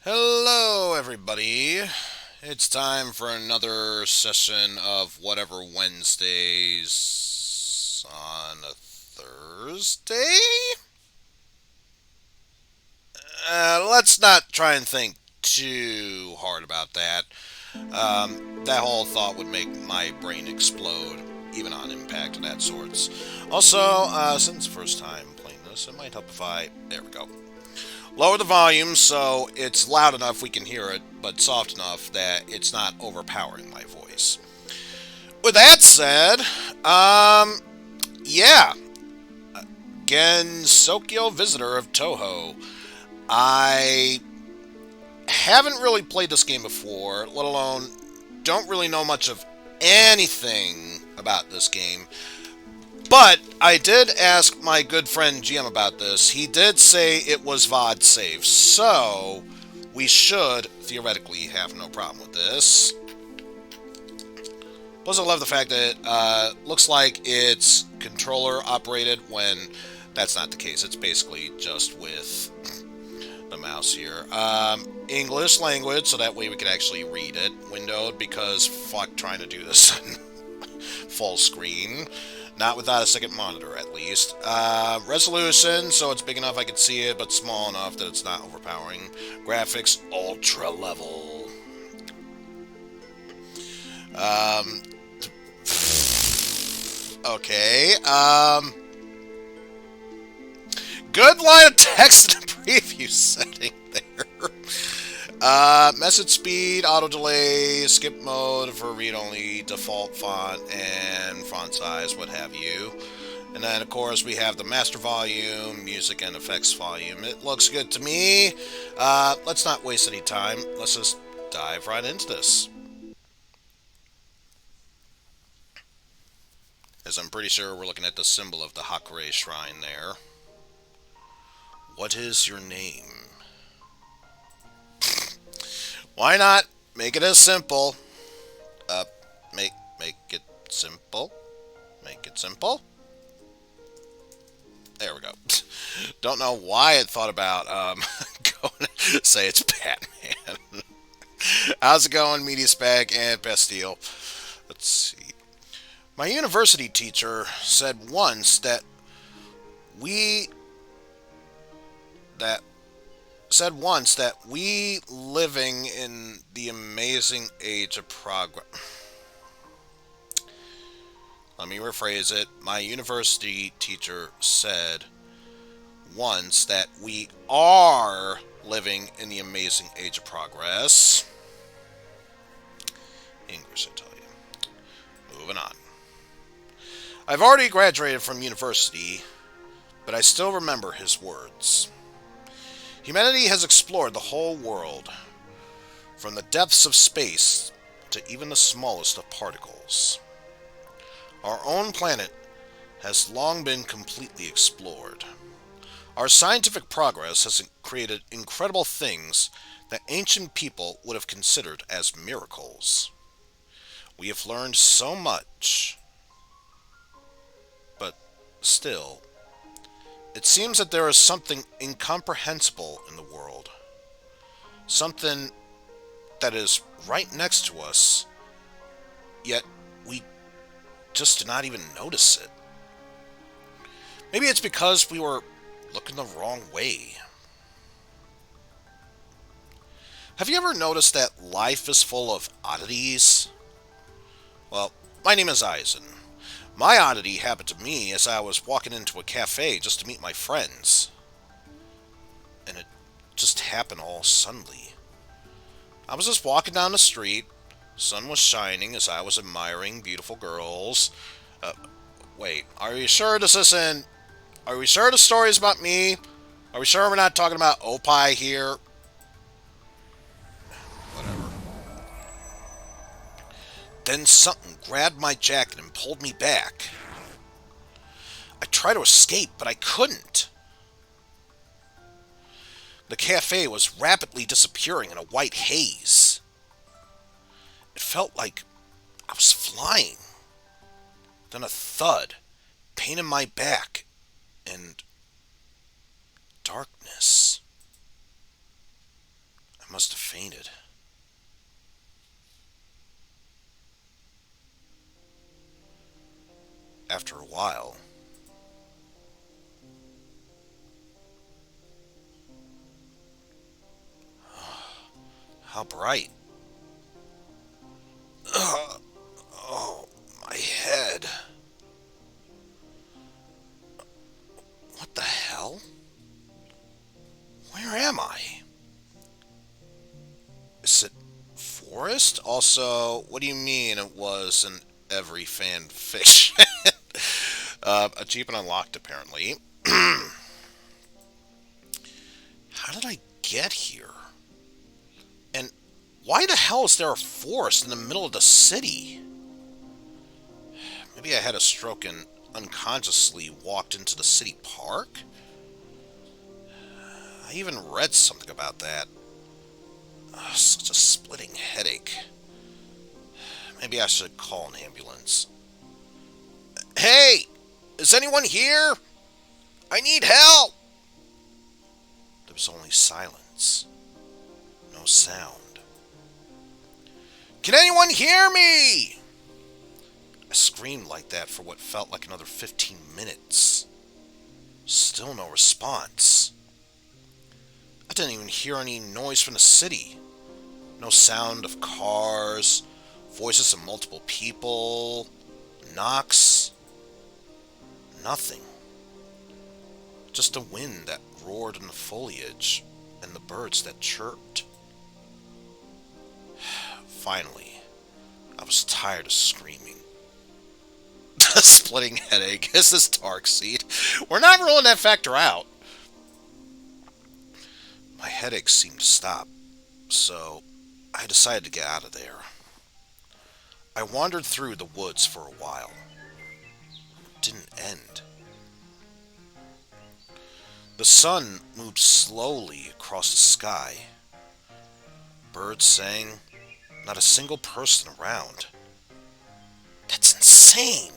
Hello, everybody. It's time for another session of Whatever Wednesdays on a Thursday? Let's not try and think too hard about that. That whole thought would make my brain explode, even on impact of that sorts. Also, since first time playing this, it might help if I. There we go. Lower the volume so it's loud enough we can hear it, but soft enough that it's not overpowering my voice. With that said, yeah, Gensokyo Visitor of Touhou. I haven't really played this game before, let alone don't really know much of anything about this game. But I did ask my good friend GM about this. He did say it was VOD safe, so we should theoretically have no problem with this. Plus, I love the fact that it looks like it's controller operated when that's not the case. It's basically just with the mouse here. English language, so that way we can actually read it. Windowed, because fuck trying to do this full screen. Not without a second monitor, at least. Resolution, so it's big enough I can see it, but small enough that it's not overpowering. Graphics, ultra level. Okay. Good line of text in the preview setting there. Message speed, auto delay, skip mode for read-only, default font, and font size, what have you. And then, of course, we have the master volume, music, and effects volume. It looks good to me. Let's not waste any time. Let's just dive right into this. As I'm pretty sure we're looking at the symbol of the Hakure Shrine there. What is your name? Why not? Make it as simple. Make it simple. Make it simple. There we go. Don't know why I thought about going to say it's Batman. How's it going, Media Spag and Bastille? Let's see. My university teacher said once we that living in the amazing age of progress. Let me rephrase it. My university teacher said once that we are living in the amazing age of progress. English, I tell you. Moving on. I've already graduated from university, but I still remember his words. Humanity has explored the whole world, from the depths of space to even the smallest of particles. Our own planet has long been completely explored. Our scientific progress has created incredible things that ancient people would have considered as miracles. We have learned so much, but still, it seems that there is something incomprehensible in the world. Something that is right next to us, yet we just do not even notice it. Maybe it's because we were looking the wrong way. Have you ever noticed that life is full of oddities? Well, my name is Eizen. My oddity happened to me as I was walking into a cafe just to meet my friends. And it just happened all suddenly. I was just walking down the street. Sun was shining as I was admiring beautiful girls. Wait, are we sure this isn't... Are we sure the story is about me? Are we sure we're not talking about Opie here? Whatever. Then something grabbed my jacket and pulled me back. I tried to escape, but I couldn't. The cafe was rapidly disappearing in a white haze. It felt like I was flying. Then a thud, pain in my back, and darkness. I must fainted. After a while, how bright. Oh, my head. What the hell? Where am I? Is it forest? Also, what do you mean it was an every fan fiction? Achievement unlocked, apparently. How did I get here? And why the hell is there a forest in the middle of the city? Maybe I had a stroke and unconsciously walked into the city park? I even read something about that. Such a splitting headache. Maybe I should call an ambulance. Hey! Is anyone here? I need help! There was only silence. No sound. Can anyone hear me? I screamed like that for what felt like another 15 minutes. Still no response. I didn't even hear any noise from the city. No sound of cars, voices of multiple people, knocks. Nothing. Just the wind that roared in the foliage and the birds that chirped. Finally, I was tired of screaming. A splitting headache. Is this dark seed? We're not ruling that factor out. My headache seemed to stop, so I decided to get out of there. I wandered through the woods for a while. It didn't end. The sun moved slowly across the sky. Birds sang, not a single person around. That's insane!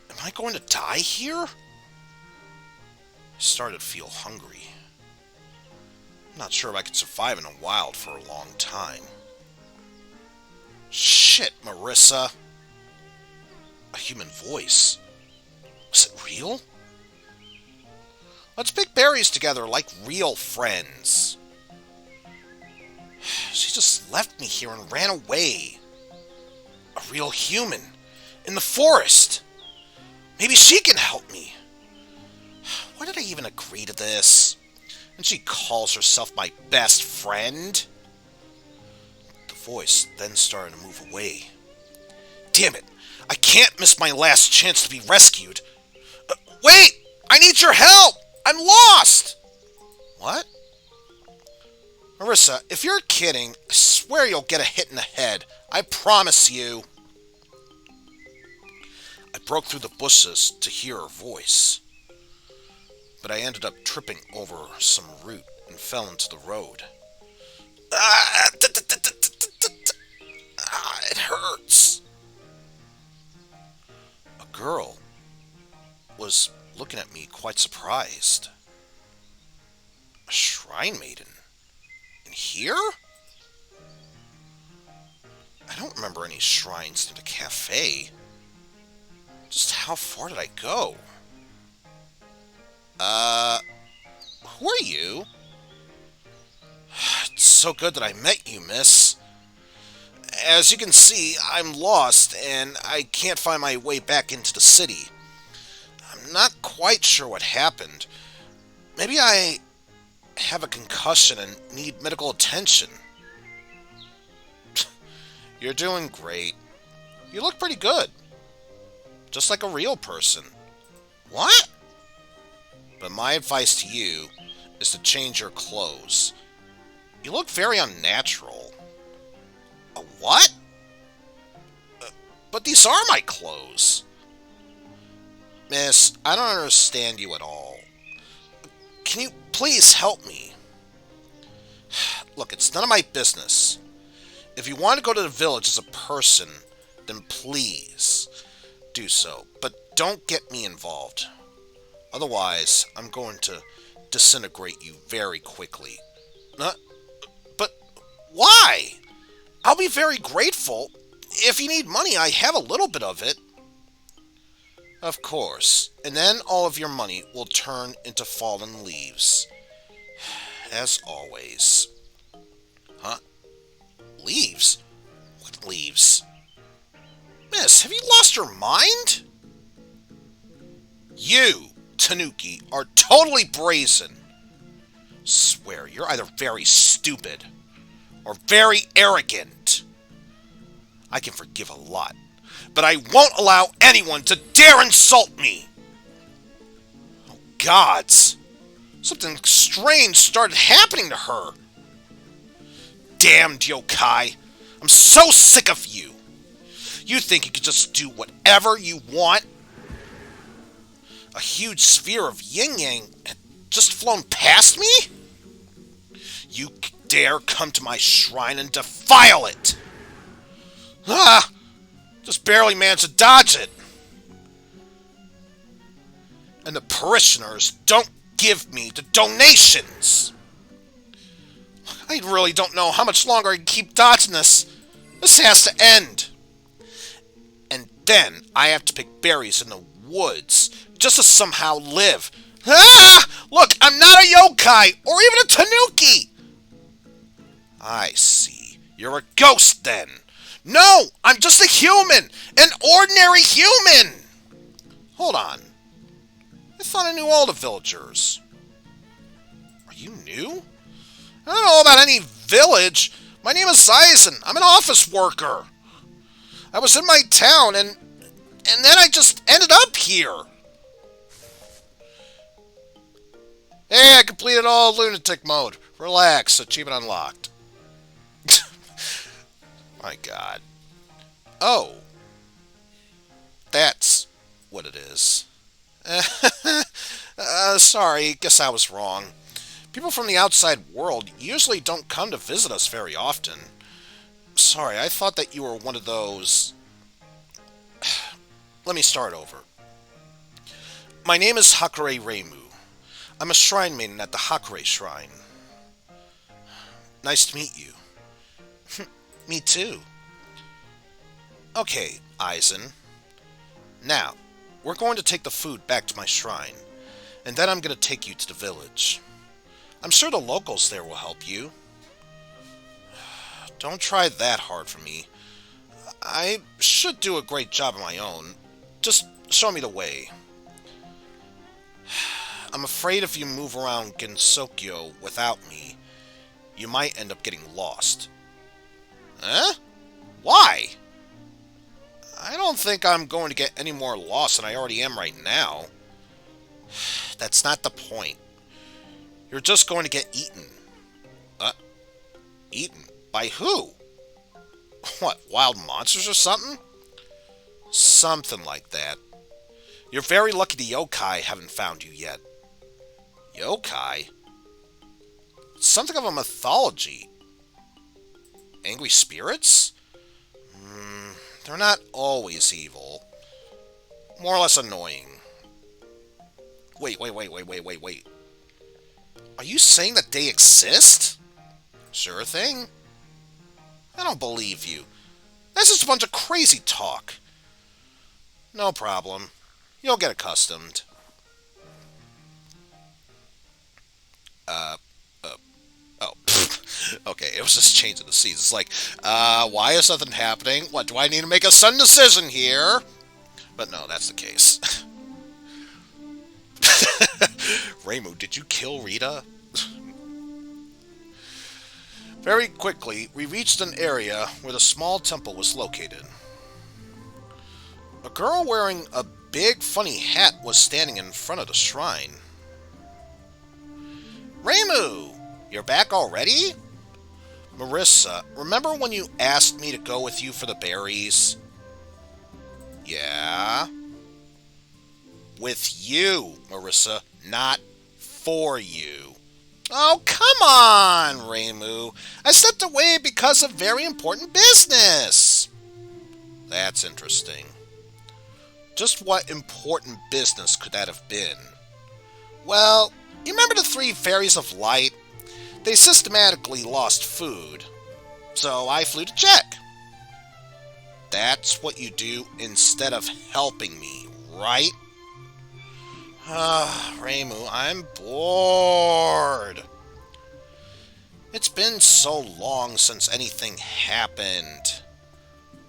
Am I going to die here? I started to feel hungry. I'm not sure if I could survive in the wild for a long time. Shit, Marisa! A human voice. Was it real? Let's pick berries together like real friends. She just left me here and ran away. A real human. In the forest. Maybe she can help me. Why did I even agree to this? And she calls herself my best friend? The voice then started to move away. Damn it! I can't miss my last chance to be rescued. Wait! I need your help! I'm lost! What? Marisa, if you're kidding, I swear you'll get a hit in the head. I promise you. I broke through the bushes to hear her voice. But I ended up tripping over some root and fell into the road. It hurts. A girl was looking at me quite surprised. A shrine maiden? In here? I don't remember any shrines near the cafe. Just how far did I go? Who are you? It's so good that I met you, miss. As you can see, I'm lost, and I can't find my way back into the city. I'm not quite sure what happened. Maybe I have a concussion and need medical attention. You're doing great. You look pretty good. Just like a real person. What? But my advice to you is to change your clothes. You look very unnatural. A what? But these are my clothes. Miss, I don't understand you at all. Can you please help me? Look, it's none of my business. If you want to go to the village as a person, then please do so. But don't get me involved. Otherwise, I'm going to disintegrate you very quickly. Why? I'll be very grateful. If you need money, I have a little bit of it. Of course. And then all of your money will turn into fallen leaves. As always. Huh? Leaves? What leaves? Miss, have you lost your mind? You, Tanuki, are totally brazen. Swear, you're either very stupid or very arrogant. I can forgive a lot, but I won't allow anyone to dare insult me. Oh, gods. Something strange started happening to her. Damned yokai. I'm so sick of you. You think you could just do whatever you want? A huge sphere of yin-yang had just flown past me? You dare come to my shrine and defile it! Ah! Just barely managed to dodge it. And the parishioners don't give me the donations. I really don't know how much longer I can keep dodging this. This has to end. And then I have to pick berries in the woods just to somehow live. Ah! Look, I'm not a yokai or even a tanuki. I see. You're a ghost then. No, I'm just a human. An ordinary human. Hold on. I thought I knew all the villagers. Are you new? I don't know about any village. My name is Eizen. I'm an office worker. I was in my town and then I just ended up here. Hey, I completed all lunatic mode. Relax, achievement unlocked. My god. Oh. That's what it is. Sorry, guess I was wrong. People from the outside world usually don't come to visit us very often. Sorry, I thought that you were one of those... Let me start over. My name is Hakure Reimu. I'm a shrine maiden at the Hakure Shrine. Nice to meet you. Me too. Okay, Eizen. Now, we're going to take the food back to my shrine, and then I'm going to take you to the village. I'm sure the locals there will help you. Don't try that hard for me. I should do a great job on my own. Just show me the way. I'm afraid if you move around Gensokyo without me, you might end up getting lost. Huh? Why? I don't think I'm going to get any more lost than I already am right now. That's not the point. You're just going to get eaten. Eaten? By who? What, wild monsters or something? Something like that. You're very lucky the yokai haven't found you yet. Yokai? Something of a mythology. Angry spirits? They're not always evil. More or less annoying. Wait. Are you saying that they exist? Sure thing. I don't believe you. That's just a bunch of crazy talk. No problem. You'll get accustomed. Oh. Okay, it was just changing the seas. It's like, why is nothing happening? What, do I need to make a sudden decision here? But no, that's the case. Reimu, did you kill Rita? Very quickly, we reached an area where the small temple was located. A girl wearing a big, funny hat was standing in front of the shrine. Reimu! You're back already? Marisa, remember when you asked me to go with you for the berries? Yeah? With you, Marisa, not for you. Oh, come on, Reimu. I stepped away because of very important business. That's interesting. Just what important business could that have been? Well, you remember the 3 fairies of light? They systematically lost food. So I flew to check. That's what you do instead of helping me, right? Reimu, I'm bored. It's been so long since anything happened.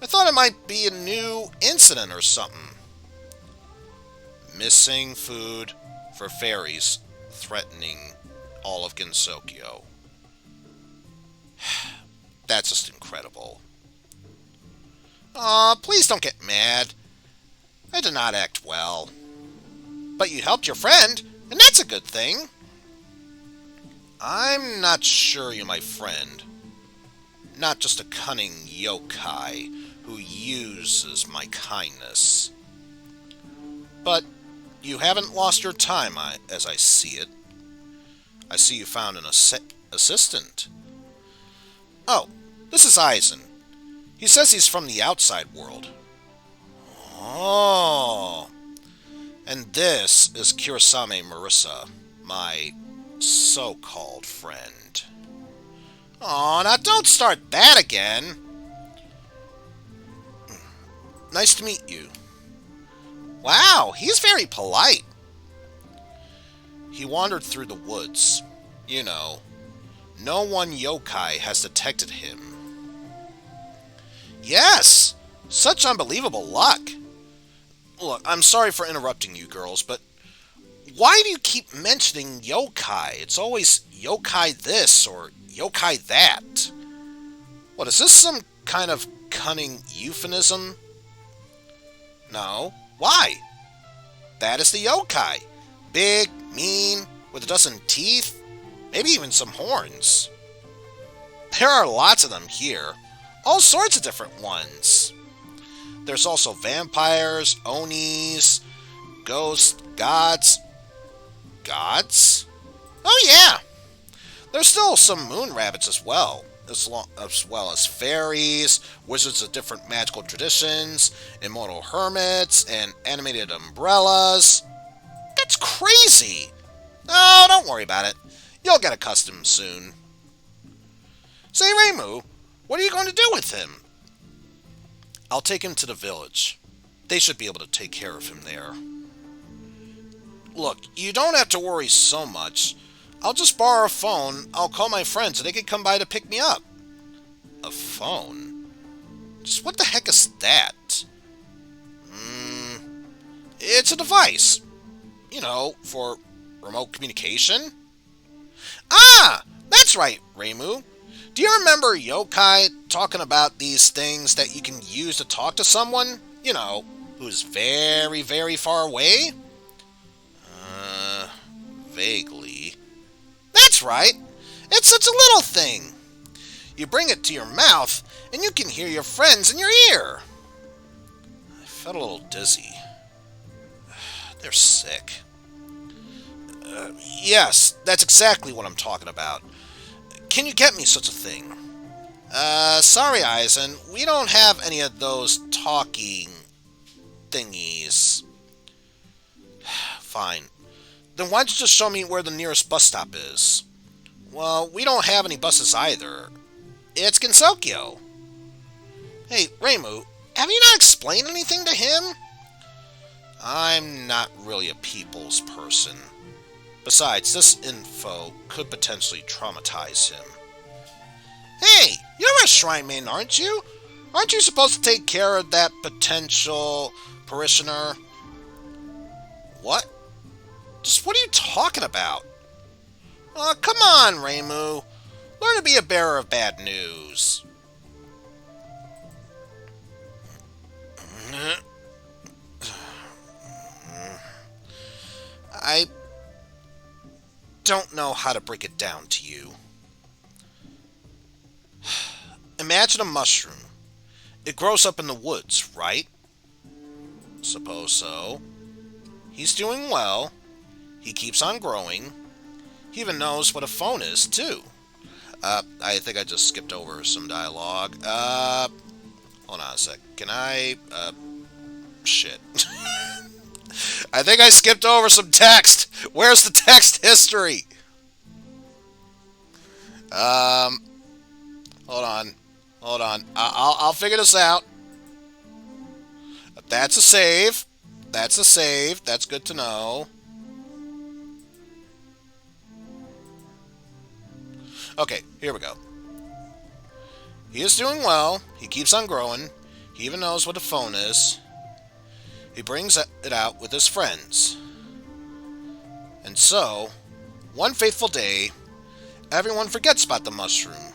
I thought it might be a new incident or something. Missing food for fairies threatening all of Gensokyo. That's just incredible. Aw, please don't get mad. I did not act well. But you helped your friend, and that's a good thing. I'm not sure you're my friend. Not just a cunning yokai who uses my kindness. But you haven't lost your time, as I see it. I see you found an assistant. Oh, this is Eizen. He says he's from the outside world. Oh. And this is Kurosame Marisa, my so-called friend. Aw, now don't start that again. Nice to meet you. Wow, he's very polite. He wandered through the woods. You know, no one yokai has detected him. Yes! Such unbelievable luck! Look, I'm sorry for interrupting you girls, but why do you keep mentioning yokai? It's always yokai this or yokai that. What, is this some kind of cunning euphemism? No. Why? That is the yokai. Big, mean, with a dozen teeth, maybe even some horns. There are lots of them here. All sorts of different ones. There's also vampires, onis, ghosts, gods. Gods? Oh yeah! There's still some moon rabbits as well as fairies, wizards of different magical traditions, immortal hermits, and animated umbrellas. That's crazy! Oh, don't worry about it. You'll get accustomed soon. Say, Reimu, what are you going to do with him? I'll take him to the village. They should be able to take care of him there. Look, you don't have to worry so much. I'll just borrow a phone, I'll call my friends, and they can come by to pick me up. A phone? Just what the heck is that? It's a device. You know, for remote communication. Ah! That's right, Reimu. Do you remember yokai talking about these things that you can use to talk to someone? You know, who's very, very far away? Vaguely. That's right. It's such a little thing. You bring it to your mouth, and you can hear your friends in your ear. I felt a little dizzy. They're sick. Yes, that's exactly what I'm talking about. Can you get me such a thing? Sorry, Eizen. We don't have any of those talking thingies. Fine. Then why don't you just show me where the nearest bus stop is? Well, we don't have any buses either. It's Gensokyo. Hey, Reimu, have you not explained anything to him? I'm not really a people's person. Besides, this info could potentially traumatize him. Hey, you're a shrine maiden, aren't you? Aren't you supposed to take care of that potential parishioner? What? Just what are you talking about? Oh, come on, Reimu. Learn to be a bearer of bad news. I don't know how to break it down to you. Imagine a mushroom. It grows up in the woods, right? Suppose so. He's doing well. He keeps on growing. He even knows what a phone is, too. I think I just skipped over some dialogue. Hold on a sec. Can I, shit. I think I skipped over some text. Where's the text history? Hold on. Hold on. I'll figure this out. That's a save. That's a save. That's good to know. Okay, here we go. He is doing well. He keeps on growing. He even knows what a phone is. He brings it out with his friends. And so, one fateful day, everyone forgets about the mushroom.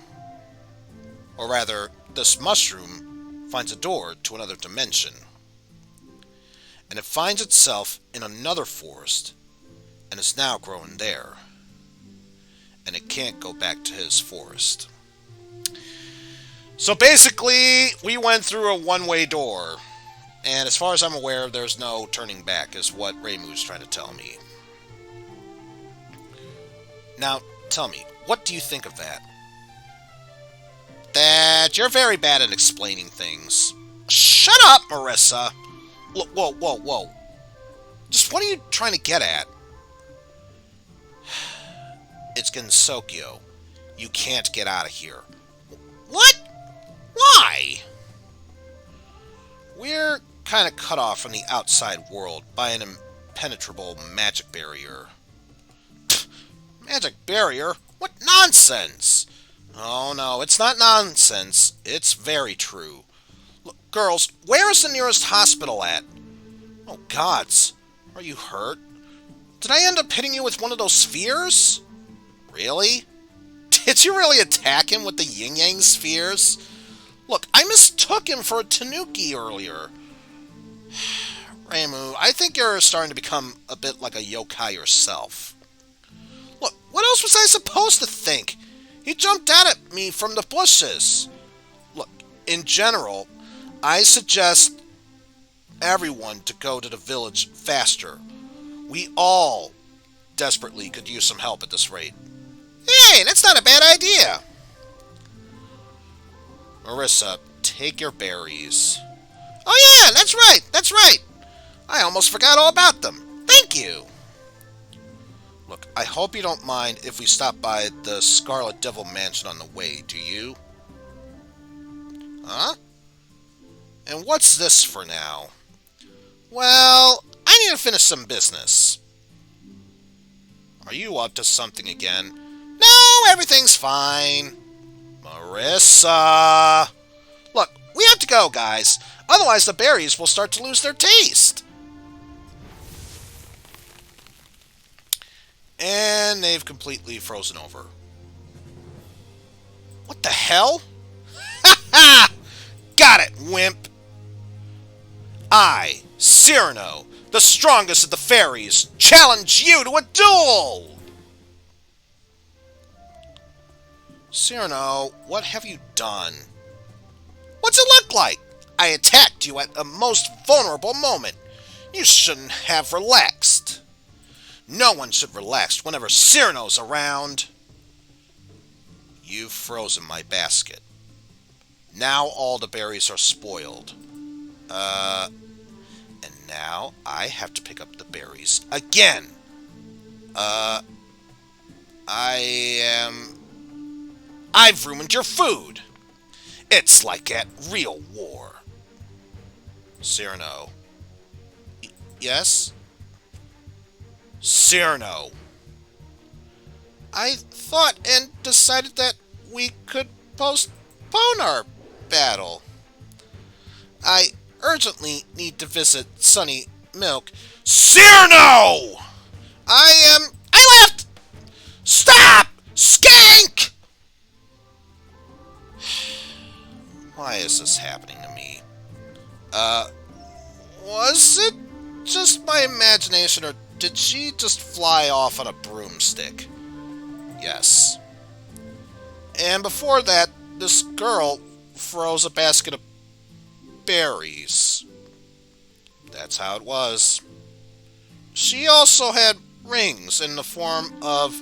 Or rather, this mushroom finds a door to another dimension. And it finds itself in another forest, and is now growing there. And it can't go back to his forest. So basically, we went through a one-way door. And as far as I'm aware, there's no turning back, is what Reimu's trying to tell me. Now, tell me, what do you think of that? That you're very bad at explaining things. Shut up, Marisa! Whoa, whoa, whoa. Just what are you trying to get at? It's Gensokyo. You can't get out of here. What? Why? We're kind of cut off from the outside world by an impenetrable magic barrier. Pfft, magic barrier? What nonsense! Oh no, it's not nonsense. It's very true. Look, girls, where is the nearest hospital at? Oh gods, are you hurt? Did I end up hitting you with one of those spheres? Really? Did you really attack him with the yin-yang spheres? Look, I mistook him for a tanuki earlier. Reimu, I think you're starting to become a bit like a yokai yourself. Look, what else was I supposed to think? He jumped out at me from the bushes. Look, in general, I suggest everyone to go to the village faster. We all desperately could use some help at this rate. Hey, that's not a bad idea. Marisa, take your berries. Oh yeah, that's right, that's right. I almost forgot all about them. Thank you. Look, I hope you don't mind if we stop by the Scarlet Devil Mansion on the way, do you? Huh? And what's this for now? Well, I need to finish some business. Are you up to something again? No, everything's fine. Marisa! Look, we have to go, guys. Otherwise, the berries will start to lose their taste. And they've completely frozen over. What the hell? Ha ha! Got it, wimp! I, Cyrano, the strongest of the fairies, challenge you to a duel! Cyrano, what have you done? What's it look like? I attacked you at a most vulnerable moment. You shouldn't have relaxed. No one should relax whenever Cyrano's around. You've frozen my basket. Now all the berries are spoiled. And now I have to pick up the berries again. I've ruined your food. It's like at real war. Cyrano. Yes? Cyrano. I thought and decided that we could postpone our battle. I urgently need to visit Sunny Milk. Cyrano! I left! Stop! Skank! Why is this happening to me? Was it just my imagination, or did she just fly off on a broomstick? Yes. And before that, this girl froze a basket of berries. That's how it was. She also had rings in the form of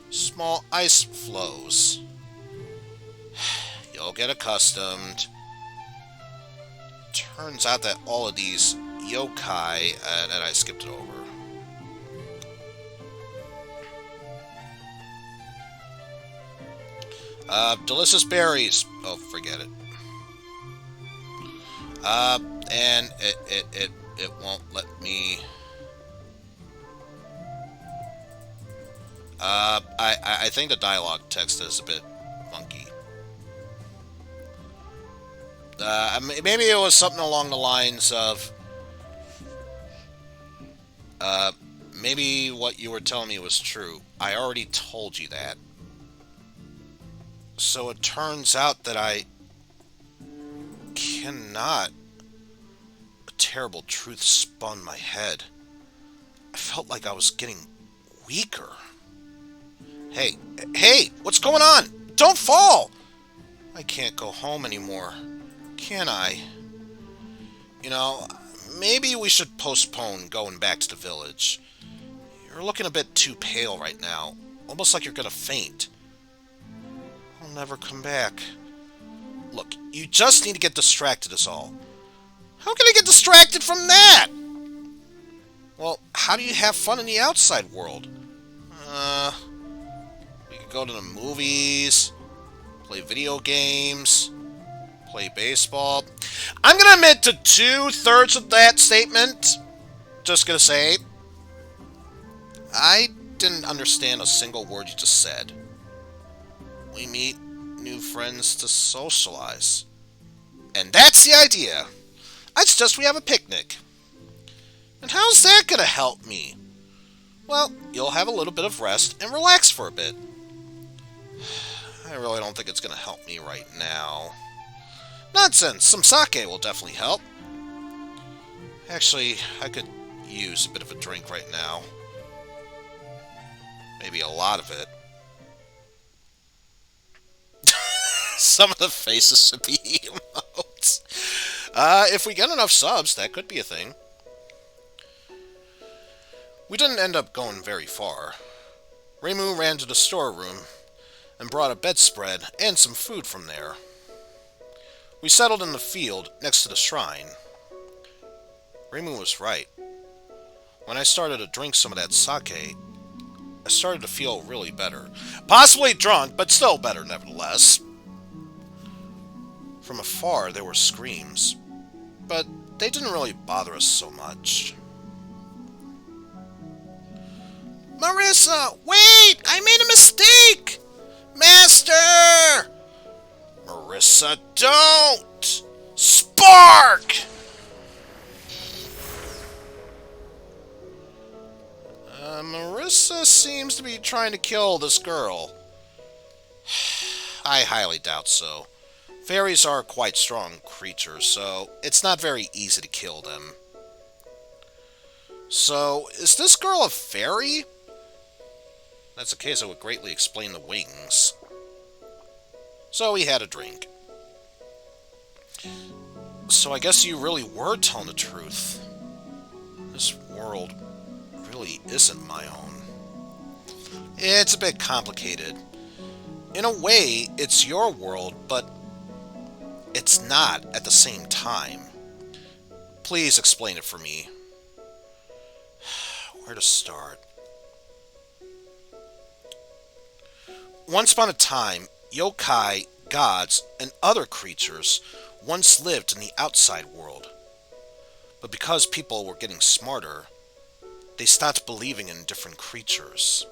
small ice flows. You'll get accustomed. Turns out that all of these yokai, and I skipped it over. Delicious berries. Oh, forget it. And it won't let me... I think the dialogue text is a bit funky. Maybe it was something along the lines of... maybe what you were telling me was true. I already told you that. So it turns out that I cannot. A terrible truth spun my head. I felt like I was getting weaker. Hey, what's going on? Don't fall! I can't go home anymore, can I? You know, maybe we should postpone going back to the village. You're looking a bit too pale right now, almost like you're gonna faint. I'll never come back. Look, you just need to get distracted is all. How can I get distracted from that? Well, how do you have fun in the outside world? We could go to the movies, play video games, play baseball. I'm gonna admit to 2/3 of that statement. Just gonna say, I didn't understand a single word you just said. We meet new friends to socialize. And that's the idea. I suggest we have a picnic. And how's that gonna help me? Well, you'll have a little bit of rest and relax for a bit. I really don't think it's gonna help me right now. Nonsense! Some sake will definitely help. Actually, I could use a bit of a drink right now. Maybe a lot of it. Some of the faces should be emotes. If we get enough subs, that could be a thing. We didn't end up going very far. Reimu ran to the storeroom and brought a bedspread and some food from there. We settled in the field next to the shrine. Reimu was right. When I started to drink some of that sake, I started to feel really better. Possibly drunk, but still better nevertheless. From afar, there were screams, but they didn't really bother us so much. Marisa, wait! I made a mistake! Master! Marisa, don't! Spark! Marisa seems to be trying to kill this girl. I highly doubt so. Fairies are quite strong creatures, so it's not very easy to kill them. So, is this girl a fairy? If that's the case, it would greatly explain the wings. So we had a drink. So I guess you really were telling the truth. This world really isn't my own. It's a bit complicated. In a way, it's your world, but it's not at the same time. Please explain it for me. Where to start? Once upon a time, yokai, gods, and other creatures once lived in the outside world. But because people were getting smarter, they stopped believing in different creatures.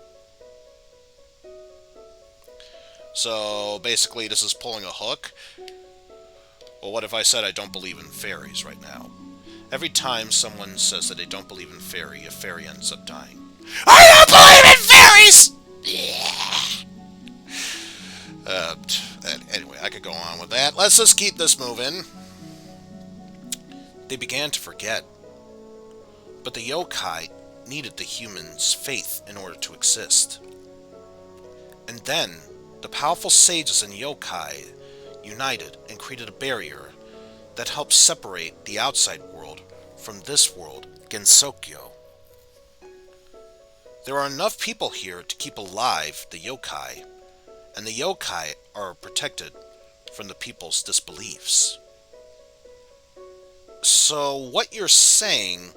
So, basically, this is pulling a hook. Well, what if I said I don't believe in fairies right now? Every time someone says that they don't believe in a fairy ends up dying. I don't believe in fairies! Anyway, I could go on with that. Let's just keep this moving. They began to forget. But the yokai needed the humans' faith in order to exist. And then, the powerful sages and yokai united and created a barrier that helped separate the outside world from this world, Gensokyo. There are enough people here to keep alive the yokai, and the yokai are protected from the people's disbeliefs. So what you're saying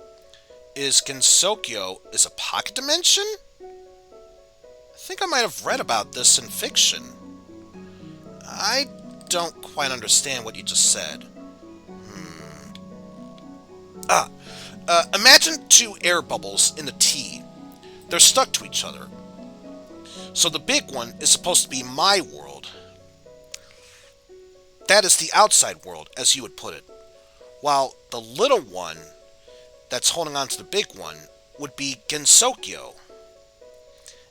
is Gensokyo is a pocket dimension? I think I might have read about this in fiction. I don't quite understand what you just said. Imagine two air bubbles in a tea. They're stuck to each other. So the big one is supposed to be my world. That is the outside world, as you would put it. While the little one that's holding on to the big one would be Gensokyo.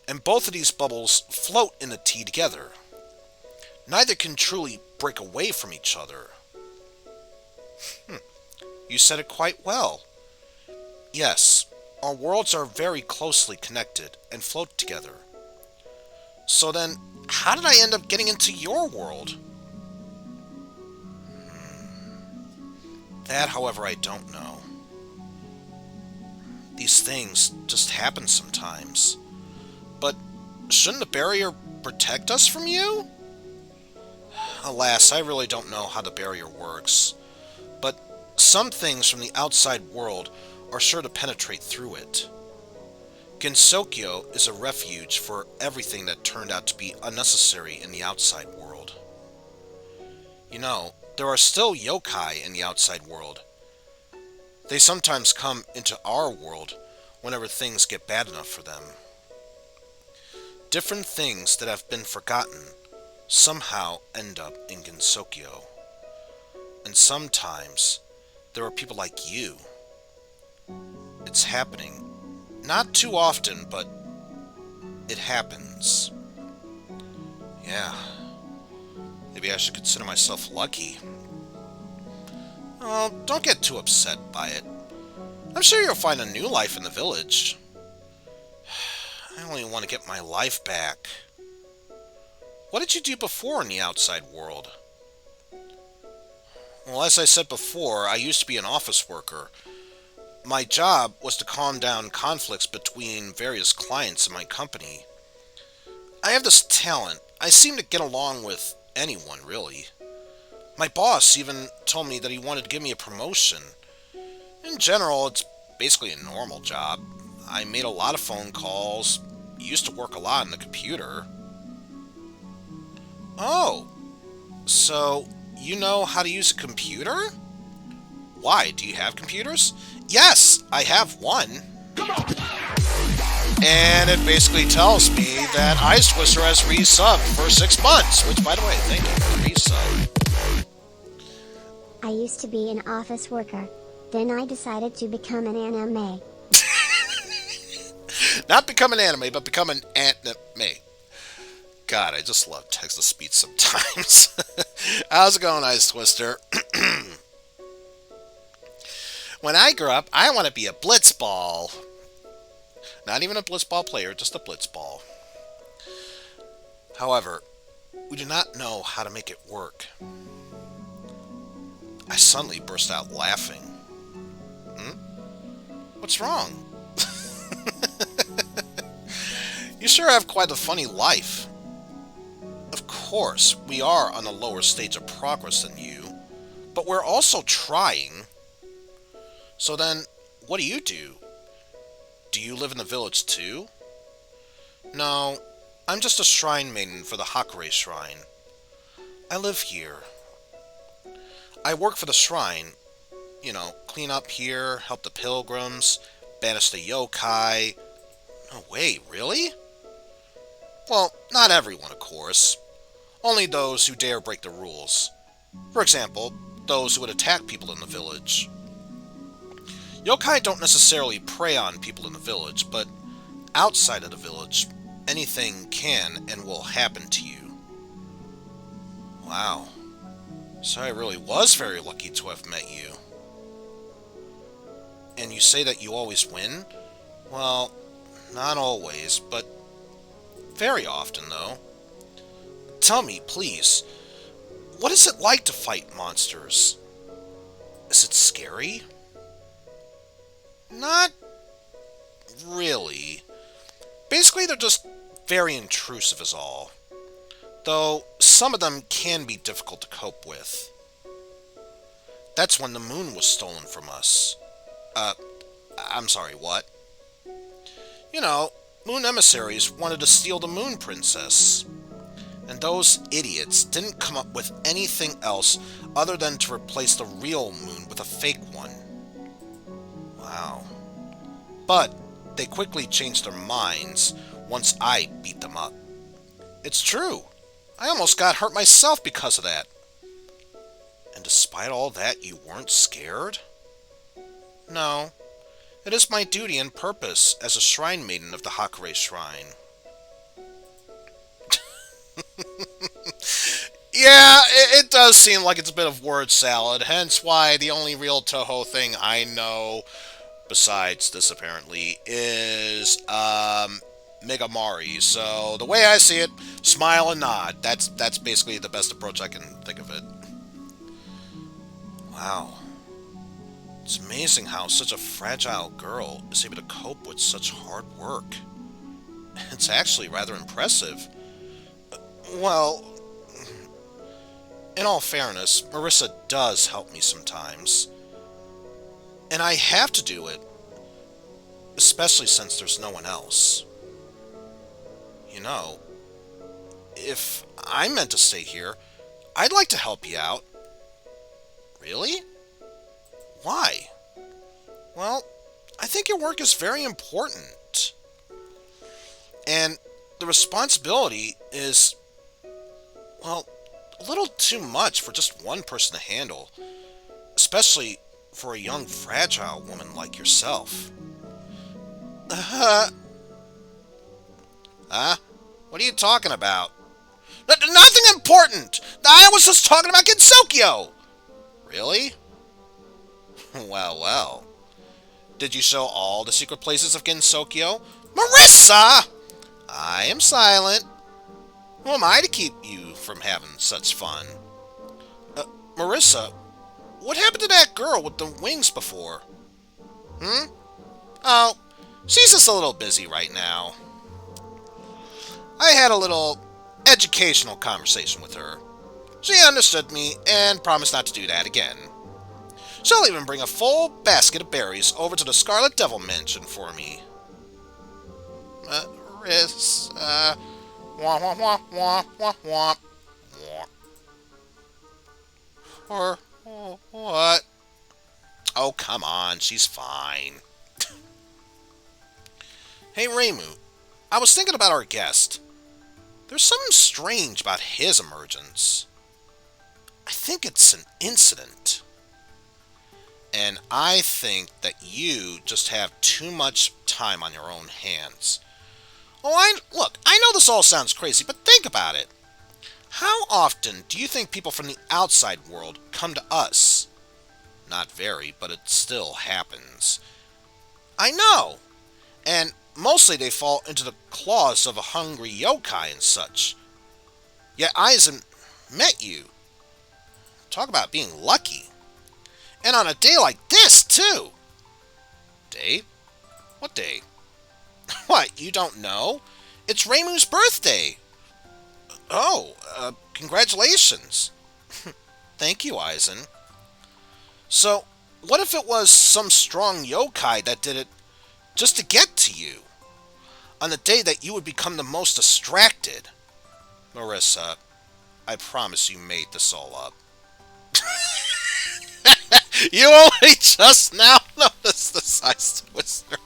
And both of these bubbles float in the tea together. Neither can truly break away from each other. You said it quite well. Yes, our worlds are very closely connected and float together. So then, how did I end up getting into your world? That, however, I don't know. These things just happen sometimes. But shouldn't the barrier protect us from you? Alas, I really don't know how the barrier works. But some things from the outside world are sure to penetrate through it. Gensokyo is a refuge for everything that turned out to be unnecessary in the outside world. You know, there are still yokai in the outside world. They sometimes come into our world whenever things get bad enough for them. Different things that have been forgotten somehow end up in Gensokyo. And sometimes there are people like you. It's happening. Not too often, but it happens. Yeah. Maybe I should consider myself lucky. Oh, don't get too upset by it. I'm sure you'll find a new life in the village. I only want to get my life back. What did you do before in the outside world? Well, as I said before, I used to be an office worker. My job was to calm down conflicts between various clients in my company. I have this talent. I seem to get along with anyone, really. My boss even told me that he wanted to give me a promotion. In general, it's basically a normal job. I made a lot of phone calls, used to work a lot on the computer. Oh, so you know how to use a computer? Why, do you have computers? Yes, I have one. And it basically tells me that Ice Twister has resubbed for 6 months, which, by the way, thank you for the resub. I used to be an office worker. Then I decided to become an anime. Not become an anime, but become an anime. God, I just love text-to-speech sometimes. How's it going, Ice Twister? When I grow up, I want to be a blitzball. Not even a blitzball player, just a blitzball. However, we do not know how to make it work. I suddenly burst out laughing. What's wrong? You sure have quite a funny life. Of course, we are on a lower stage of progress than you, but we're also trying. So then, what do? Do you live in the village too? No, I'm just a shrine maiden for the Hakure Shrine. I live here. I work for the shrine. You know, clean up here, help the pilgrims, banish the yokai. No way, really? Well, not everyone, of course. Only those who dare break the rules. For example, those who would attack people in the village. Yokai don't necessarily prey on people in the village, but outside of the village, anything can and will happen to you. Wow. So I really was very lucky to have met you. And you say that you always win? Well, not always, but very often, though. Tell me, please, what is it like to fight monsters? Is it scary? Not really. Basically, they're just very intrusive is all. Though, some of them can be difficult to cope with. That's when the moon was stolen from us. I'm sorry, what? You know, moon emissaries wanted to steal the moon princess. And those idiots didn't come up with anything else other than to replace the real moon with a fake one. Wow. But they quickly changed their minds once I beat them up. It's true. I almost got hurt myself because of that. And despite all that, you weren't scared? No. It is my duty and purpose as a shrine maiden of the Hakure Shrine. Yeah, it does seem like it's a bit of word salad, hence why the only real Touhou thing I know, besides this apparently, is Megamari. So the way I see it, smile and nod. That's basically the best approach I can think of it. Wow. It's amazing how such a fragile girl is able to cope with such hard work. It's actually rather impressive. Well, in all fairness, Marisa does help me sometimes. And I have to do it, especially since there's no one else. You know, if I'm meant to stay here, I'd like to help you out. Really? Why? Well, I think your work is very important. And the responsibility is, well, a little too much for just one person to handle. Especially for a young, fragile woman like yourself. What are you talking about? Nothing important! I was just talking about Gensokyo! Really? Well, well. Did you show all the secret places of Gensokyo? Marisa! I am silent. Who am I to keep you from having such fun? Marisa, what happened to that girl with the wings before? Oh, she's just a little busy right now. I had a little educational conversation with her. She understood me and promised not to do that again. She'll even bring a full basket of berries over to the Scarlet Devil Mansion for me. Marisa... Wah, wah, wah, wah, wah, wah. Or what? Oh, come on, she's fine. Hey, Reimu, I was thinking about our guest. There's something strange about his emergence. I think it's an incident. And I think that you just have too much time on your own hands. Look, I know this all sounds crazy, but think about it. How often do you think people from the outside world come to us? Not very, but it still happens. I know! And mostly they fall into the claws of a hungry yokai and such. Yet Eizen met you. Talk about being lucky. And on a day like this, too! Day? What day? What, you don't know? It's Reimu's birthday! Oh, congratulations. Thank you, Eizen. So, what if it was some strong yokai that did it just to get to you? On the day that you would become the most distracted? Marisa, I promise you made this all up. You only just now noticed the size twister.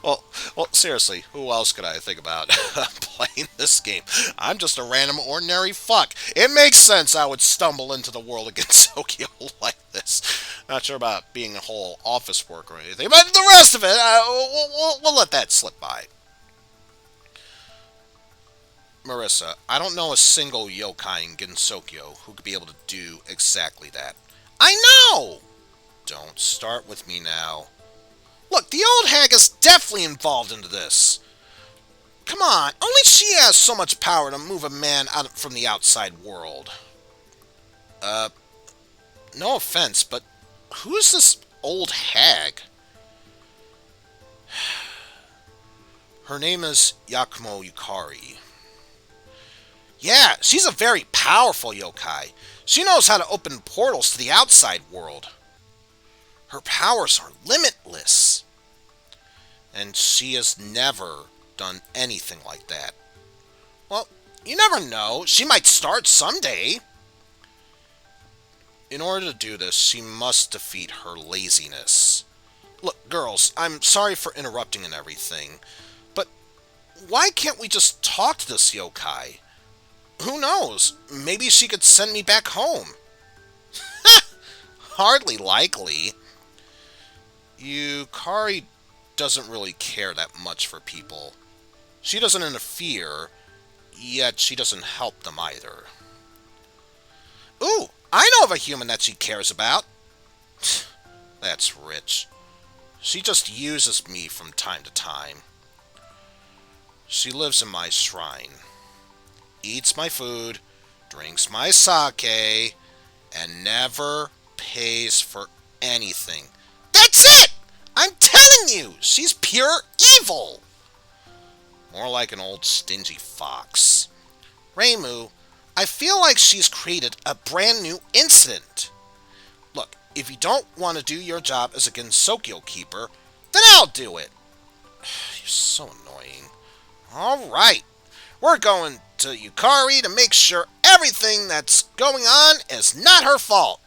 Well, seriously, who else could I think about playing this game? I'm just a random, ordinary fuck. It makes sense I would stumble into the world of Gensokyo like this. Not sure about being a whole office work or anything, but the rest of it, we'll let that slip by. Marisa, I don't know a single yokai in Gensokyo who could be able to do exactly that. I know! Don't start with me now. Look, the old hag is definitely involved into this. Come on, only she has so much power to move a man out from the outside world. No offense, but who's this old hag? Her name is Yakumo Yukari. Yeah, she's a very powerful yokai. She knows how to open portals to the outside world. Her powers are limitless. And she has never done anything like that. Well, you never know. She might start someday. In order to do this, she must defeat her laziness. Look, girls, I'm sorry for interrupting and everything, but why can't we just talk to this yokai? Who knows? Maybe she could send me back home. Hardly likely. Yukari doesn't really care that much for people. She doesn't interfere, yet she doesn't help them either. Ooh, I know of a human that she cares about. That's rich. She just uses me from time to time. She lives in my shrine, eats my food, drinks my sake, and never pays for anything. That's it! I'm telling you, she's pure evil! More like an old stingy fox. Reimu, I feel like she's created a brand new incident. Look, if you don't want to do your job as a Gensokyo keeper, then I'll do it. You're so annoying. Alright, we're going to Yukari to make sure everything that's going on is not her fault.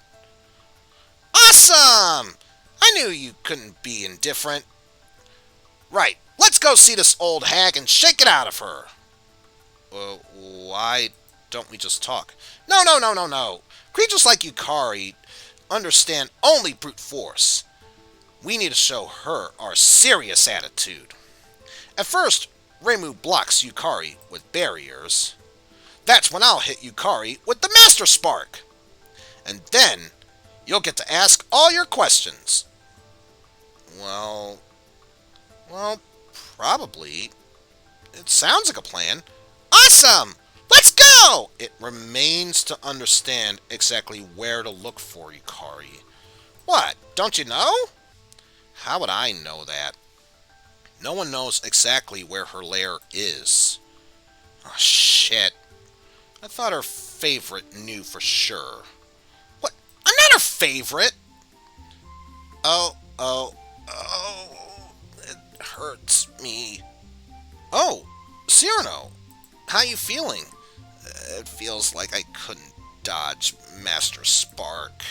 Awesome! I knew you couldn't be indifferent. Right, let's go see this old hag and shake it out of her. Why don't we just talk? No. Creatures like Yukari understand only brute force. We need to show her our serious attitude. At first, Reimu blocks Yukari with barriers. That's when I'll hit Yukari with the Master Spark. And then, you'll get to ask all your questions. Well, probably. It sounds like a plan. Awesome! Let's go! It remains to understand exactly where to look for Yukari. What, don't you know? How would I know that? No one knows exactly where her lair is. Oh, shit. I thought her favorite knew for sure. What? I'm not her favorite! Oh. It hurts me. Oh, Cyrano. How you feeling? It feels like I couldn't dodge Master Spark.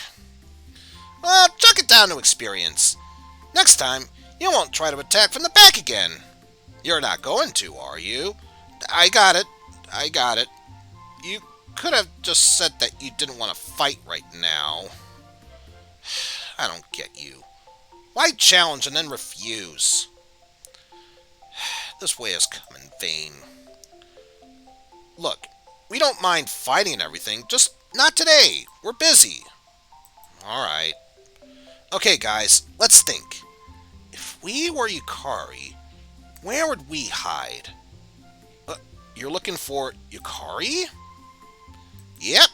Well, chuck it down to experience. Next time, you won't try to attack from the back again. You're not going to, are you? I got it. You could have just said that you didn't want to fight right now. I don't get you. Why challenge and then refuse? This way has come in vain. Look, we don't mind fighting and everything, just not today. We're busy. Alright. Okay, guys, let's think. If we were Yukari, where would we hide? You're looking for Yukari? Yep.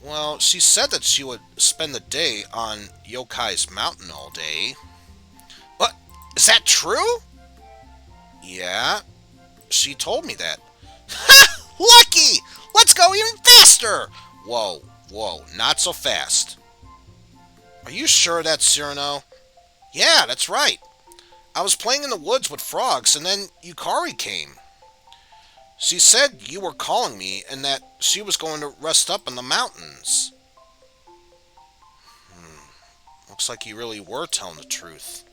Well, she said that she would spend the day on Yokai's Mountain all day. What? Is that true? Yeah. She told me that. Ha! Lucky! Let's go even faster! Whoa, not so fast. Are you sure that's Cyrano? Yeah, that's right. I was playing in the woods with frogs, and then Yukari came. She said you were calling me, and that she was going to rest up in the mountains. Looks like you really were telling the truth.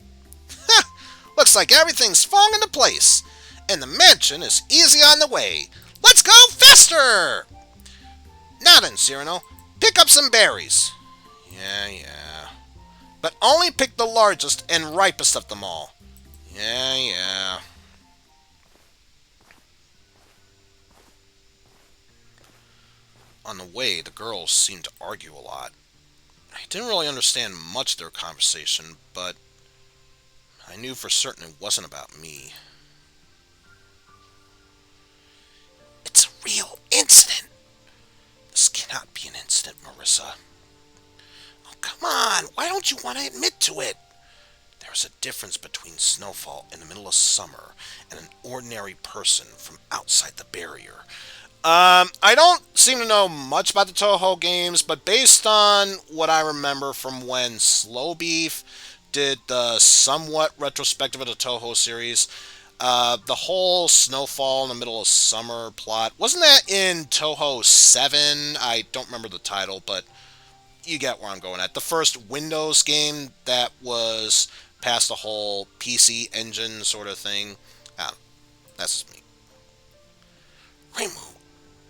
Looks like everything's falling into place, and the mansion is easy on the way. Let's go faster! Now then, Cyrano, pick up some berries. Yeah. But only pick the largest and ripest of them all. Yeah. On the way, the girls seemed to argue a lot. I didn't really understand much of their conversation, but I knew for certain it wasn't about me. It's a real incident. This cannot be an incident, Marisa. Oh, come on. Why don't you want to admit to it? There's a difference between snowfall in the middle of summer and an ordinary person from outside the barrier. I don't seem to know much about the Touhou games, but based on what I remember from when Slow Beef did the somewhat retrospective of the Touhou series, the whole snowfall in the middle of summer plot, wasn't that in Touhou 7? I don't remember the title, but you get where I'm going at. The first Windows game that was past the whole PC engine sort of thing. That's just me. Reimu,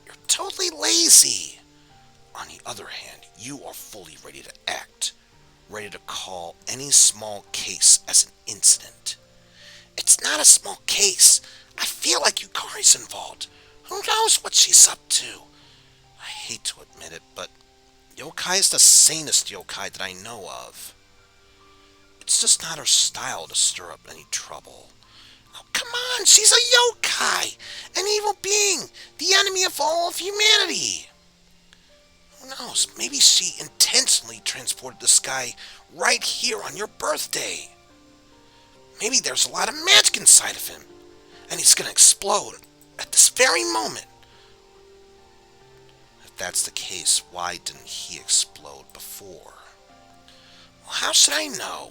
you're totally lazy. On the other hand, you are fully ready to act, ready to call any small case as an incident. It's not a small case. I feel like Yukari's involved. Who knows what she's up to? I hate to admit it, but yokai is the sanest yokai that I know of. It's just not her style to stir up any trouble. Oh, come on, she's a yokai! An evil being! The enemy of all of humanity! Who knows, maybe she intentionally transported this guy right here on your birthday. Maybe there's a lot of magic inside of him, and he's gonna explode at this very moment. If that's the case, why didn't he explode before? Well, how should I know?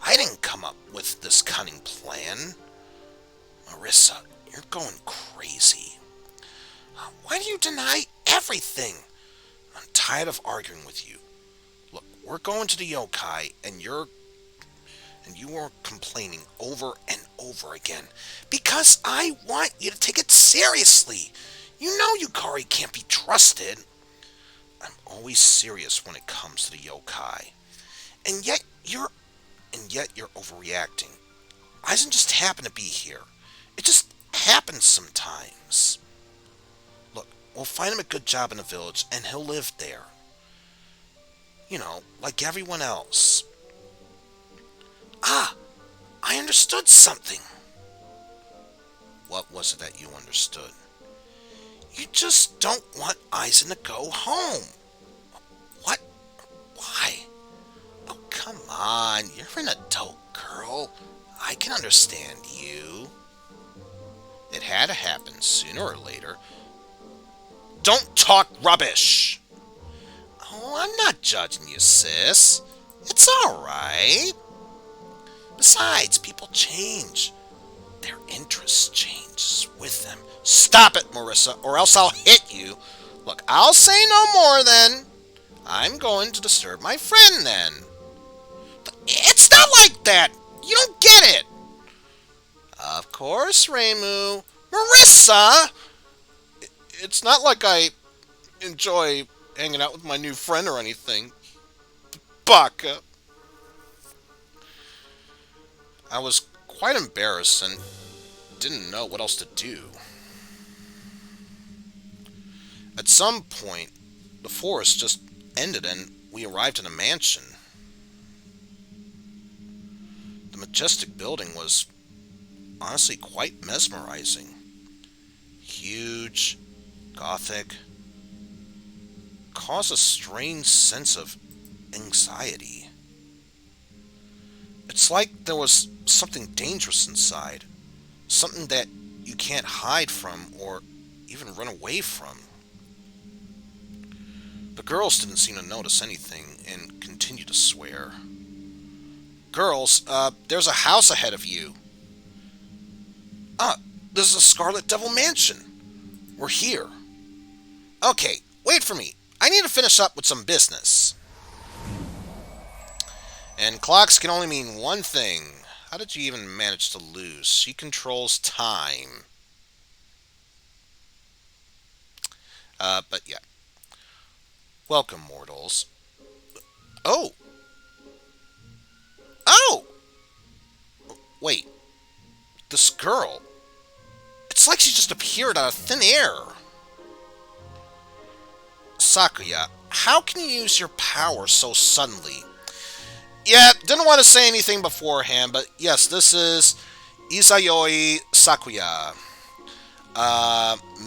I didn't come up with this cunning plan. Marisa, you're going crazy. Why do you deny everything? I'm tired of arguing with you. Look, we're going to the yokai, and you are complaining over and over again. Because I want you to take it seriously. You know Yukari can't be trusted. I'm always serious when it comes to the yokai. And yet you're overreacting. Eizen just happened to be here. It just happens sometimes. Look, we'll find him a good job in the village, and he'll live there. You know, like everyone else. Ah, I understood something. What was it that you understood? You just don't want Eizen to go home. What? Why? Oh, come on. You're an adult girl. I can understand you. It had to happen sooner or later. Don't talk rubbish! Oh, I'm not judging you, sis. It's alright. Besides, people change. Their interests change with them. Stop it, Marisa, or else I'll hit you. Look, I'll say no more then. I'm going to disturb my friend then. But it's not like that. You don't get it. Of course, Reimu. Marisa! It's not like I enjoy hanging out with my new friend or anything. Baka. I was quite embarrassed and didn't know what else to do. At some point, the forest just ended and we arrived in a mansion. The majestic building was honestly quite mesmerizing. Huge, gothic, caused a strange sense of anxiety. It's like there was something dangerous inside, something that you can't hide from or even run away from. The girls didn't seem to notice anything and continued to swear. Girls, there's a house ahead of you. This is a Scarlet Devil Mansion. We're here. Okay, wait for me. I need to finish up with some business. And clocks can only mean one thing. How did you even manage to lose? She controls time. But yeah. Welcome, mortals. Oh! Oh! Wait. This girl. It's like she just appeared out of thin air. Sakuya, how can you use your power so suddenly? Yeah, didn't want to say anything beforehand, but yes, this is Izayoi Sakuya.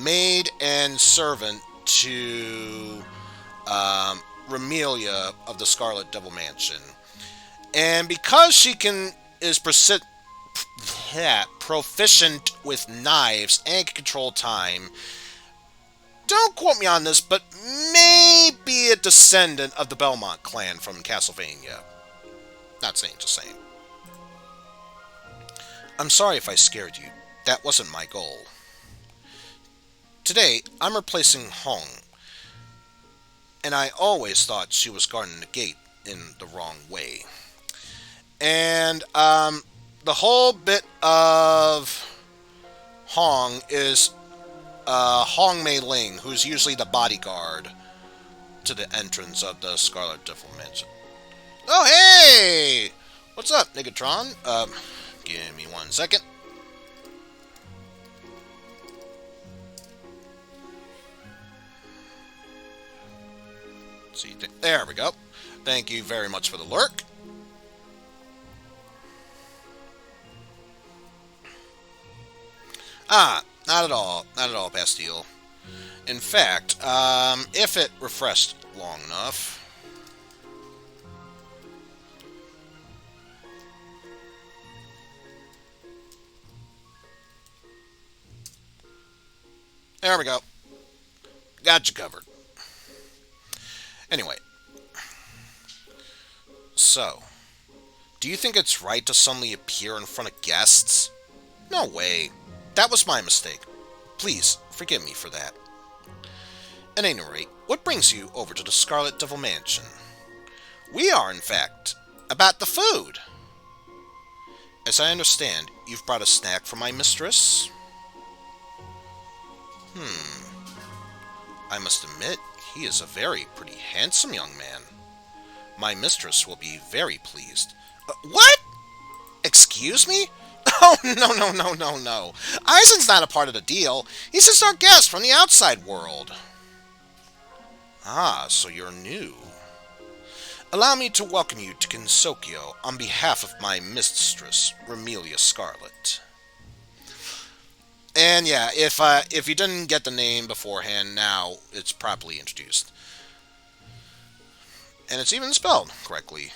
Maid and servant to Remelia of the Scarlet Devil Mansion. And because she is proficient with knives and can control time, don't quote me on this, but may be a descendant of the Belmont clan from Castlevania. Not saying, just saying. I'm sorry if I scared you. That wasn't my goal. Today, I'm replacing Hong. and I always thought she was guarding the gate in the wrong way. And the whole bit of Hong is Hong Mei Ling, who's usually the bodyguard to the entrance of the Scarlet Devil Mansion. Oh, hey! What's up, Nigatron? Give me 1 second. See, there we go. Thank you very much for the lurk. Not at all. Not at all, Bastille. In fact, if it refreshed long enough... There we go. Got you covered. Anyway. So, do you think it's right to suddenly appear in front of guests? No way. That was my mistake. Please, forgive me for that. At any rate, what brings you over to the Scarlet Devil Mansion? We are, in fact, about the food. As I understand, you've brought a snack for my mistress? I must admit, he is a very pretty handsome young man. My mistress will be very pleased. What? Excuse me? Oh, no. Eizen's not a part of the deal. He's just our guest from the outside world. Ah, so you're new. Allow me to welcome you to Gensokyo on behalf of my mistress, Remelia Scarlet. And yeah, if you didn't get the name beforehand, now it's properly introduced. And it's even spelled correctly.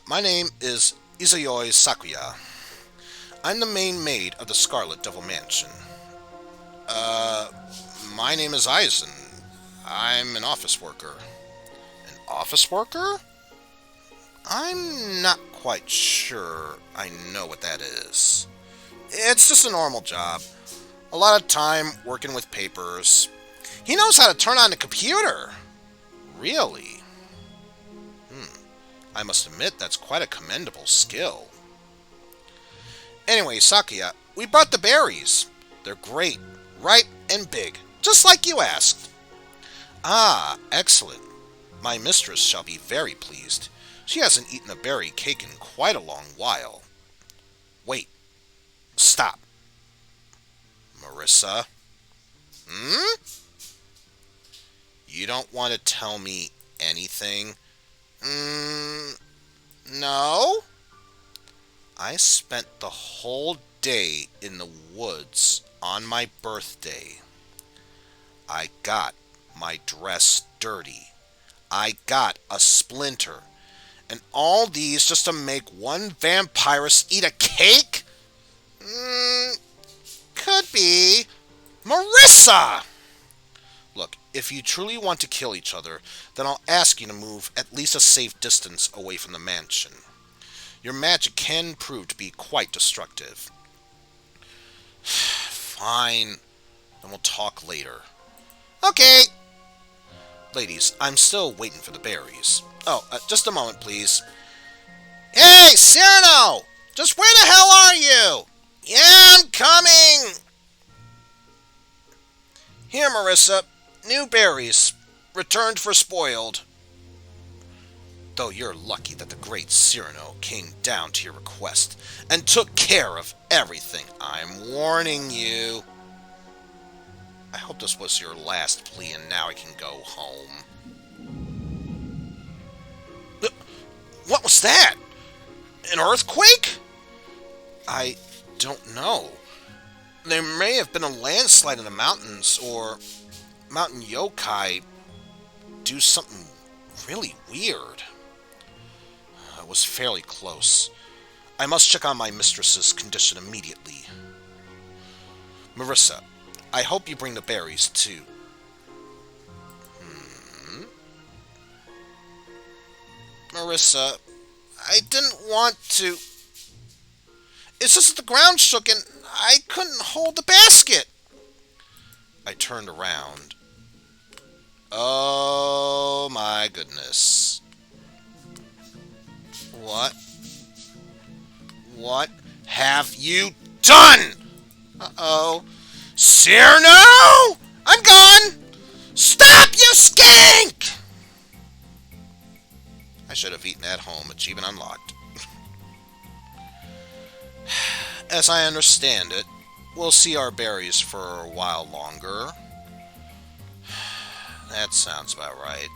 My name is Izayoi Sakuya. I'm the main maid of the Scarlet Devil Mansion. My name is Eizen. I'm an office worker. An office worker? I'm not quite sure I know what that is. It's just a normal job. A lot of time working with papers. He knows how to turn on the computer. Really? I must admit that's quite a commendable skill. Anyway, Sakuya, we brought the berries. They're great, ripe, and big, just like you asked. Ah, excellent. My mistress shall be very pleased. She hasn't eaten a berry cake in quite a long while. Wait. Stop. Marisa? You don't want to tell me anything? No? I spent the whole day in the woods on my birthday. I got my dress dirty. I got a splinter. And all these just to make one vampirist eat a cake? Could be. Marisa! Look, if you truly want to kill each other, then I'll ask you to move at least a safe distance away from the mansion. Your magic can prove to be quite destructive. Fine. Then we'll talk later. Okay. Ladies, I'm still waiting for the berries. Oh, just a moment, please. Hey, Cyrano! Just where the hell are you? Yeah, I'm coming! Here, Marisa. New berries. Returned for spoiled. Though you're lucky that the great Cyrano came down to your request and took care of everything. I'm warning you. I hope this was your last plea and now I can go home. What was that? An earthquake? I don't know. There may have been a landslide in the mountains, or mountain yokai do something really weird. It was fairly close. I must check on my mistress's condition immediately. Marisa, I hope you bring the berries, too. Marisa, I didn't want to. It's just that the ground shook and I couldn't hold the basket. I turned around. Oh my my goodness. What? What have you done? Uh-oh. Cyrano! I'm gone! Stop, you skink! I should have eaten at home. Achievement unlocked. As I understand it, we'll see our berries for a while longer. That sounds about right.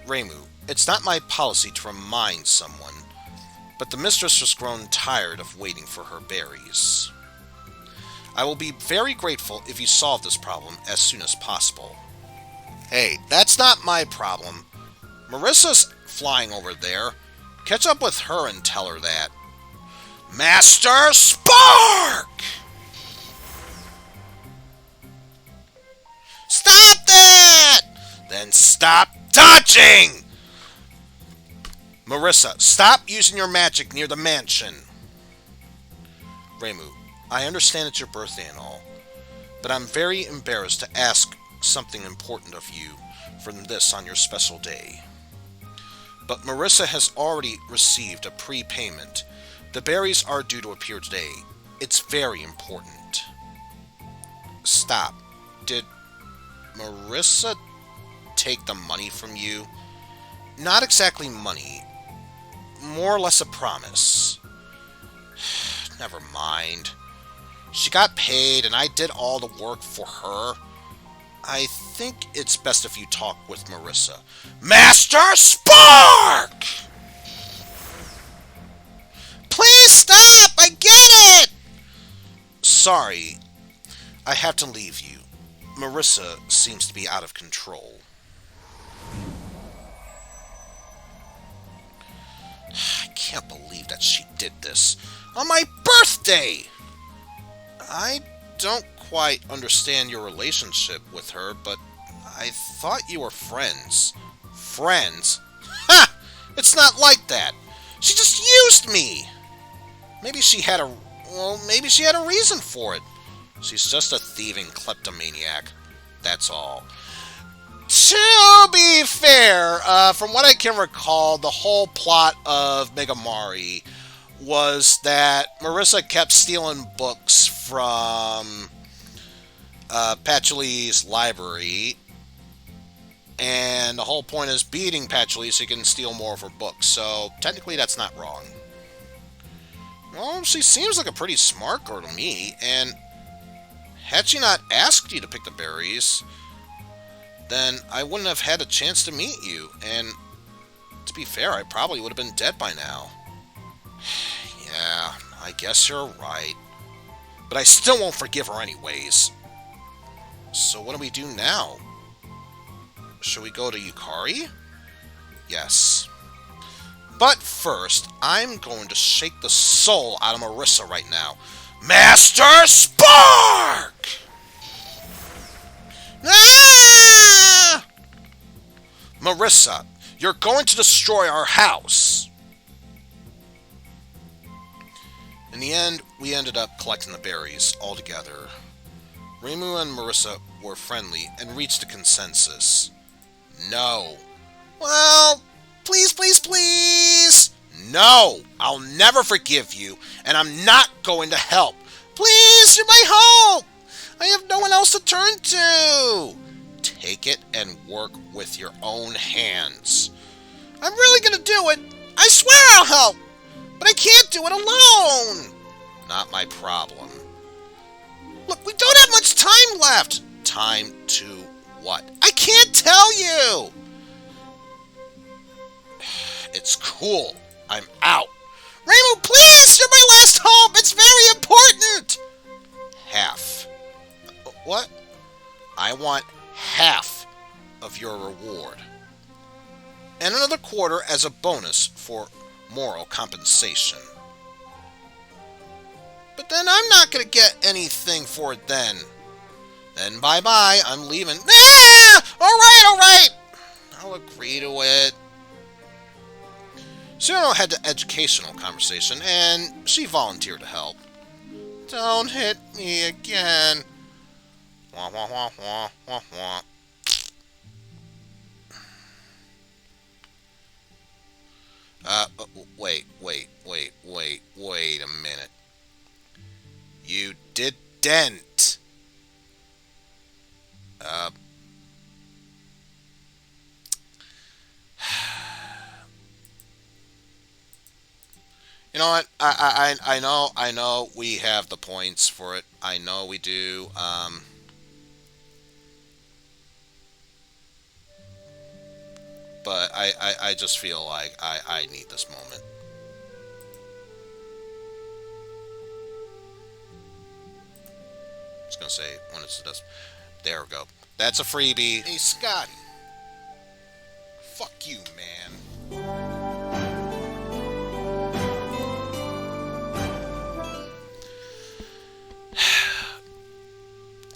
Reimu, it's not my policy to remind someone, but the mistress has grown tired of waiting for her berries. I will be very grateful if you solve this problem as soon as possible. Hey, that's not my problem. Marisa's flying over there. Catch up with her and tell her that. Master Spark! Stop that! Then stop dodging! Marisa, stop using your magic near the mansion. Reimu, I understand it's your birthday and all, but I'm very embarrassed to ask something important of you from this on your special day. But Marisa has already received a prepayment. The berries are due to appear today. It's very important. Stop. Did Marisa take the money from you? Not exactly money. More or less a promise. Never mind. She got paid and I did all the work for her. I think it's best if you talk with Marisa. Master Spark! Please stop! I get it! Sorry. I have to leave you. Marisa seems to be out of control. I can't believe that she did this. On my birthday! I don't quite understand your relationship with her, but I thought you were friends. Friends? Ha! It's not like that. She just used me. Maybe she had a reason for it. She's just a thieving kleptomaniac. That's all. To be fair, from what I can recall, the whole plot of Megamari was that Marisa kept stealing books from Patchouli's library, and the whole point is beating Patchouli so you can steal more of her books, so technically that's not wrong. Well, she seems like a pretty smart girl to me, and had she not asked you to pick the berries, then I wouldn't have had a chance to meet you, and to be fair, I probably would have been dead by now. Yeah, I guess you're right. But I still won't forgive her anyways. So what do we do now? Should we go to Yukari? Yes. But first, I'm going to shake the soul out of Marisa right now. Master Spark! Ah! Marisa, you're going to destroy our house. In the end, we ended up collecting the berries all together. Reimu and Marisa were friendly and reached a consensus. No. Well, please, please, please! No! I'll never forgive you, and I'm not going to help. Please, you're my hope! I have no one else to turn to! Take it and work with your own hands. I'm really gonna do it! I swear I'll help! But I can't do it alone! Not my problem. Look, we don't have much time left! Time to what? I can't tell you! It's cool. I'm out. Reimu, please! You're my last hope! It's very important! Half. What? I want half of your reward. And another quarter as a bonus for moral compensation. But then I'm not going to get anything for it then. Then bye-bye, I'm leaving. Ah! Alright! I'll agree to it. Cyrano had the educational conversation, and she volunteered to help. Don't hit me again. Wah, wah, wah, wah, wah, wah. Wait a minute. You didn't. Uh, you know what? I know we have the points for it. I know we do. But I just feel like I need this moment. I was gonna say when it's the there we go. That's a freebie. Hey Scotty, fuck you, man.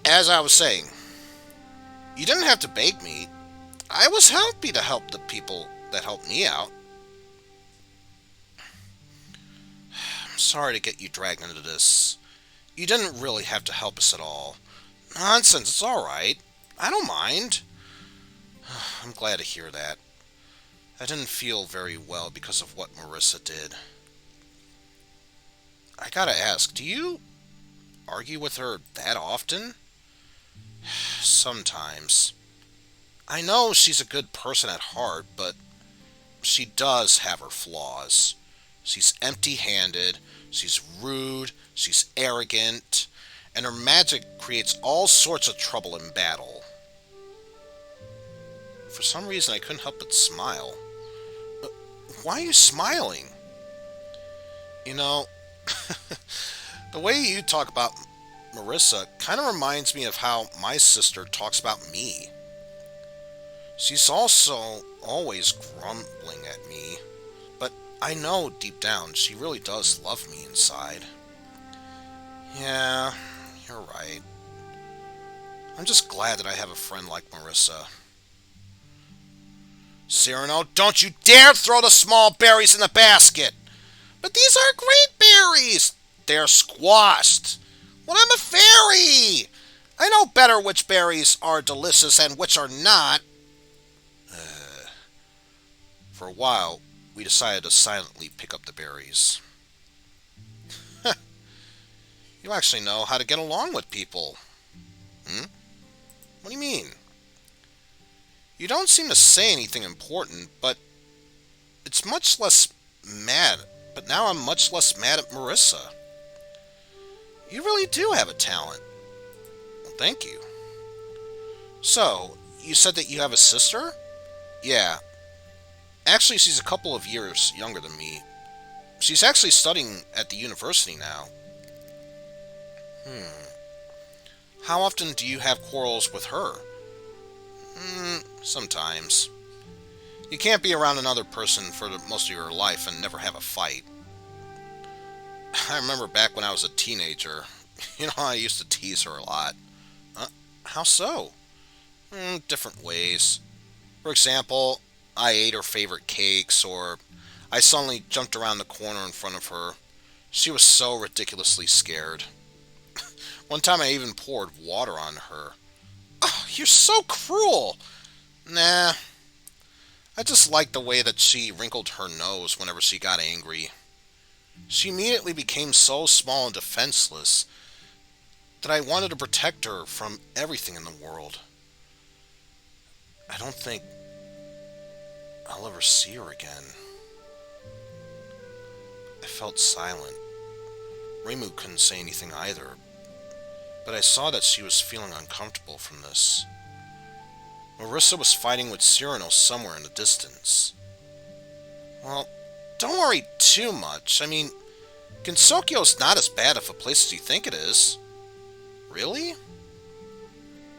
As I was saying, you didn't have to beg me. I was happy to help the people that helped me out. I'm sorry to get you dragged into this. You didn't really have to help us at all. Nonsense, it's alright. I don't mind. I'm glad to hear that. I didn't feel very well because of what Marisa did. I gotta ask, do you argue with her that often? Sometimes. I know she's a good person at heart, but she does have her flaws. She's empty-handed, she's rude, she's arrogant, and her magic creates all sorts of trouble in battle. For some reason, I couldn't help but smile. Why are you smiling? You know, the way you talk about Marisa kind of reminds me of how my sister talks about me. She's also always grumbling at me, but I know deep down she really does love me inside. Yeah, you're right. I'm just glad that I have a friend like Marisa. Cyrano, don't you dare throw the small berries in the basket! But these are great berries! They're squashed! Well, I'm a fairy! I know better which berries are delicious and which are not. For a while, we decided to silently pick up the berries. You actually know how to get along with people. Hmm? What do you mean? You don't seem to say anything important, but it's much less mad. But now I'm much less mad at Marisa. You really do have a talent. Well, thank you. So, you said that you have a sister? Yeah. Actually, she's a couple of years younger than me. She's actually studying at the university now. How often do you have quarrels with her? Sometimes. You can't be around another person for most of your life and never have a fight. I remember back when I was a teenager. I used to tease her a lot. How so? Different ways. For example, I ate her favorite cakes, or I suddenly jumped around the corner in front of her. She was so ridiculously scared. One time I even poured water on her. Oh, you're so cruel! Nah, I just liked the way that she wrinkled her nose whenever she got angry. She immediately became so small and defenseless that I wanted to protect her from everything in the world. I don't think I'll ever see her again. I felt silent. Reimu couldn't say anything either, but I saw that she was feeling uncomfortable from this. Marisa was fighting with Cyrano somewhere in the distance. Well, don't worry too much. I mean, Gensokyo's not as bad of a place as you think it is. Really?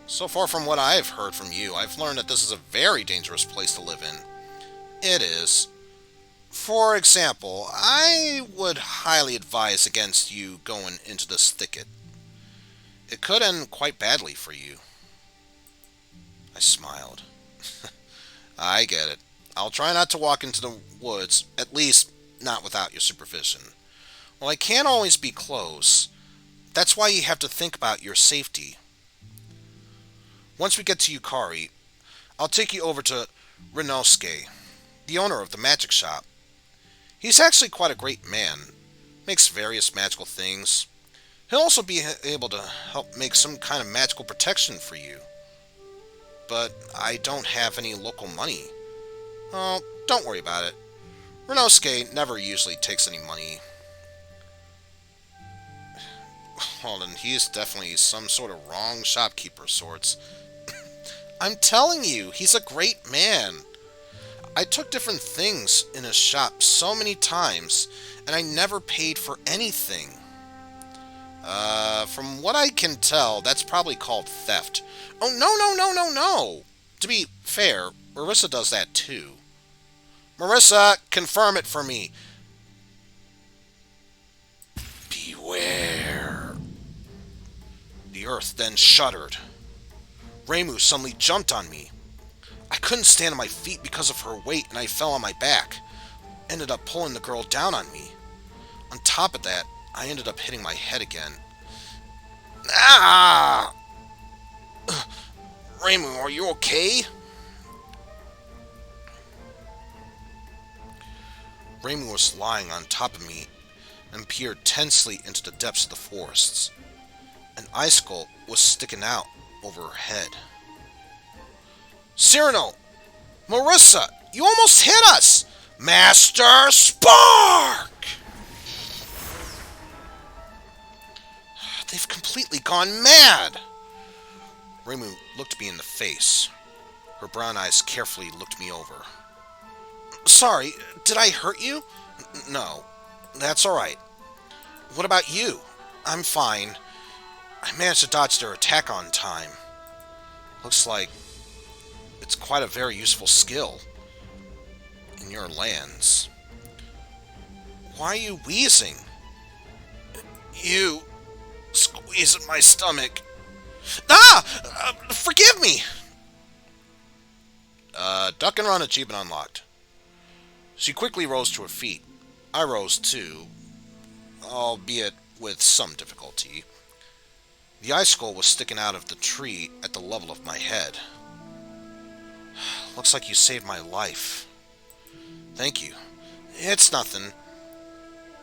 So far from what I've heard from you, I've learned that this is a very dangerous place to live in. It is. For example, I would highly advise against you going into this thicket. It could end quite badly for you. I smiled. I get it. I'll try not to walk into the woods, at least not without your supervision. Well, I can't always be close. That's why you have to think about your safety. Once we get to I'll take you over to Renosuke, the owner of the magic shop. He's actually quite a great man. Makes various magical things. He'll also be able to help make some kind of magical protection for you. But I don't have any local money. Oh, don't worry about it. Renosuke never usually takes any money. Well, then he's definitely some sort of wrong shopkeeper of sorts. I'm telling you, he's a great man. I took different things in his shop so many times, and I never paid for anything. From what I can tell, that's probably called theft. Oh, no. To be fair, Marisa does that too. Marisa, confirm it for me. Beware. The earth then shuddered. Reimu suddenly jumped on me. I couldn't stand on my feet because of her weight, and I fell on my back. Ended up pulling the girl down on me. On top of that, I ended up hitting my head again. Ah! Reimu, are you okay? Reimu was lying on top of me and peered tensely into the depths of the forests. An icicle was sticking out over her head. Cyrano! Marisa! You almost hit us! Master Spark! They've completely gone mad! Reimu looked me in the face. Her brown eyes carefully looked me over. Sorry, did I hurt you? No, that's alright. What about you? I'm fine. I managed to dodge their attack on time. Looks like it's quite a very useful skill in your lands. Why are you wheezing? You squeeze at my stomach. Forgive me! Duck and run achievement unlocked. She quickly rose to her feet. I rose too, albeit with some difficulty. The icicle was sticking out of the tree at the level of my head. Looks like you saved my life. Thank you. It's nothing.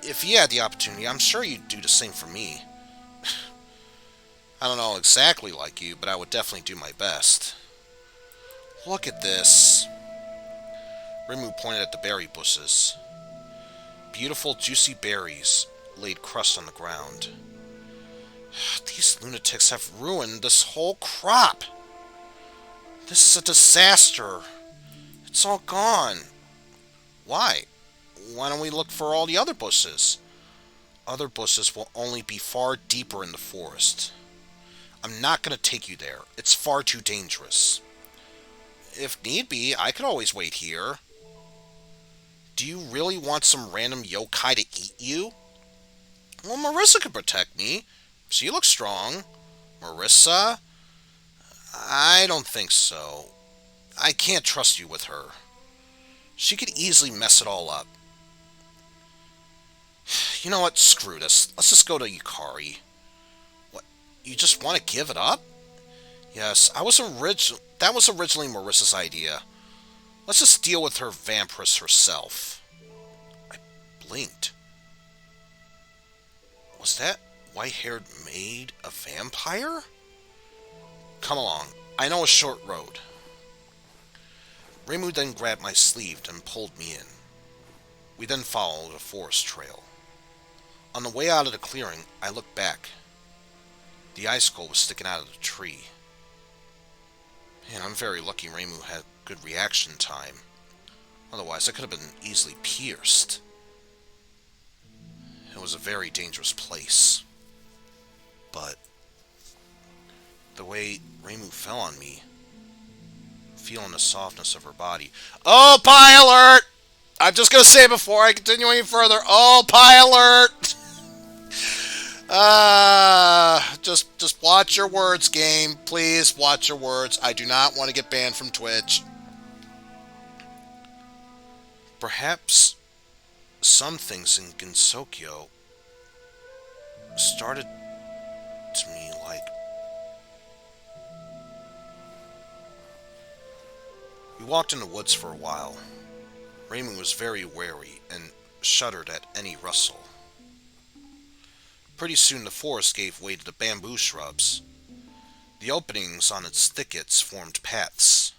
If you had the opportunity, I'm sure you'd do the same for me. I don't know exactly like you, but I would definitely do my best. Look at this. Reimu pointed at the berry bushes. Beautiful, juicy berries laid crust on the ground. These lunatics have ruined this whole crop. This is a disaster. It's all gone. Why? Why don't we look for all the other bushes? Other bushes will only be far deeper in the forest. I'm not going to take you there. It's far too dangerous. If need be, I could always wait here. Do you really want some random yokai to eat you? Well, Marisa could protect me. She looks strong. Marisa? I don't think so. I can't trust you with her. She could easily mess it all up. You know what? Screw this. Let's just go to Yukari. What? You just want to give it up? Yes, that was originally Marisa's idea. Let's just deal with her vampiress herself. I blinked. Was that white-haired maid a vampire? Come along. I know a short road. Reimu then grabbed my sleeve and pulled me in. We then followed a forest trail. On the way out of the clearing, I looked back. The icicle was sticking out of the tree. Man, I'm very lucky Reimu had good reaction time. Otherwise, I could have been easily pierced. It was a very dangerous place. But the way Reimu fell on me, feeling the softness of her body. Oh, pie alert! I'm just going to say before I continue any further, oh, pie alert! Just watch your words, game. Please watch your words. I do not want to get banned from Twitch. Perhaps some things in Gensokyo started to me like... We walked in the woods for a while. Reimu was very wary and shuddered at any rustle. Pretty soon the forest gave way to the bamboo shrubs. The openings on its thickets formed paths.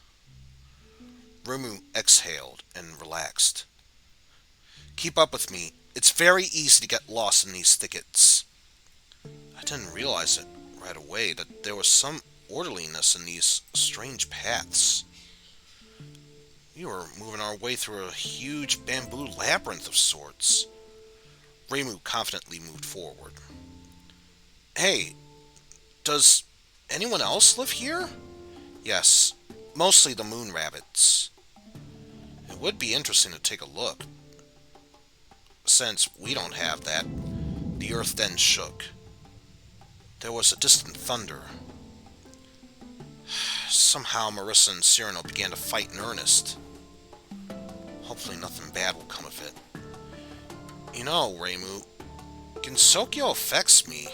Reimu exhaled and relaxed. Keep up with me. It's very easy to get lost in these thickets. I didn't realize it right away that there was some orderliness in these strange paths. We were moving our way through a huge bamboo labyrinth of sorts. Reimu confidently moved forward. Hey, does anyone else live here? Yes, mostly the moon rabbits. It would be interesting to take a look. Since we don't have that, the earth then shook. There was a distant thunder. Somehow Marisa and Cyrano began to fight in earnest. Hopefully nothing bad will come of it. You know, Reimu, Gensokyo affects me.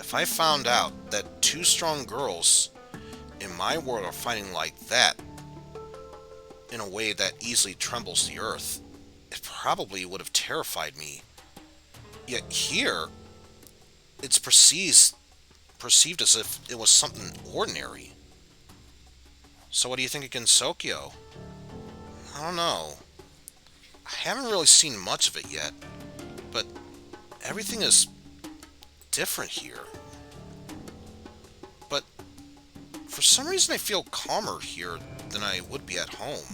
If I found out that two strong girls in my world are fighting like that, in a way that easily trembles the earth, it probably would have terrified me. Yet here, it's perceived as if it was something ordinary. So what do you think of Gensokyo? I don't know. I haven't really seen much of it yet, but everything is different here. But for some reason I feel calmer here than I would be at home.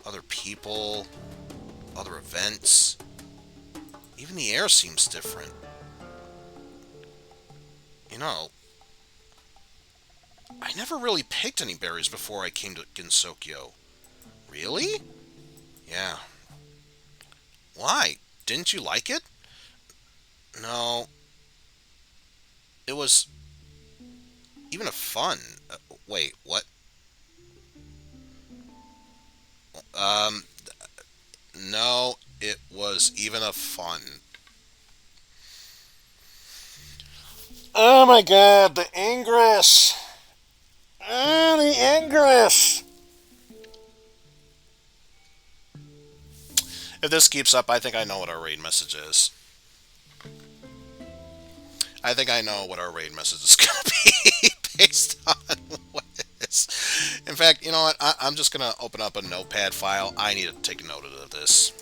Other people, other events, even the air seems different. You know, I never really picked any berries before I came to Gensokyo. Really? Yeah. Why? Didn't you like it? No. It was even a fun. Wait, what? Um, no, it was even a fun. Oh my god, the English! Ah, the English! If this keeps up, I think I know what our raid message is. I think I know what our raid message is going to be based on what it is. In fact, you know what? I'm just going to open up a notepad file. I need to take a note of this.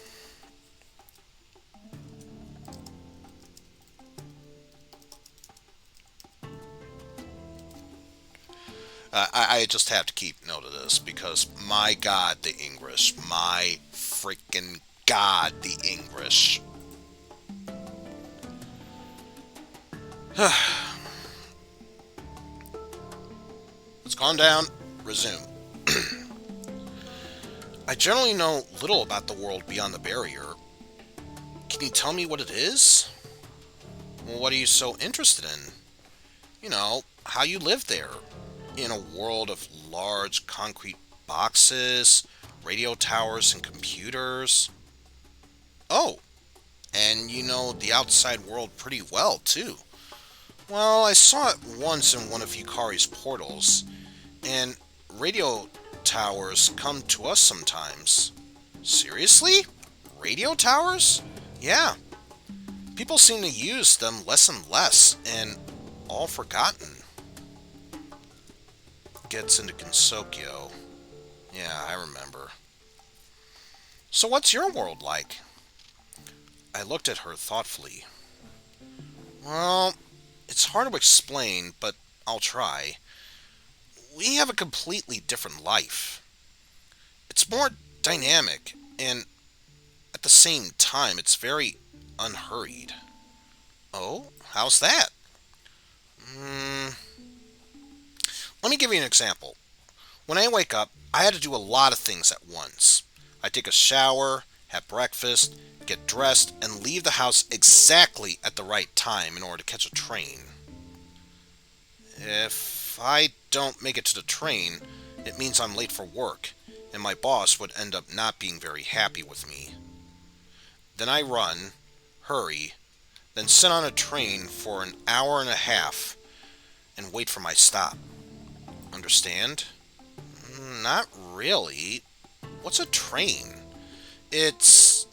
I just have to keep note of this because, my God, the English. My freaking God, the English. Let's calm down. Resume. I generally know little about the world beyond the barrier. Can you tell me what it is? Well, what are you so interested in? You know, how you live there. In a world of large concrete boxes, radio towers, and computers. Oh, and you know the outside world pretty well, too. Well, I saw it once in one of Yukari's portals, and radio towers come to us sometimes. Seriously? Radio towers? Yeah. People seem to use them less and less, and all forgotten. Gets into Gensokyo. Yeah, I remember. So what's your world like? I looked at her thoughtfully. Well, it's hard to explain, but I'll try. We have a completely different life. It's more dynamic, and at the same time, it's very unhurried. Oh, how's that? Let me give you an example. When I wake up, I had to do a lot of things at once. I take a shower, have breakfast, get dressed, and leave the house exactly at the right time in order to catch a train. If I don't make it to the train, it means I'm late for work, and my boss would end up not being very happy with me. Then I run, hurry, then sit on a train for an hour and a half and wait for my stop. Understand? Not really. What's a train? It's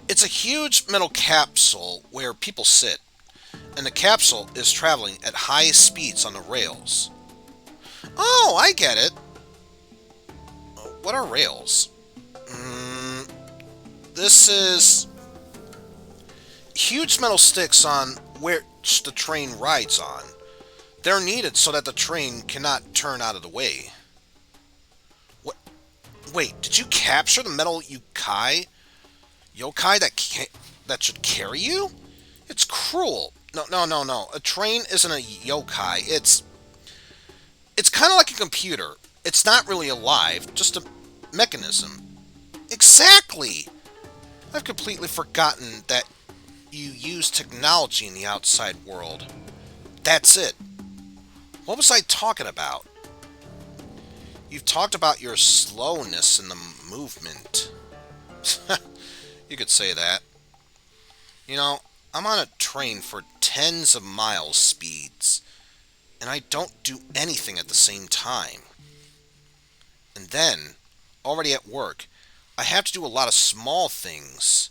it's a huge metal capsule where people sit, and the capsule is traveling at high speeds on the rails. Oh, I get it. What are rails? This is huge metal sticks on which the train rides on. They're needed so that the train cannot turn out of the way. What? Wait, did you capture the metal yokai that should carry you? It's cruel. No, no, no, no. A train isn't a yokai. It's kind of like a computer. It's not really alive, just a mechanism. Exactly. I've completely forgotten that you use technology in the outside world. That's it. What was I talking about? You've talked about your slowness in the movement. You could say that. You know, I'm on a train for tens of miles speeds, and I don't do anything at the same time. And then, already at work, I have to do a lot of small things,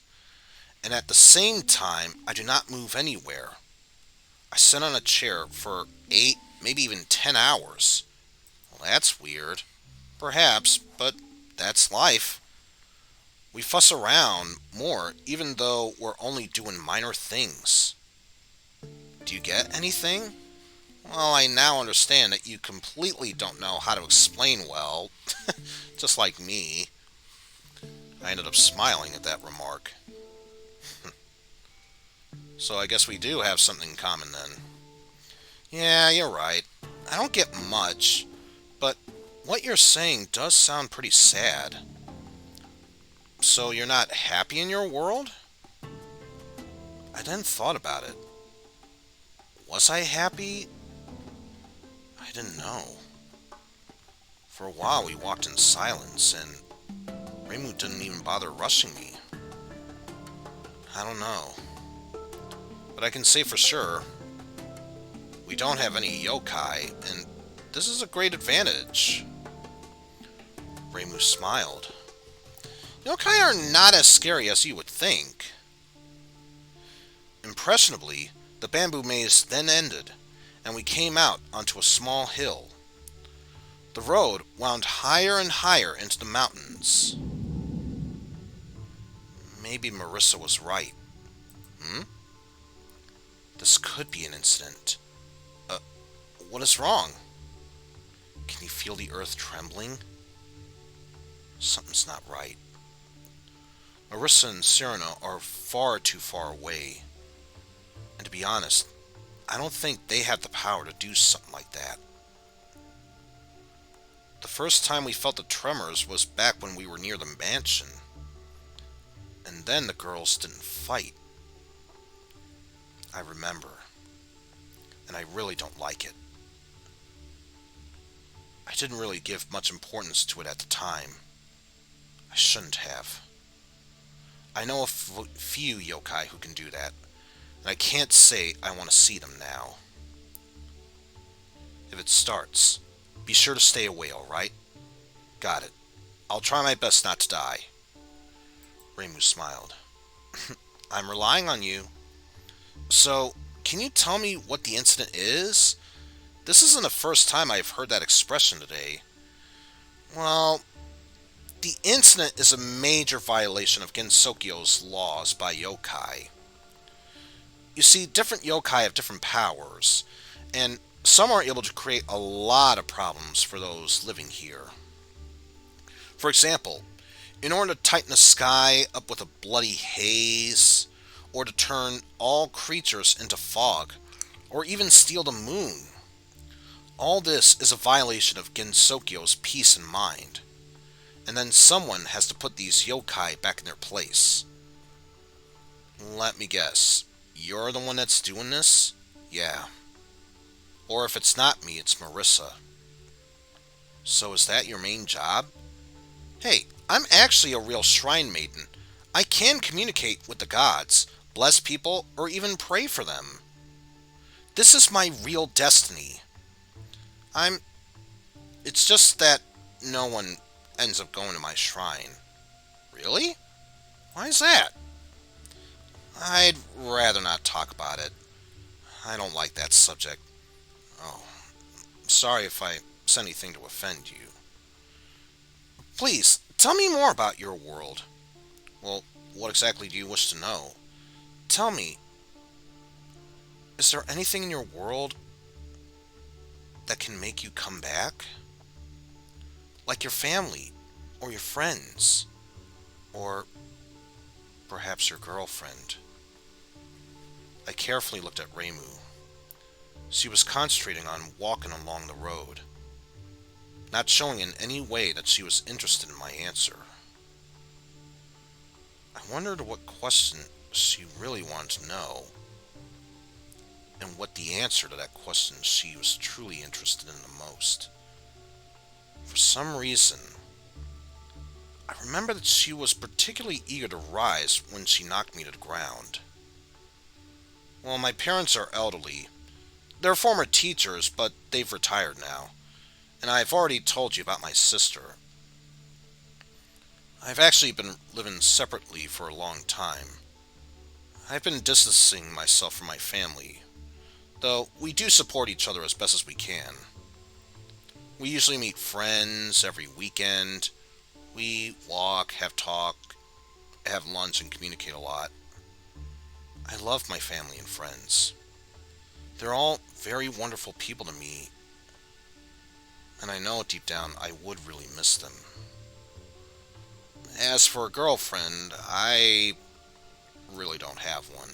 and at the same time, I do not move anywhere. I sit on a chair for 8, maybe even 10 hours. Well, that's weird. Perhaps, but that's life. We fuss around more, even though we're only doing minor things. Do you get anything? Well, I now understand that you completely don't know how to explain well, just like me. I ended up smiling at that remark. So I guess we do have something in common then. Yeah, you're right. I don't get much, but what you're saying does sound pretty sad. So you're not happy in your world? I then thought about it. Was I happy? I didn't know. For a while we walked in silence, and Reimu didn't even bother rushing me. I don't know. But I can say for sure, we don't have any yokai, and this is a great advantage. Reimu smiled. Yokai are not as scary as you would think. Impressionably, the bamboo maze then ended, and we came out onto a small hill. The road wound higher and higher into the mountains. Maybe Marisa was right. This could be an incident. What is wrong? Can you feel the earth trembling? Something's not right. Marisa and Cyrano are far too far away. And to be honest, I don't think they have the power to do something like that. The first time we felt the tremors was back when we were near the mansion. And then the girls didn't fight. I remember. And I really don't like it. I didn't really give much importance to it at the time. I shouldn't have. I know a few yokai who can do that, and I can't say I want to see them now. If it starts, be sure to stay away, alright? Got it. I'll try my best not to die. Reimu smiled. I'm relying on you. So, can you tell me what the incident is? This isn't the first time I've heard that expression today. Well, the incident is a major violation of Gensokyo's laws by yokai. You see, different yokai have different powers, and some are able to create a lot of problems for those living here. For example, in order to tighten the sky up with a bloody haze, or to turn all creatures into fog, or even steal the moon. All this is a violation of Gensokyo's peace and mind. And then someone has to put these yokai back in their place. Let me guess. You're the one that's doing this? Yeah. Or if it's not me, it's Marisa. So is that your main job? Hey, I'm actually a real shrine maiden. I can communicate with the gods, bless people, or even pray for them. This is my real destiny. It's just that no one ends up going to my shrine. Really? Why is that? I'd rather not talk about it. I don't like that subject. Oh, sorry if I said anything to offend you. Please, tell me more about your world. Well, what exactly do you wish to know? Tell me, is there anything in your world that can make you come back? Like your family, or your friends, or perhaps your girlfriend. I carefully looked at Reimu. She was concentrating on walking along the road, not showing in any way that she was interested in my answer. I wondered what question she really wanted to know, and what the answer to that question she was truly interested in the most. For some reason, I remember that she was particularly eager to rise when she knocked me to the ground. Well, my parents are elderly. They're former teachers, but they've retired now. And I've already told you about my sister. I've actually been living separately for a long time. I've been distancing myself from my family, though we do support each other as best as we can. We usually meet friends every weekend. We walk, have talk, have lunch, and communicate a lot. I love my family and friends. They're all very wonderful people to me, and I know deep down I would really miss them. As for a girlfriend, I really don't have one.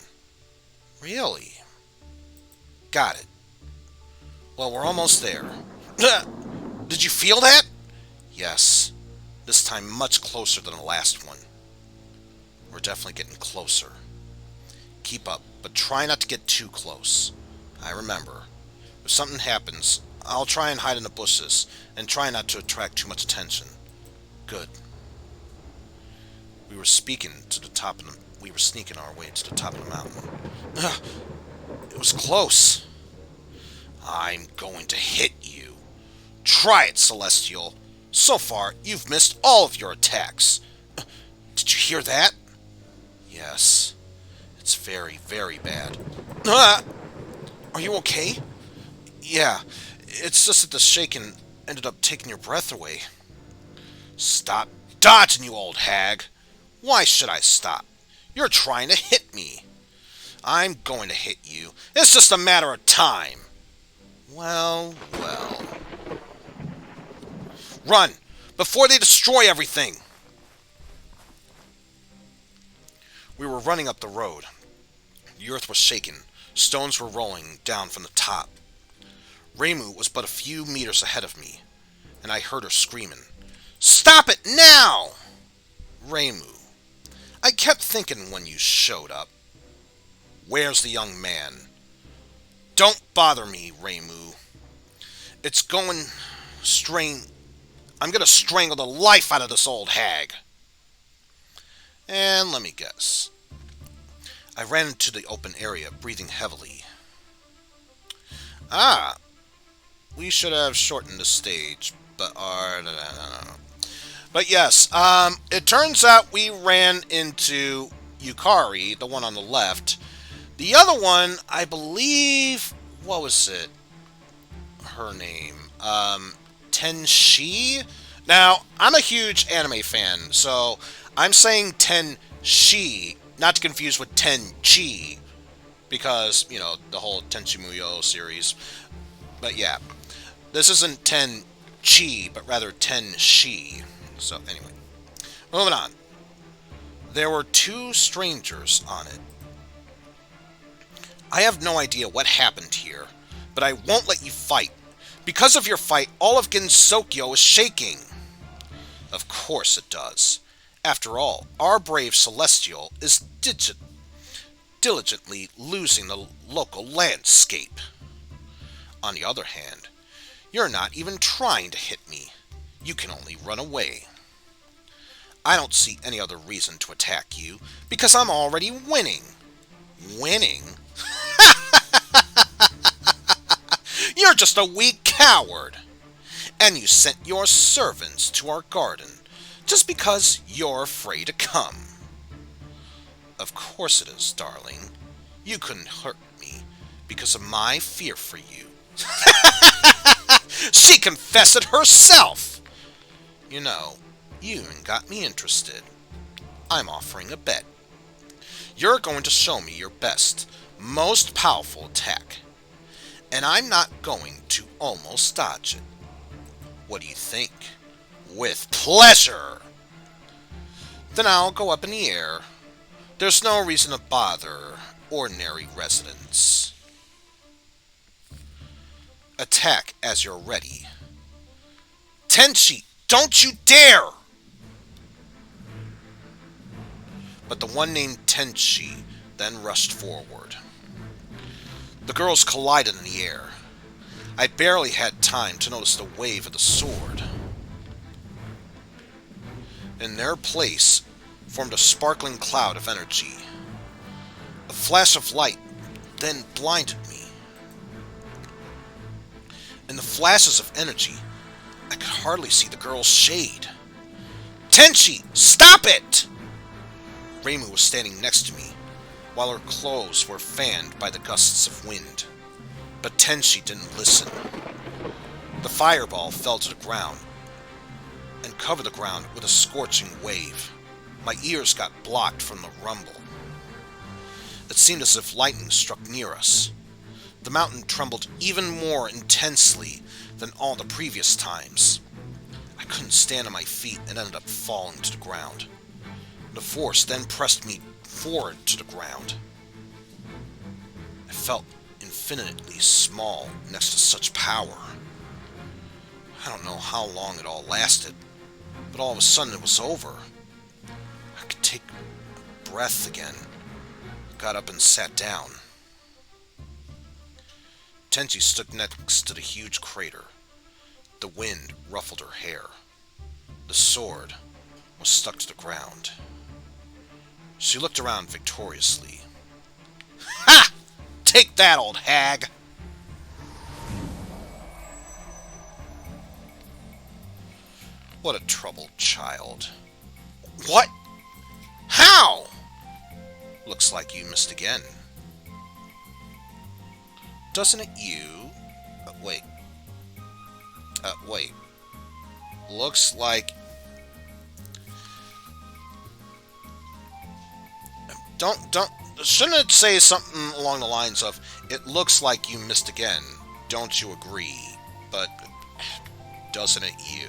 Really? Got it. Well, we're almost there. Did you feel that? Yes. This time much closer than the last one. We're definitely getting closer. Keep up, but try not to get too close. I remember. If something happens, I'll try and hide in the bushes, and try not to attract too much attention. Good. We were sneaking our way to the top of the mountain. It was close. I'm going to hit you. Try it, Celestial. So far, you've missed all of your attacks. Did you hear that? Yes. It's very, very bad. Are you okay? Yeah. It's just that the shaking ended up taking your breath away. Stop dodging, you old hag. Why should I stop? You're trying to hit me. I'm going to hit you. It's just a matter of time. Well, well. Run! Before they destroy everything! We were running up the road. The earth was shaking. Stones were rolling down from the top. Reimu was but a few meters ahead of me, and I heard her screaming, "Stop it now!" Reimu. I kept thinking when you showed up. Where's the young man? Don't bother me, Reimu. It's going I'm gonna strangle the life out of this old hag. And let me guess. I ran into the open area, breathing heavily. Ah, we should have shortened the stage, but But yes, it turns out we ran into Yukari, the one on the left. The other one, I believe, what was it? Her name, Tenshi? Now, I'm a huge anime fan, so I'm saying Tenshi, not to confuse with Tenchi, because, you know, the whole Tenchimuyo series. But yeah, this isn't Tenchi, but rather Tenshi. So, anyway, moving on. There were two strangers on it. I have no idea what happened here, but I won't let you fight. Because of your fight, all of Gensokyo is shaking. Of course it does. After all, our brave Celestial is diligently losing the local landscape. On the other hand, you're not even trying to hit me. You can only run away. I don't see any other reason to attack you, because I'm already winning. Winning? You're just a weak coward. And you sent your servants to our garden just because you're afraid to come. Of course it is, darling. You couldn't hurt me because of my fear for you. She confessed it herself! You know, you even got me interested. I'm offering a bet. You're going to show me your best, most powerful attack. And I'm not going to almost dodge it. What do you think? With pleasure! Then I'll go up in the air. There's no reason to bother ordinary residents. Attack as you're ready. Tenchi, don't you dare! But the one named Tenchi then rushed forward. The girls collided in the air. I barely had time to notice the wave of the sword. In their place formed a sparkling cloud of energy. A flash of light then blinded me. In the flashes of energy, I could hardly see the girl's shade. Tenchi, stop it! Reimu was standing next to me, while her clothes were fanned by the gusts of wind. But Tenchi didn't listen. The fireball fell to the ground, and covered the ground with a scorching wave. My ears got blocked from the rumble. It seemed as if lightning struck near us. The mountain trembled even more intensely than all the previous times. I couldn't stand on my feet and ended up falling to the ground. The force then pressed me forward to the ground. I felt infinitely small next to such power. I don't know how long it all lasted, but all of a sudden it was over. I could take a breath again. Got up and sat down. Tenchi stood next to the huge crater. The wind ruffled her hair. The sword was stuck to the ground. She looked around victoriously. Ha! Take that, old hag! What a troubled child. What? How? Looks like you missed again. Doesn't it you? Wait. Wait. Looks like... Shouldn't it say something along the lines of, it looks like you missed again, don't you agree? But, doesn't it you?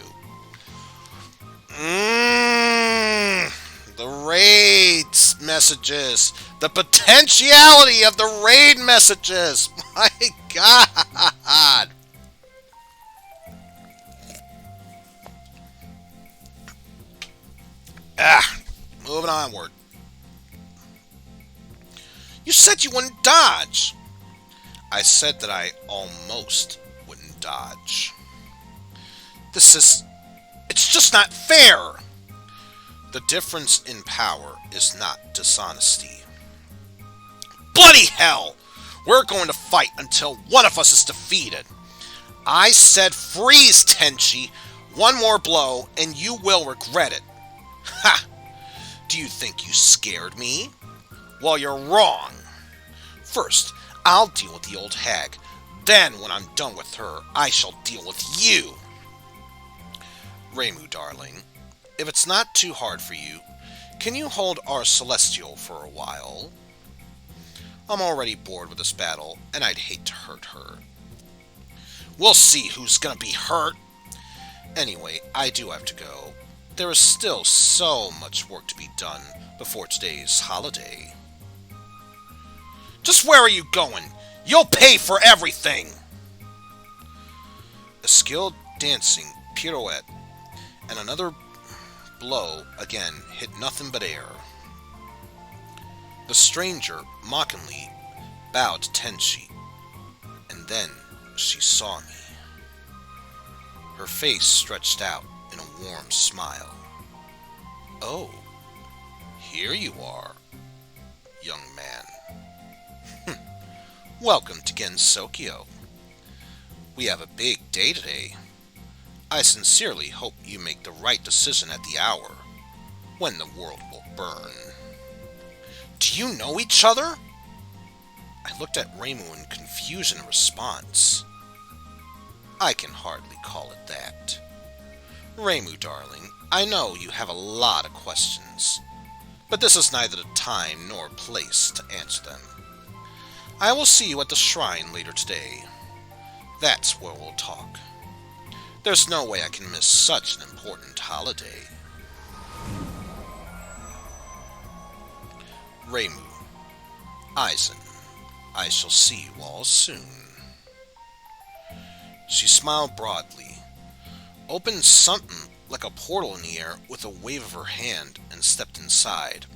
The raid messages. The potentiality of the raid messages. My God. Moving onward. You said you wouldn't dodge. I said that I almost wouldn't dodge. It's just not fair. The difference in power is not dishonesty. Bloody hell! We're going to fight until one of us is defeated. I said freeze, Tenchi. One more blow, and you will regret it. Ha! Do you think you scared me? Well, you're wrong. First, I'll deal with the old hag. Then, when I'm done with her, I shall deal with you. Reimu, darling, if it's not too hard for you, can you hold our Celestial for a while? I'm already bored with this battle, and I'd hate to hurt her. We'll see who's gonna be hurt. Anyway, I do have to go. There is still so much work to be done before today's holiday. Just where are you going? You'll pay for everything! A skilled dancing pirouette and another blow again hit nothing but air. The stranger mockingly bowed to Tenchi, and then she saw me. Her face stretched out in a warm smile. Oh, here you are, young man. Welcome to Gensokyo. We have a big day today. I sincerely hope you make the right decision at the hour, when the world will burn. Do you know each other? I looked at Reimu in confusion in response. I can hardly call it that. Reimu, darling, I know you have a lot of questions, but this is neither the time nor place to answer them. I will see you at the shrine later today. That's where we'll talk. There's no way I can miss such an important holiday. Reimu, Eizen, I shall see you all soon. She smiled broadly, opened something like a portal in the air with a wave of her hand, and stepped inside.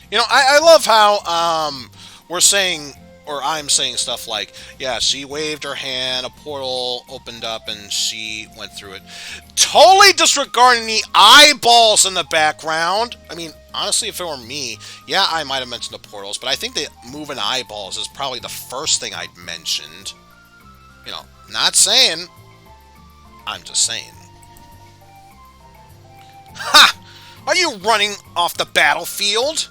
You know, I love how we're saying, or I'm saying stuff like, yeah, she waved her hand, a portal opened up, and she went through it. Totally disregarding the eyeballs in the background. I mean, honestly, if it were me, yeah, I might have mentioned the portals, but I think that moving eyeballs is probably the first thing I'd mentioned. You know, not saying. I'm just saying. Ha! Are you running off the battlefield?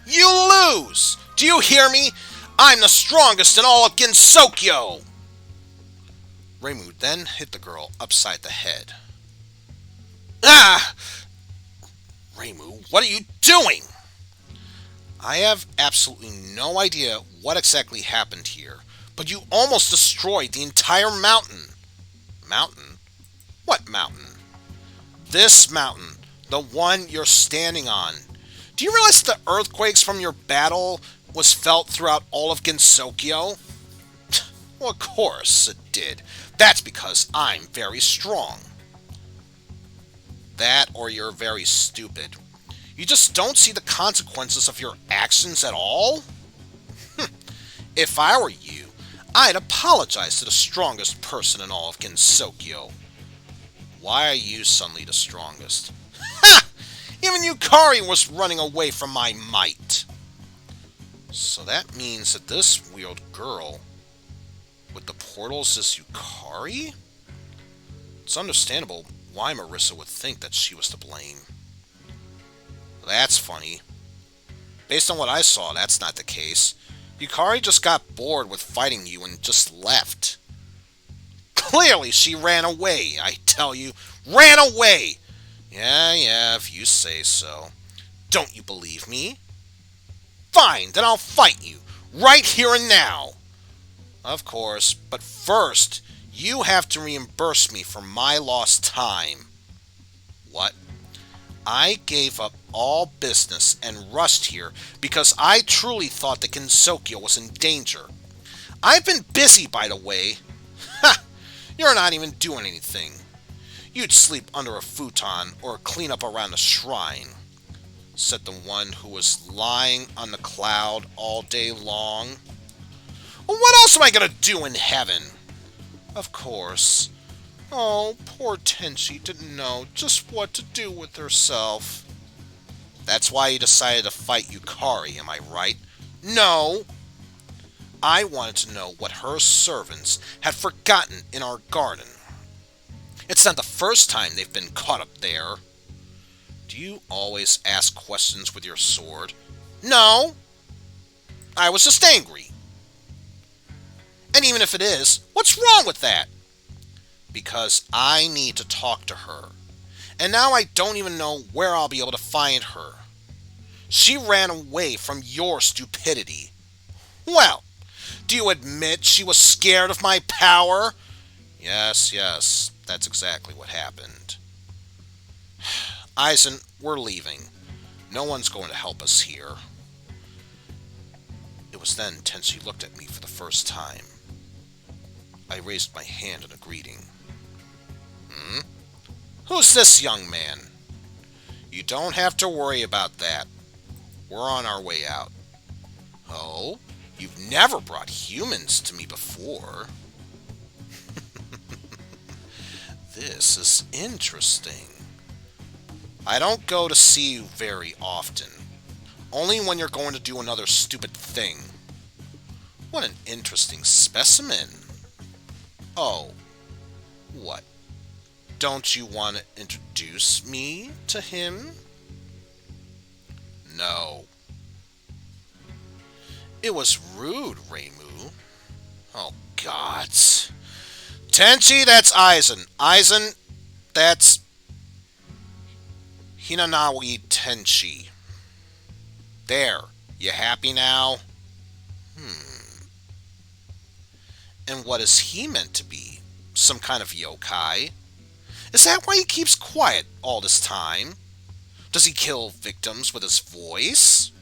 You lose! Do you hear me? I'm the strongest in all of Gensokyo! Reimu then hit the girl upside the head. Ah! Reimu, what are you doing? I have absolutely no idea what exactly happened here, but you almost destroyed the entire mountain. Mountain? What mountain? This mountain, the one you're standing on. Do you realize the earthquakes from your battle was felt throughout all of Gensokyo? Well, of course it did. That's because I'm very strong. That or you're very stupid. You just don't see the consequences of your actions at all? If I were you, I'd apologize to the strongest person in all of Gensokyo. Why are you suddenly the strongest? Ha! Even Yukari was running away from my might. So that means that this weird girl with the portals is Yukari? It's understandable why Marisa would think that she was to blame. That's funny. Based on what I saw, that's not the case. Yukari just got bored with fighting you and just left. Clearly she ran away, I tell you. Ran away! Yeah, if you say so. Don't you believe me? Fine, then I'll fight you. Right here and now. Of course, but first, you have to reimburse me for my lost time. What? I gave up all business and rushed here because I truly thought that Gensokyo was in danger. I've been busy, by the way. Ha! You're not even doing anything. You'd sleep under a futon or clean up around the shrine, said the one who was lying on the cloud all day long. Well, what else am I going to do in heaven? Of course. Oh, poor Tenchi didn't know just what to do with herself. That's why you decided to fight Yukari, am I right? No! I wanted to know what her servants had forgotten in our garden. It's not the first time they've been caught up there. Do you always ask questions with your sword? No! I was just angry. And even if it is, what's wrong with that? Because I need to talk to her. And now I don't even know where I'll be able to find her. She ran away from your stupidity. Well, do you admit she was scared of my power? Yes, that's exactly what happened. Eizen, we're leaving. No one's going to help us here. It was then Tenchi looked at me for the first time. I raised my hand in a greeting. Who's this young man? You don't have to worry about that. We're on our way out. Oh? You've never brought humans to me before. This is interesting. I don't go to see you very often. Only when you're going to do another stupid thing. What an interesting specimen. Oh. What? Don't you want to introduce me to him? No. It was rude, Reimu. Oh, gods. Tenchi, that's Eizen. Eizen, that's Hinanawi Tenchi. There. You happy now? And what is he meant to be? Some kind of yokai? Is that why he keeps quiet all this time? Does he kill victims with his voice?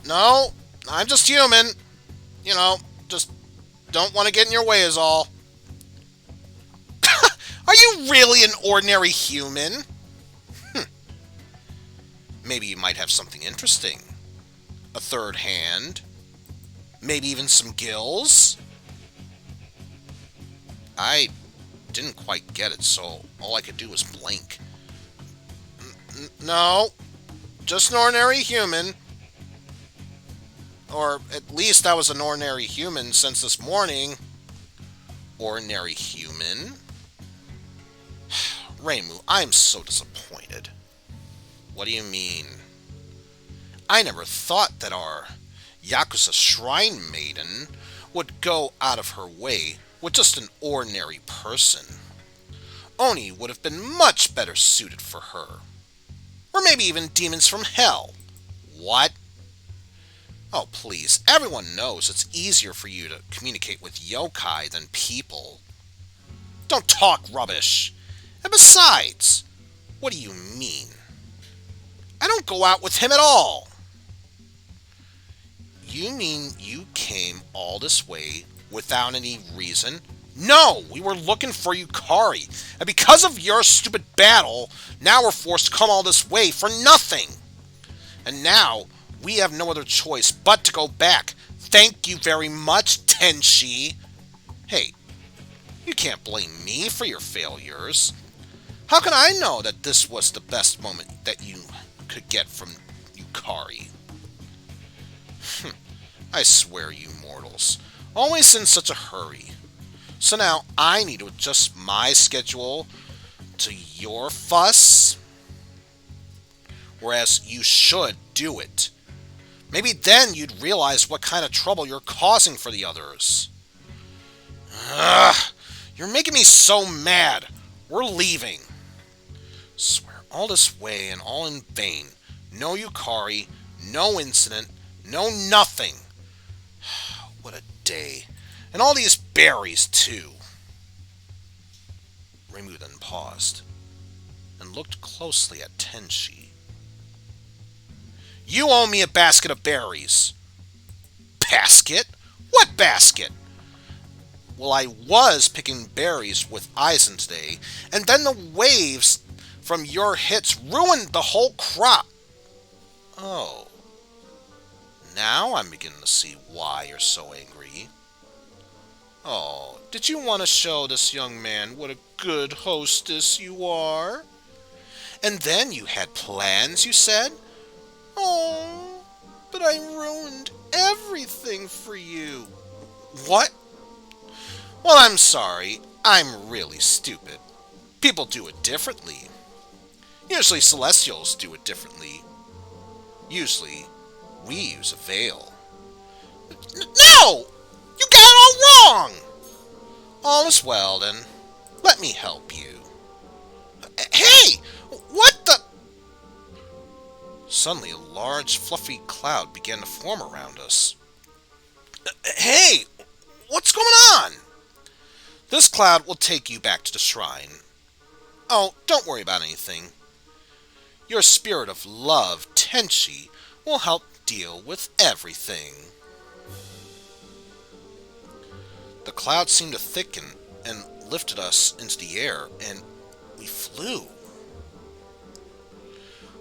No, I'm just human. You know, just don't want to get in your way is all. Are you really an ordinary human? Maybe you might have something interesting. A third hand? Maybe even some gills? I didn't quite get it, so all I could do was blink. No, just an ordinary human. Or at least I was an ordinary human since this morning. Ordinary human? Reimu, I'm so disappointed. What do you mean? I never thought that our Yakuza Shrine Maiden would go out of her way with just an ordinary person. Oni would have been much better suited for her. Or maybe even demons from hell. What? Oh, please, everyone knows it's easier for you to communicate with yokai than people. Don't talk rubbish. And besides, what do you mean? I don't go out with him at all. You mean you came all this way without any reason? No, we were looking for Yukari, and because of your stupid battle, now we're forced to come all this way for nothing. And now, we have no other choice but to go back. Thank you very much, Tenchi. Hey, you can't blame me for your failures. How can I know that this was the best moment that you could get from Yukari? I swear, you mortals, always in such a hurry. So now I need to adjust my schedule to your fuss? Whereas you should do it. Maybe then you'd realize what kind of trouble you're causing for the others. Ugh, you're making me so mad. We're leaving. Swear all this way and all in vain. No Yukari, no incident, no nothing. What a day. And all these berries, too. Reimu then paused and looked closely at Tenchi. You owe me a basket of berries. Basket? What basket? Well, I was picking berries with Eizen today, and then the waves from your hits ruined the whole crop. Oh. Now I'm beginning to see why you're so angry. Oh, did you want to show this young man what a good hostess you are? And then you had plans, you said? Oh, but I ruined everything for you. What? Well, I'm sorry. I'm really stupid. People do it differently. Usually Celestials do it differently. Usually, we use a veil. No! You got it all wrong! All is well, then. Let me help you. Hey! What the... Suddenly, a large, fluffy cloud began to form around us. Hey! What's going on? This cloud will take you back to the shrine. Oh, don't worry about anything. Your spirit of love, Tenchi, will help deal with everything. The cloud seemed to thicken and lifted us into the air, and we flew.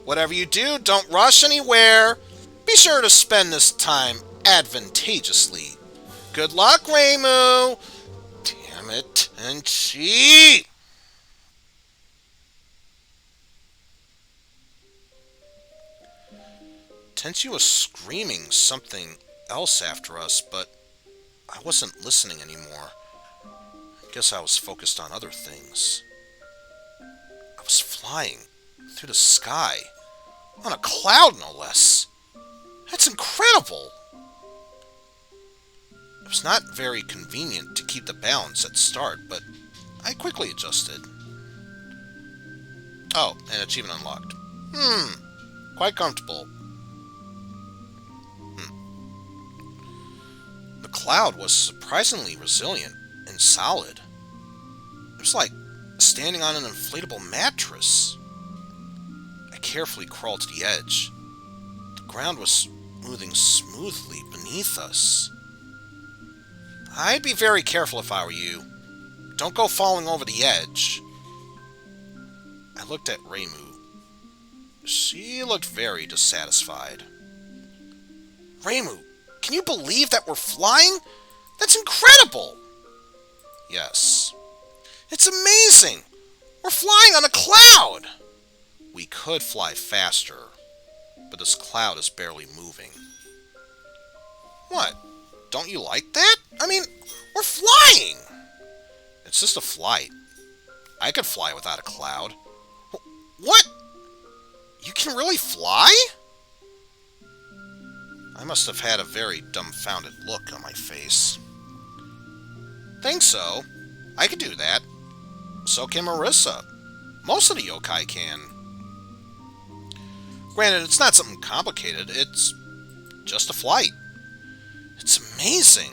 Whatever you do, don't rush anywhere. Be sure to spend this time advantageously. Good luck, Reimu! Damn it, Tenchi! Tenchi was screaming something else after us, but I wasn't listening anymore. I guess I was focused on other things. I was flying through the sky, on a cloud no less. That's incredible! It was not very convenient to keep the balance at start, but I quickly adjusted. Oh, and achievement unlocked. Quite comfortable. The cloud was surprisingly resilient and solid. It was like standing on an inflatable mattress. I carefully crawled to the edge. The ground was moving smoothly beneath us. I'd be very careful if I were you. Don't go falling over the edge. I looked at Reimu. She looked very dissatisfied. Reimu, can you believe that we're flying? That's incredible! Yes. It's amazing! We're flying on a cloud! We could fly faster, but this cloud is barely moving. What? Don't you like that? I mean, we're flying! It's just a flight. I could fly without a cloud. What? You can really fly? I must have had a very dumbfounded look on my face. Think so. I could do that. So can Marisa. Most of the yokai can. Granted, it's not something complicated. It's just a flight. It's amazing.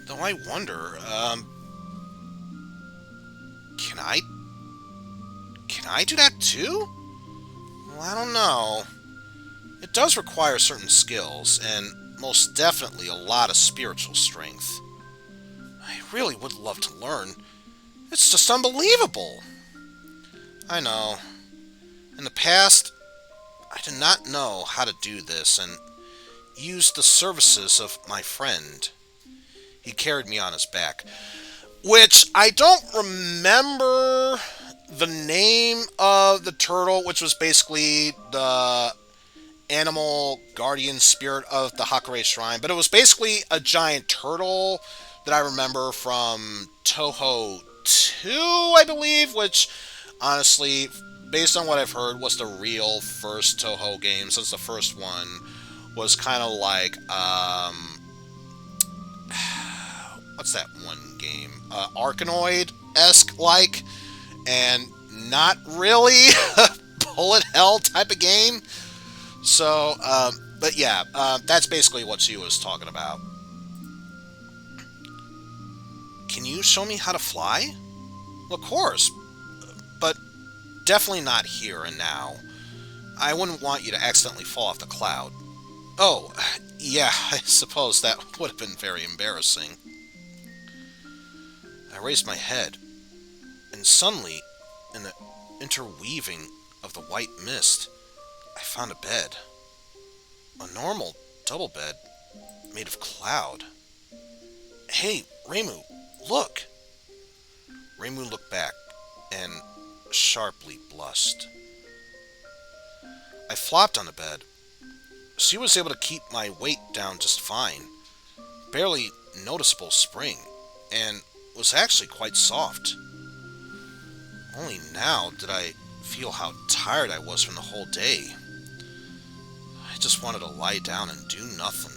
Though I wonder, Can I do that too? Well, I don't know. It does require certain skills, and most definitely a lot of spiritual strength. I really would love to learn. It's just unbelievable. I know. In the past, I did not know how to do this, and used the services of my friend. He carried me on his back, which I don't remember the name of the turtle, which was basically the animal guardian spirit of the Hakure Shrine, but it was basically a giant turtle that I remember from Touhou 2, I believe, which, honestly, based on what I've heard, was the real first Touhou game, since the first one was kind of like, what's that one game? Arkanoid-esque like, and not really a bullet hell type of game. So, but yeah, that's basically what she was talking about. Can you show me how to fly? Well, of course, but definitely not here and now. I wouldn't want you to accidentally fall off the cloud. Oh, yeah, I suppose that would have been very embarrassing. I raised my head, and suddenly, in the interweaving of the white mist, I found a bed. A normal double bed made of cloud. Hey, Reimu, look! Reimu looked back and sharply blushed. I flopped on the bed. She was able to keep my weight down just fine. Barely noticeable spring, and was actually quite soft. Only now did I feel how tired I was from the whole day. I just wanted to lie down and do nothing.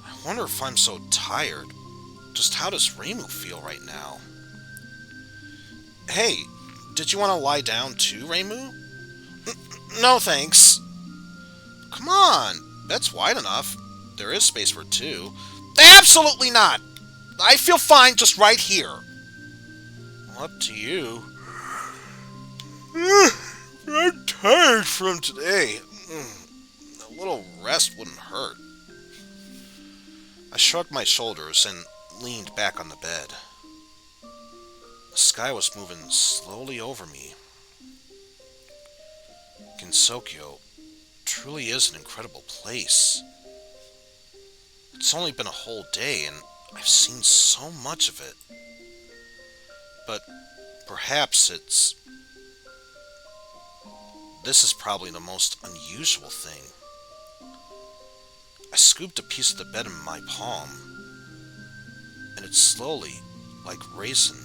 I wonder if I'm so tired. Just how does Reimu feel right now? Hey, did you want to lie down too, Reimu? No, thanks. Come on, bed's wide enough. There is space for two. Absolutely not! I feel fine just right here. Well, up to you. I'm tired from today. A little rest wouldn't hurt. I shrugged my shoulders and leaned back on the bed. The sky was moving slowly over me. Gensokyo truly is an incredible place. It's only been a whole day, and I've seen so much of it. But perhaps this is probably the most unusual thing. I scooped a piece of the bed in my palm, and it slowly, like raisin,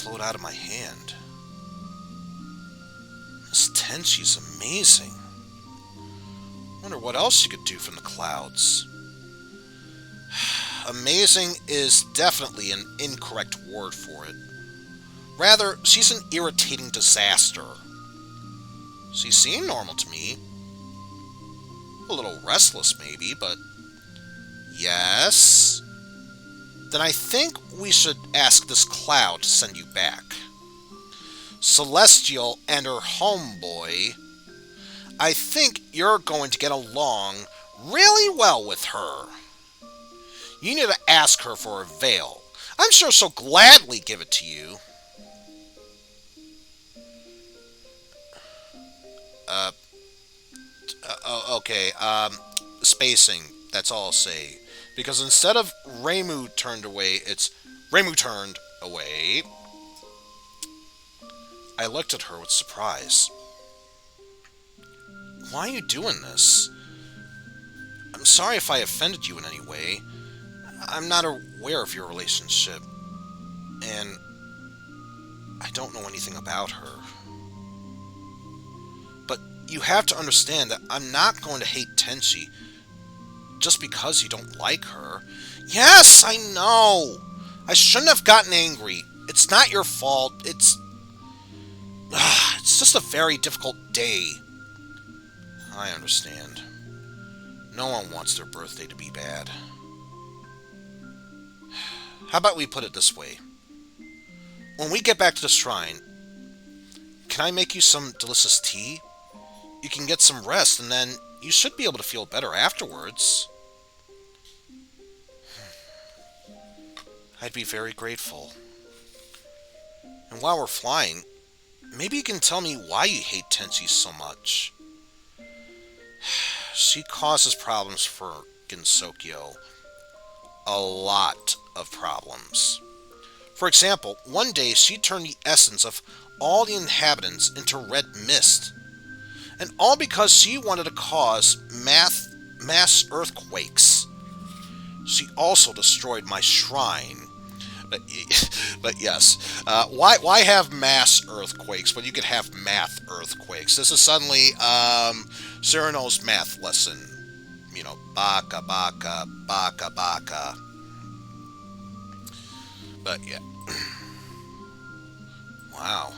flowed out of my hand. This Tenshi's amazing. Wonder what else she could do from the clouds. Amazing is definitely an incorrect word for it. Rather, she's an irritating disaster. She seemed normal to me. A little restless, maybe, but... Yes? Then I think we should ask this cloud to send you back. Celestial and her homeboy... I think you're going to get along really well with her. You need to ask her for a veil. I'm sure she'll gladly give it to you. Okay, spacing, that's all I'll say. Because instead of Reimu turned away, it's Reimu turned away. I looked at her with surprise. Why are you doing this? I'm sorry if I offended you in any way. I'm not aware of your relationship, and I don't know anything about her. But you have to understand that I'm not going to hate Tenchi just because you don't like her. Yes, I know! I shouldn't have gotten angry. It's not your fault. It's just a very difficult day. I understand. No one wants their birthday to be bad. How about we put it this way? When we get back to the shrine, can I make you some delicious tea? You can get some rest, and then you should be able to feel better afterwards. I'd be very grateful. And while we're flying, maybe you can tell me why you hate Tenchi so much. She causes problems for Gensokyo. A lot of problems. For example, one day she turned the essence of all the inhabitants into red mist. And all because she wanted to cause mass earthquakes. She also destroyed my shrine. But yes, why have mass earthquakes when you could have math earthquakes? This is suddenly Cyrano's math lesson. You know, baka, baka, baka, baka. But yeah. Wow.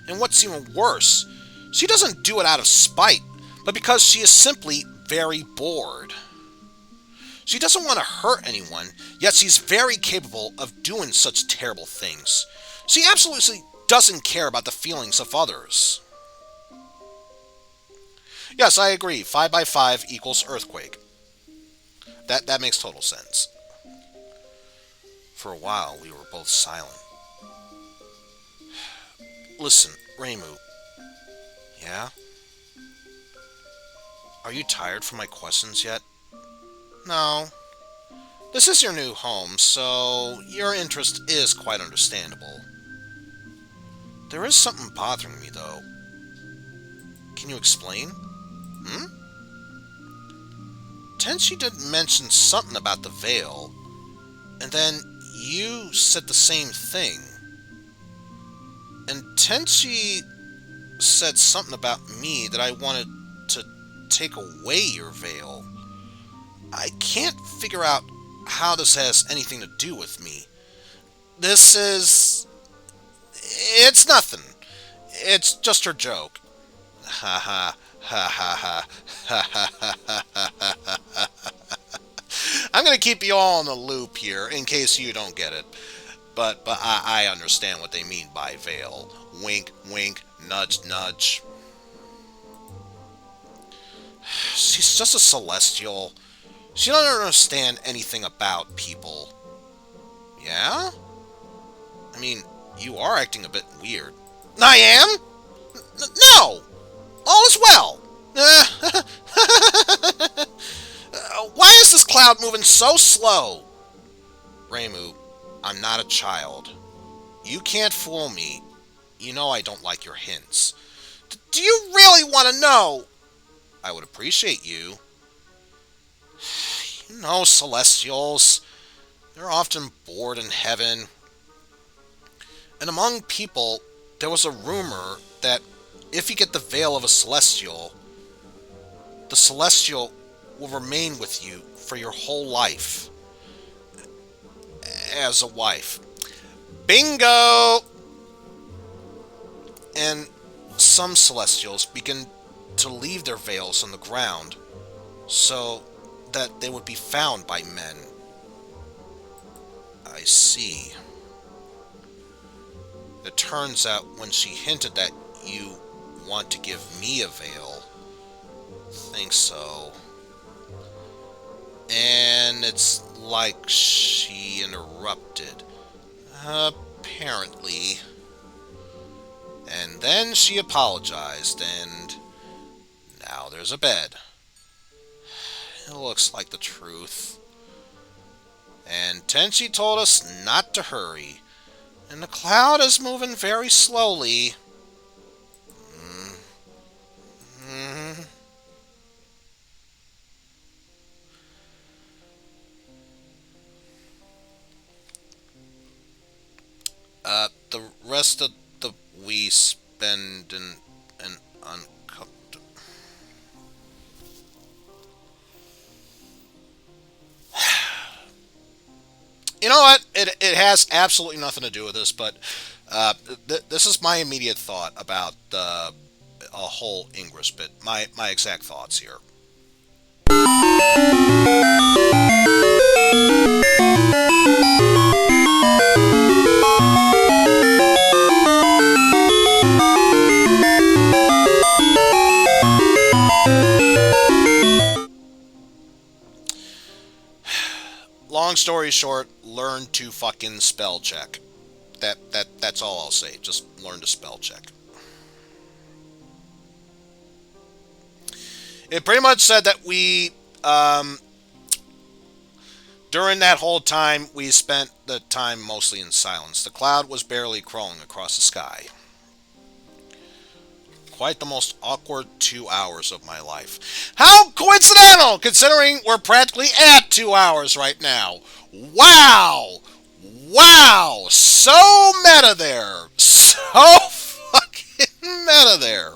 And what's even worse, she doesn't do it out of spite, but because she is simply very bored. She doesn't want to hurt anyone, yet she's very capable of doing such terrible things. She absolutely doesn't care about the feelings of others. Yes, I agree. 5 by 5 equals earthquake. That makes total sense. For a while, we were both silent. Listen, Reimu. Yeah? Are you tired from my questions yet? No. This is your new home, so your interest is quite understandable. There is something bothering me, though. Can you explain? Tenchi did mention something about the veil, and then you said the same thing. And Tenchi said something about me that I wanted to take away your veil. I can't figure out how this has anything to do with me. It's nothing. It's just her joke. Ha ha ha ha ha ha ha ha ha ha. I'm gonna keep you all in the loop here in case you don't get it. But I understand what they mean by veil. Wink, wink, nudge, nudge. She's just a celestial. She doesn't understand anything about people. Yeah? I mean, you are acting a bit weird. I am? No! All is well! Why is this cloud moving so slow? Reimu, I'm not a child. You can't fool me. You know I don't like your hints. Do you really want to know? I would appreciate you. You know, Celestials. They're often bored in heaven. And among people, there was a rumor that if you get the veil of a celestial, the celestial will remain with you for your whole life as a wife. Bingo! And some celestials begin to leave their veils on the ground so that they would be found by men. I see. It turns out when she hinted that you want to give me a veil, think so. And it's like she interrupted. Apparently. And then she apologized, and now there's a bed. It looks like the truth. And Tenchi told us not to hurry, and the cloud is moving very slowly. The rest of the we spend in an uncomfortable. You know what? It has absolutely nothing to do with this, but this is my immediate thought about a whole English bit. My exact thoughts here. Long story short, learn to fucking spell check. That's all I'll say. Just learn to spell check. It pretty much said that we, during that whole time, we spent the time mostly in silence. The cloud was barely crawling across the sky. Quite the most awkward 2 hours of my life. How coincidental, considering we're practically at 2 hours right now. Wow! Wow! So meta there. So fucking meta there.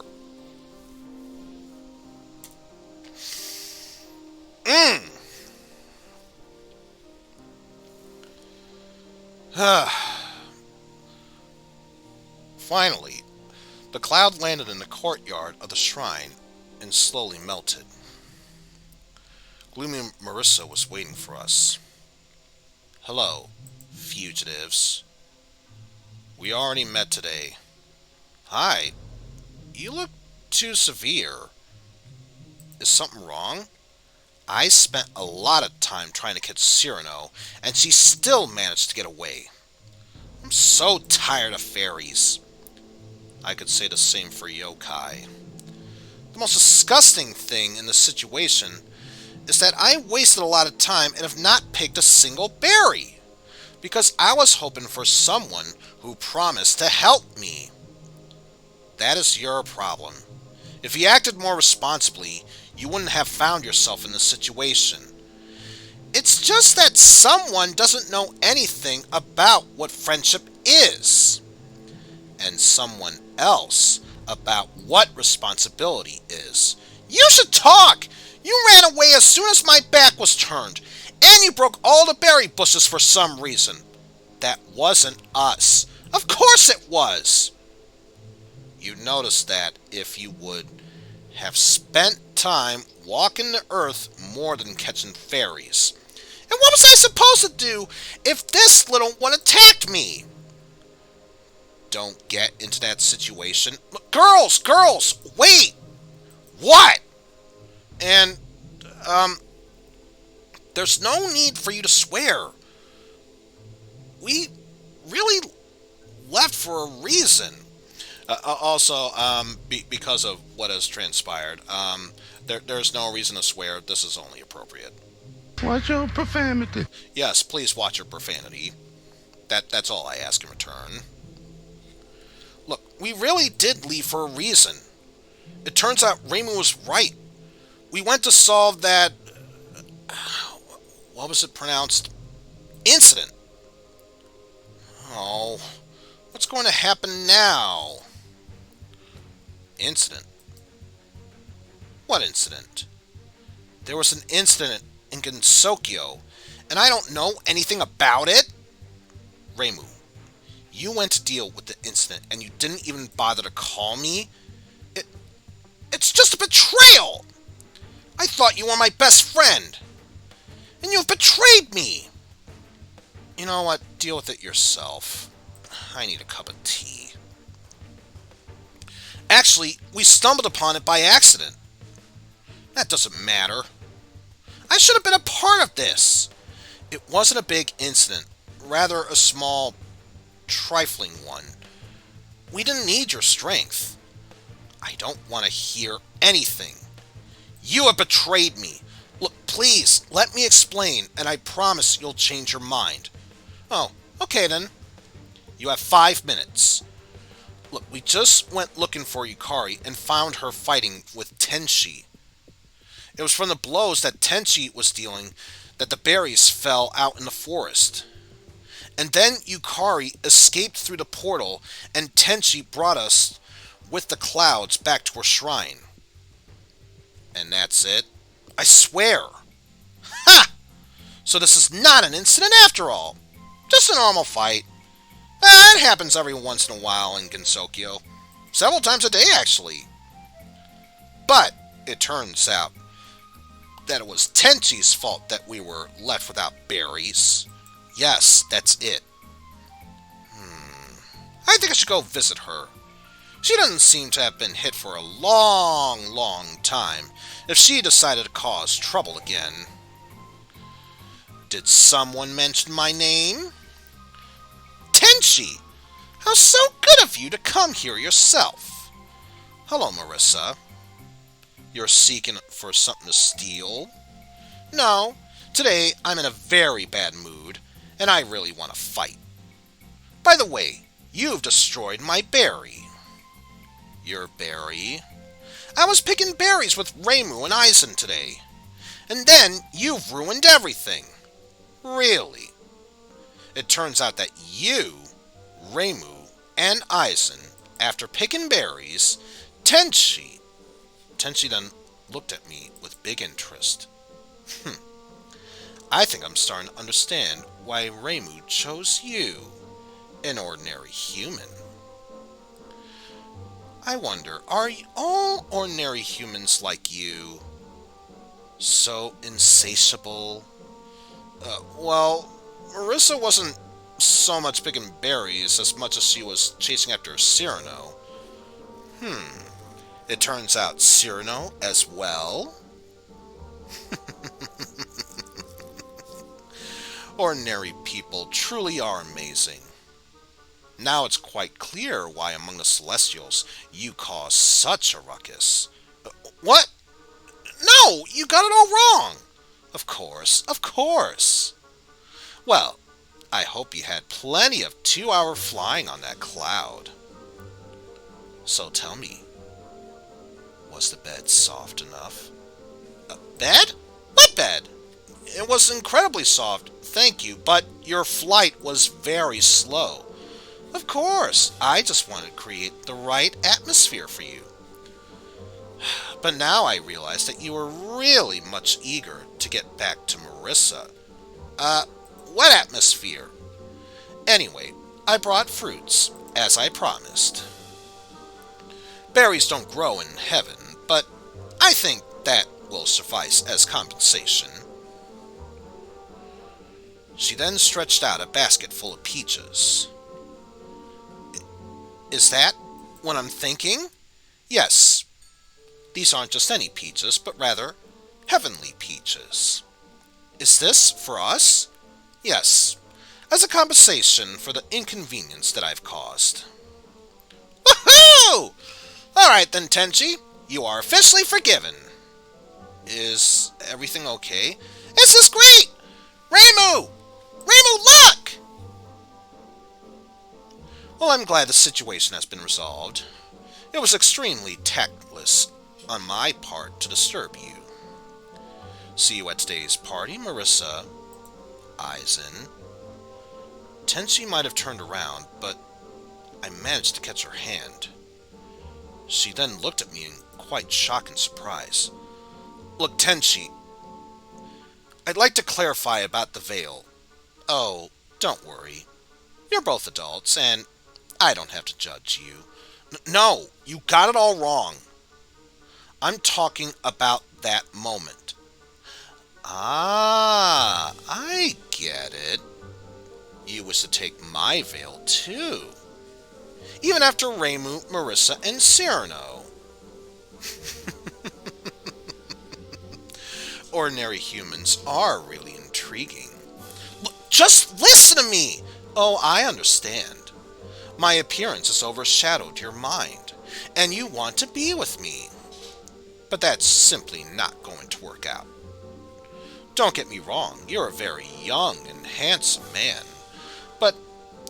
Finally, the cloud landed in the courtyard of the shrine and slowly melted. Gloomy Marisa was waiting for us. Hello, fugitives. We already met today. Hi, you look too severe. Is something wrong? I spent a lot of time trying to catch Cyrano, and she still managed to get away. I'm so tired of fairies. I could say the same for yokai. The most disgusting thing in the situation is that I wasted a lot of time and have not picked a single berry, because I was hoping for someone who promised to help me. That is your problem. If you acted more responsibly, you wouldn't have found yourself in this situation. It's just that someone doesn't know anything about what friendship is, and someone else about what responsibility is. You should talk! You ran away as soon as my back was turned, and you broke all the berry bushes for some reason. That wasn't us. Of course it was! You'd notice that if you would have spent time walking the earth more than catching fairies. And what was I supposed to do if this little one attacked me? Don't get into that situation. Girls! Wait! What? And, there's no need for you to swear. We really left for a reason. Also, because of what has transpired, there's no reason to swear. This is only appropriate. Watch your profanity. Yes, please watch your profanity. That's all I ask in return. Look, we really did leave for a reason. It turns out Reimu was right. We went to solve that... what was it pronounced? Incident. Oh, what's What's going to happen now? Incident? What incident? There was an incident in Gensokyo, and I don't know anything about it? Reimu, you went to deal with the incident, and you didn't even bother to call me? It's just a betrayal! I thought you were my best friend, and you've betrayed me! You know what? Deal with it yourself. I need a cup of tea. Actually, we stumbled upon it by accident. That doesn't matter. I should have been a part of this. It wasn't a big incident, rather a small, trifling one. We didn't need your strength. I don't want to hear anything. You have betrayed me. Look, please, let me explain, and I promise you'll change your mind. Oh, okay then. You have 5 minutes. Look, we just went looking for Yukari and found her fighting with Tenchi. It was from the blows that Tenchi was dealing that the berries fell out in the forest. And then Yukari escaped through the portal, and Tenchi brought us with the clouds back to her shrine. And that's it? I swear! Ha! So this is not an incident after all. Just a normal fight. It happens every once in a while in Gensokyo. Several times a day, actually. But it turns out that it was Tenchi's fault that we were left without berries. Yes, that's it. I think I should go visit her. She doesn't seem to have been hit for a long, long time if she decided to cause trouble again. Did someone mention my name? Tenchi! How so good of you to come here yourself. Hello, Marisa. You're seeking for something to steal? No, today I'm in a very bad mood, and I really want to fight. By the way, you've destroyed my berry. Your berry? I was picking berries with Reimu and Eizen today, and then you've ruined everything. Really? It turns out that you, Reimu, and Eizen, after picking berries, Tenchi then looked at me with big interest. I think I'm starting to understand why Reimu chose you, an ordinary human. I wonder, are all ordinary humans like you so insatiable? Well, Marisa wasn't so much picking berries as much as she was chasing after Cyrano. It turns out Cyrano as well? Ordinary people truly are amazing. Now it's quite clear why among the Celestials you cause such a ruckus. What? No, you got it all wrong. Of course. Well, I hope you had plenty of 2-hour flying on that cloud. So tell me, was the bed soft enough? A bed? What bed? It was incredibly soft, thank you, but your flight was very slow. Of course, I just wanted to create the right atmosphere for you. But now I realize that you were really much eager to get back to Marisa. What atmosphere? Anyway, I brought fruits, as I promised. Berries don't grow in heaven, but I think that will suffice as compensation. She then stretched out a basket full of peaches. Is that what I'm thinking? Yes. These aren't just any peaches, but rather heavenly peaches. Is this for us? Yes, as a compensation for the inconvenience that I've caused. Woohoo! Alright then, Tenchi, you are officially forgiven. Is everything okay? This is great! Reimu! Reimu, look! Well, I'm glad the situation has been resolved. It was extremely tactless on my part to disturb you. See you at today's party, Marisa. Eizen. Tenchi might have turned around, but I managed to catch her hand. She then looked at me in quite shock and surprise. Look, Tenchi, I'd like to clarify about the veil. Oh, don't worry. You're both adults, and I don't have to judge you. No, you got it all wrong. I'm talking about that moment. Ah, I get it. You wish to take my veil, too. Even after Reimu, Marisa, and Cyrano. Ordinary humans are really intriguing. Look, just listen to me! Oh, I understand. My appearance has overshadowed your mind, and you want to be with me. But that's simply not going to work out. Don't get me wrong, you're a very young and handsome man, but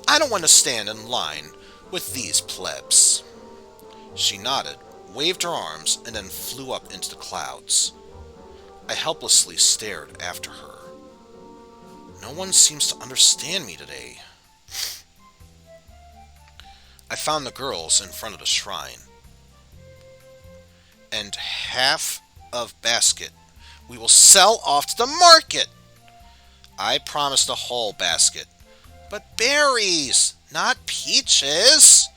I don't want to stand in line with these plebs. She nodded, waved her arms, and then flew up into the clouds. I helplessly stared after her. No one seems to understand me today. I found the girls in front of the shrine. And half of basket we will sell off to the market. I promised a whole basket. But berries, not peaches.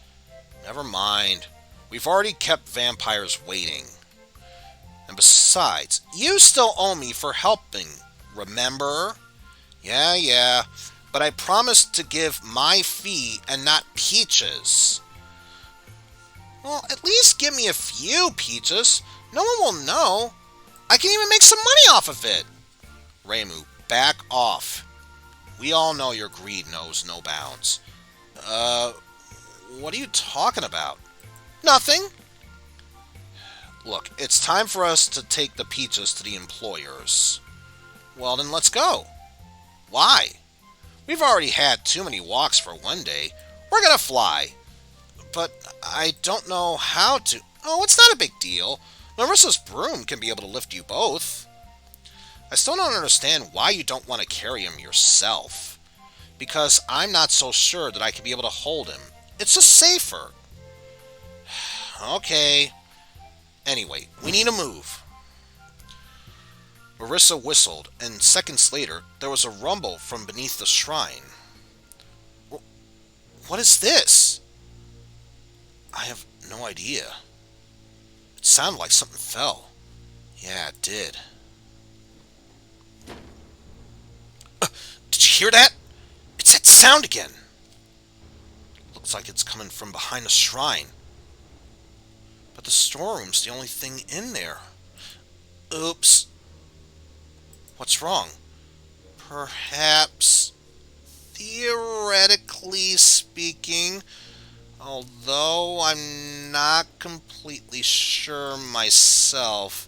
Never mind. We've already kept vampires waiting. And besides, you still owe me for helping, remember? Yeah, but I promised to give my fee and not peaches. Well, at least give me a few peaches. No one will know. I can even make some money off of it. Reimu, back off. We all know your greed knows no bounds. What are you talking about? Nothing. Look, it's time for us to take the peaches to the employers. Well, then let's go. Why? We've already had too many walks for one day. We're gonna fly. But I don't know how to... Oh, it's not a big deal. Marisa's broom can be able to lift you both. I still don't understand why you don't want to carry him yourself. Because I'm not so sure that I can be able to hold him. It's just safer. Okay. Anyway, we need to move. Marisa whistled, and seconds later, there was a rumble from beneath the shrine. What is this? I have no idea. It sounded like something fell. Yeah, it did. Did you hear that? It's that sound again. Looks like it's coming from behind the shrine. But the storeroom's the only thing in there. Oops. What's wrong? Perhaps, theoretically speaking, although I'm not completely sure myself,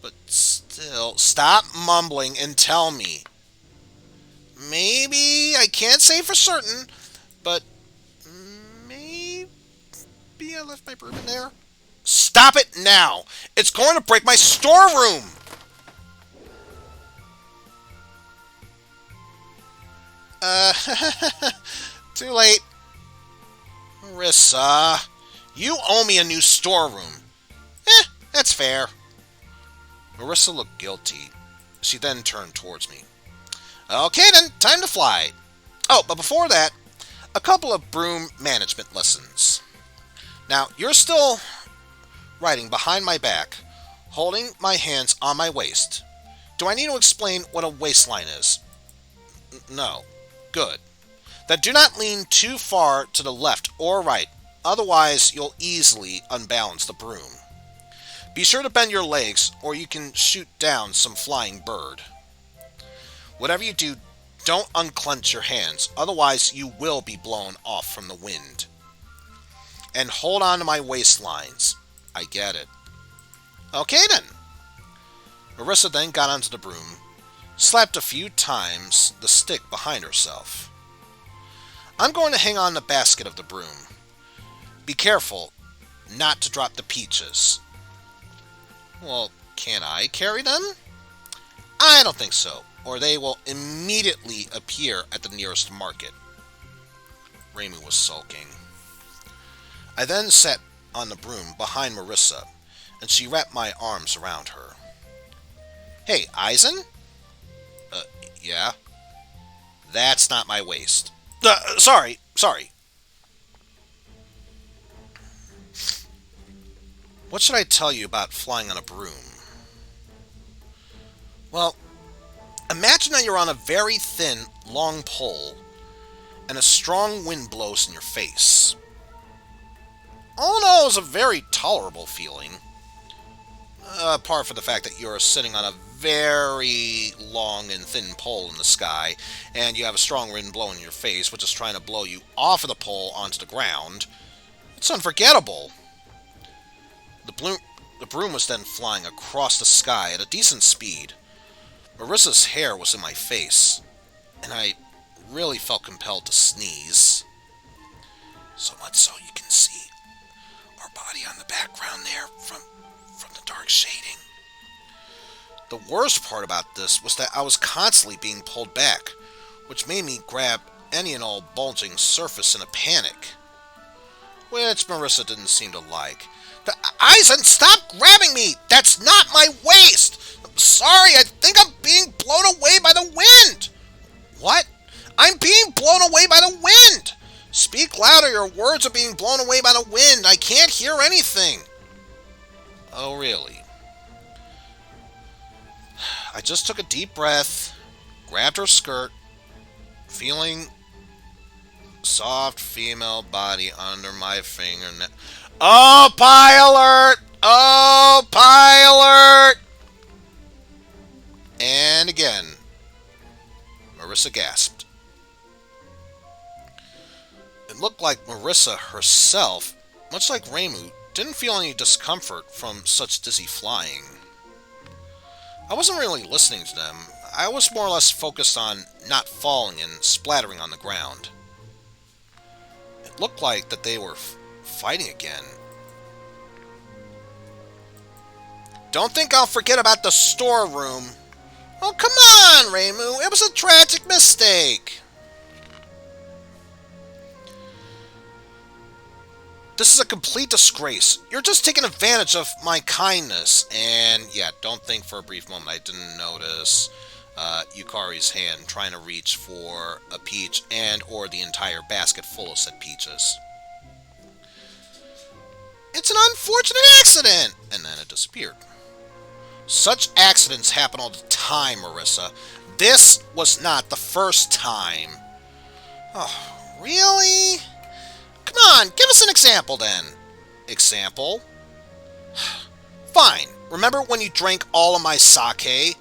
but still, stop mumbling and tell me. Maybe, I can't say for certain, but maybe I left my broom in there. Stop it now! It's going to break my storeroom! Too late. Marisa, you owe me a new storeroom. That's fair. Marisa looked guilty. She then turned towards me. Okay then, time to fly. Oh, but before that, a couple of broom management lessons. Now, you're still riding behind my back, holding my hands on my waist. Do I need to explain what a waistline is? No. Good. Then do not lean too far to the left or right, otherwise you'll easily unbalance the broom. Be sure to bend your legs, or you can shoot down some flying bird. Whatever you do, don't unclench your hands, otherwise you will be blown off from the wind. And hold on to my waistlines. I get it. Okay then. Marisa then got onto the broom, slapped a few times the stick behind herself. I'm going to hang on the basket of the broom. Be careful not to drop the peaches. Well, can I carry them? I don't think so, or they will immediately appear at the nearest market. Reimu was sulking. I then sat on the broom behind Marisa, and she wrapped my arms around her. Hey, Eizen? Yeah? That's not my waist. Sorry. What should I tell you about flying on a broom? Well, imagine that you're on a very thin, long pole, and a strong wind blows in your face. All in all, it's a very tolerable feeling. Apart from the fact that you're sitting on a very long and thin pole in the sky, and you have a strong wind blowing in your face, which is trying to blow you off of the pole onto the ground. It's unforgettable. The broom was then flying across the sky at a decent speed. Marisa's hair was in my face, and I really felt compelled to sneeze. So much so you can see our body on the background there from the dark shading. The worst part about this was that I was constantly being pulled back, which made me grab any and all bulging surface in a panic, which Marisa didn't seem to like. Eizen, stop grabbing me! That's not my waist! I'm sorry, I think I'm being blown away by the wind! What? I'm being blown away by the wind! Speak louder, your words are being blown away by the wind. I can't hear anything. Oh, really? I just took a deep breath, grabbed her skirt, feeling soft female body under my fingernail. Oh, pie alert! Oh, pie alert! And again, Marisa gasped. It looked like Marisa herself, much like Reimu, didn't feel any discomfort from such dizzy flying. I wasn't really listening to them. I was more or less focused on not falling and splattering on the ground. It looked like that they were fighting again. Don't think I'll forget about the storeroom. Oh, come on, Reimu. It was a tragic mistake. This is a complete disgrace. You're just taking advantage of my kindness. And yeah, don't think for a brief moment I didn't notice Yukari's hand trying to reach for a peach and or the entire basket full of said peaches. It's an unfortunate accident! And then it disappeared. Such accidents happen all the time, Marisa. This was not the first time. Oh, really? Come on, give us an example then. Example? Fine. Remember when you drank all of my sake?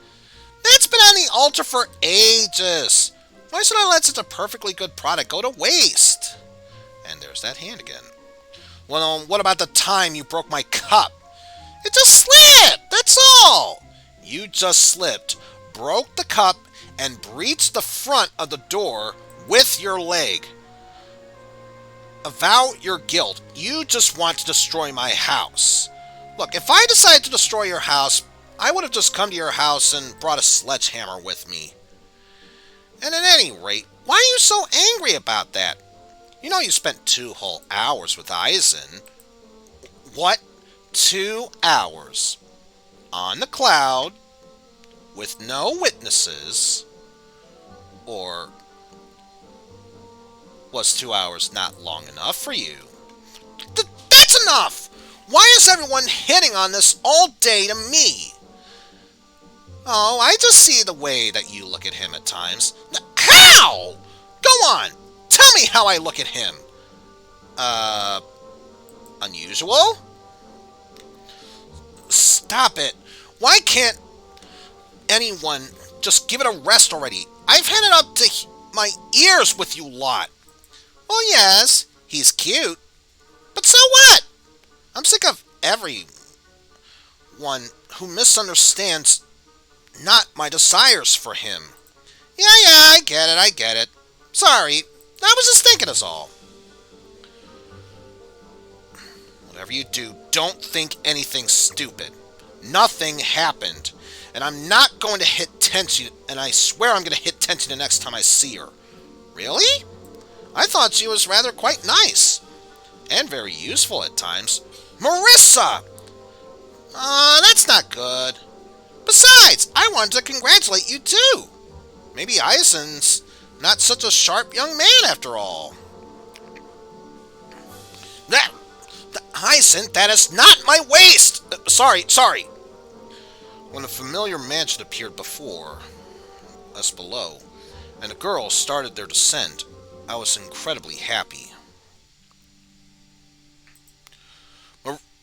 That's been on the altar for ages. Why should I let such a perfectly good product go to waste? And there's that hand again. Well, what about the time you broke my cup? It just slipped, that's all. You just slipped, broke the cup, and breached the front of the door with your leg. Avow your guilt. You just want to destroy my house. Look, if I decided to destroy your house, I would have just come to your house and brought a sledgehammer with me. And at any rate, why are you so angry about that? You know you spent 2 whole hours with Eizen. What? 2 hours. On the cloud, with no witnesses, or was 2 hours not long enough for you? That's enough! Why is everyone hitting on this all day to me? Oh, I just see the way that you look at him at times. How? Go on! Tell me how I look at him. Unusual? Stop it. Why can't anyone just give it a rest already? I've had it up to my ears with you lot. Well, yes, he's cute. But so what? I'm sick of everyone who misunderstands not my desires for him. Yeah, I get it. Sorry, I was just thinking is all. Whatever you do, don't think anything stupid. Nothing happened. And I'm not going to hit Tenchi, and I swear I'm going to hit Tenchi the next time I see her. Really? I thought she was rather quite nice. and very useful at times. Marisa! That's not good. Besides, I wanted to congratulate you too. Maybe Eizen's not such a sharp young man after all. Eizen, that is not my waist! Sorry. When a familiar mansion appeared before us below, and the girls started their descent, I was incredibly happy.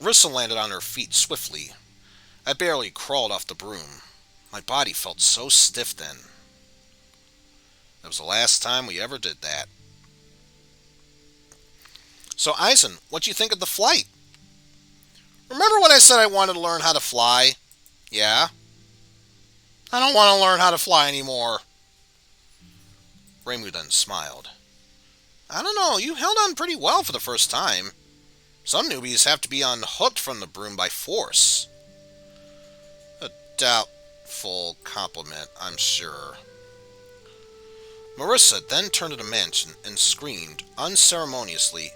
Marisa landed on her feet swiftly. I barely crawled off the broom. My body felt so stiff then. That was the last time we ever did that. So, Eizen, what'd you think of the flight? Remember when I said I wanted to learn how to fly? Yeah? I don't want to learn how to fly anymore. Reimu then smiled. I don't know, you held on pretty well for the first time. Some newbies have to be unhooked from the broom by force. A doubtful compliment, I'm sure. Marisa then turned to the mansion and screamed unceremoniously,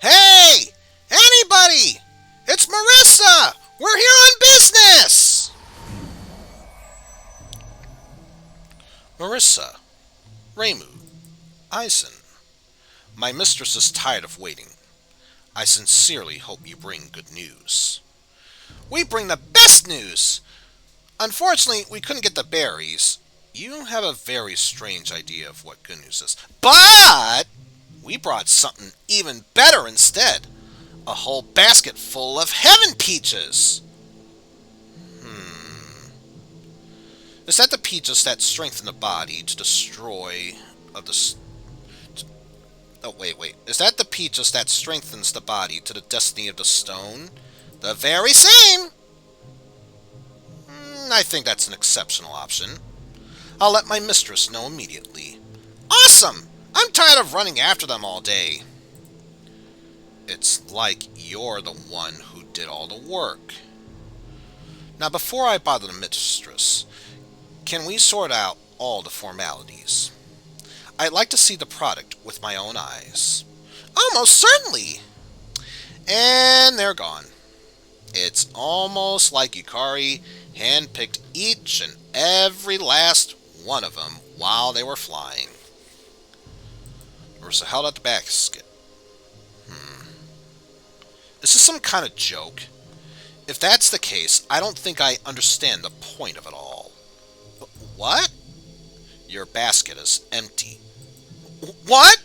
Hey! Anybody! It's Marisa! We're here on business! Marisa, Reimu, Eizen, my mistress is tired of waiting. I sincerely hope you bring good news. We bring the best news! Unfortunately, we couldn't get the berries. You have a very strange idea of what good news is. But we brought something even better instead. A whole basket full of heaven peaches. Is that the peaches that strengthen the body to destroy of the... Oh, wait. Is that the peaches that strengthens the body to the destiny of the stone? The very same! I think that's an exceptional option. I'll let my mistress know immediately. Awesome! I'm tired of running after them all day. It's like you're the one who did all the work. Now, before I bother the mistress, can we sort out all the formalities? I'd like to see the product with my own eyes. Oh, most certainly! And they're gone. It's almost like Yukari handpicked each and every last one of them while they were flying. Marisa held out the basket. Is this some kind of joke? If that's the case, I don't think I understand the point of it all. What? Your basket is empty. What?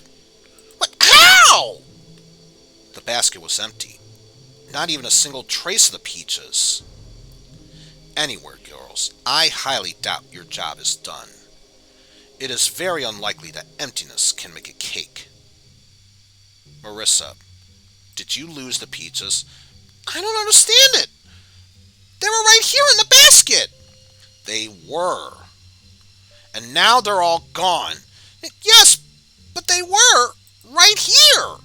What? How? The basket was empty. Not even a single trace of the peaches. Anywhere, girls, I highly doubt your job is done. It is very unlikely that emptiness can make a cake. Marisa, did you lose the peaches? I don't understand it. They were right here in the basket. They were. And now they're all gone. Yes, but they were right here.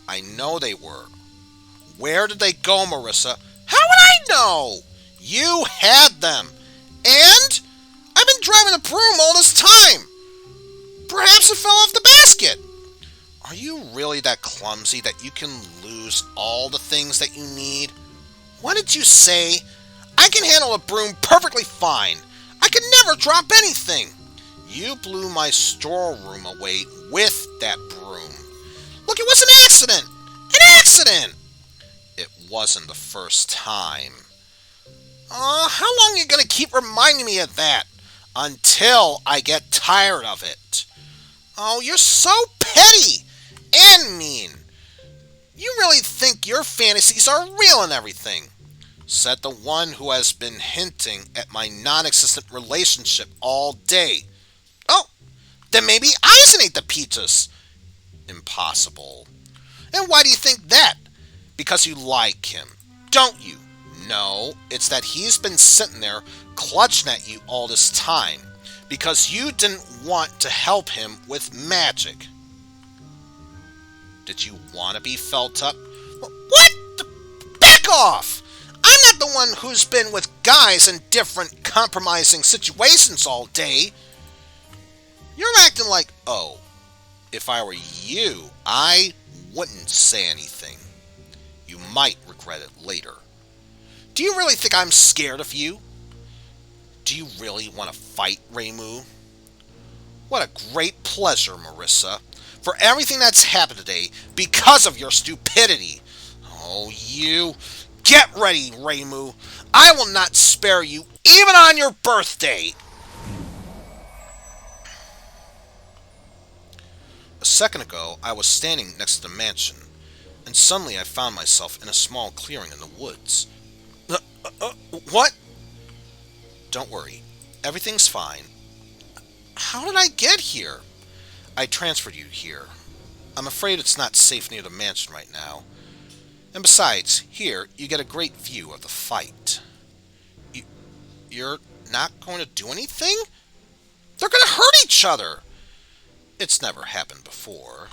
I know they were. Where did they go, Marisa? How would I know? You had them. And I've been driving the broom all this time. Perhaps it fell off the basket. Are you really that clumsy that you can lose all the things that you need? What did you say? I can handle a broom perfectly fine. I can never drop anything. You blew my storeroom away with that broom. Look, it was an accident. An accident! It wasn't the first time. How long are you going to keep reminding me of that? Until I get tired of it. Oh, you're so petty and mean. You really think your fantasies are real and everything. Said the one who has been hinting at my non-existent relationship all day. Oh, then maybe Eizen ate the peaches. Impossible. And why do you think that? Because you like him, don't you? No, it's that he's been sitting there clutching at you all this time. Because you didn't want to help him with magic. Did you want to be felt up? What? Back off! I'm not the one who's been with guys in different compromising situations all day. You're acting like, oh, if I were you, I wouldn't say anything. You might regret it later. Do you really think I'm scared of you? Do you really want to fight, Reimu? What a great pleasure, Marisa, for everything that's happened today because of your stupidity. Oh, you. Get ready, Reimu. I will not spare you, even on your birthday. A second ago, I was standing next to the mansion, and suddenly I found myself in a small clearing in the woods. What? Don't worry. Everything's fine. How did I get here? I transferred you here. I'm afraid it's not safe near the mansion right now. And besides, here, you get a great view of the fight. You're not going to do anything? They're going to hurt each other! It's never happened before.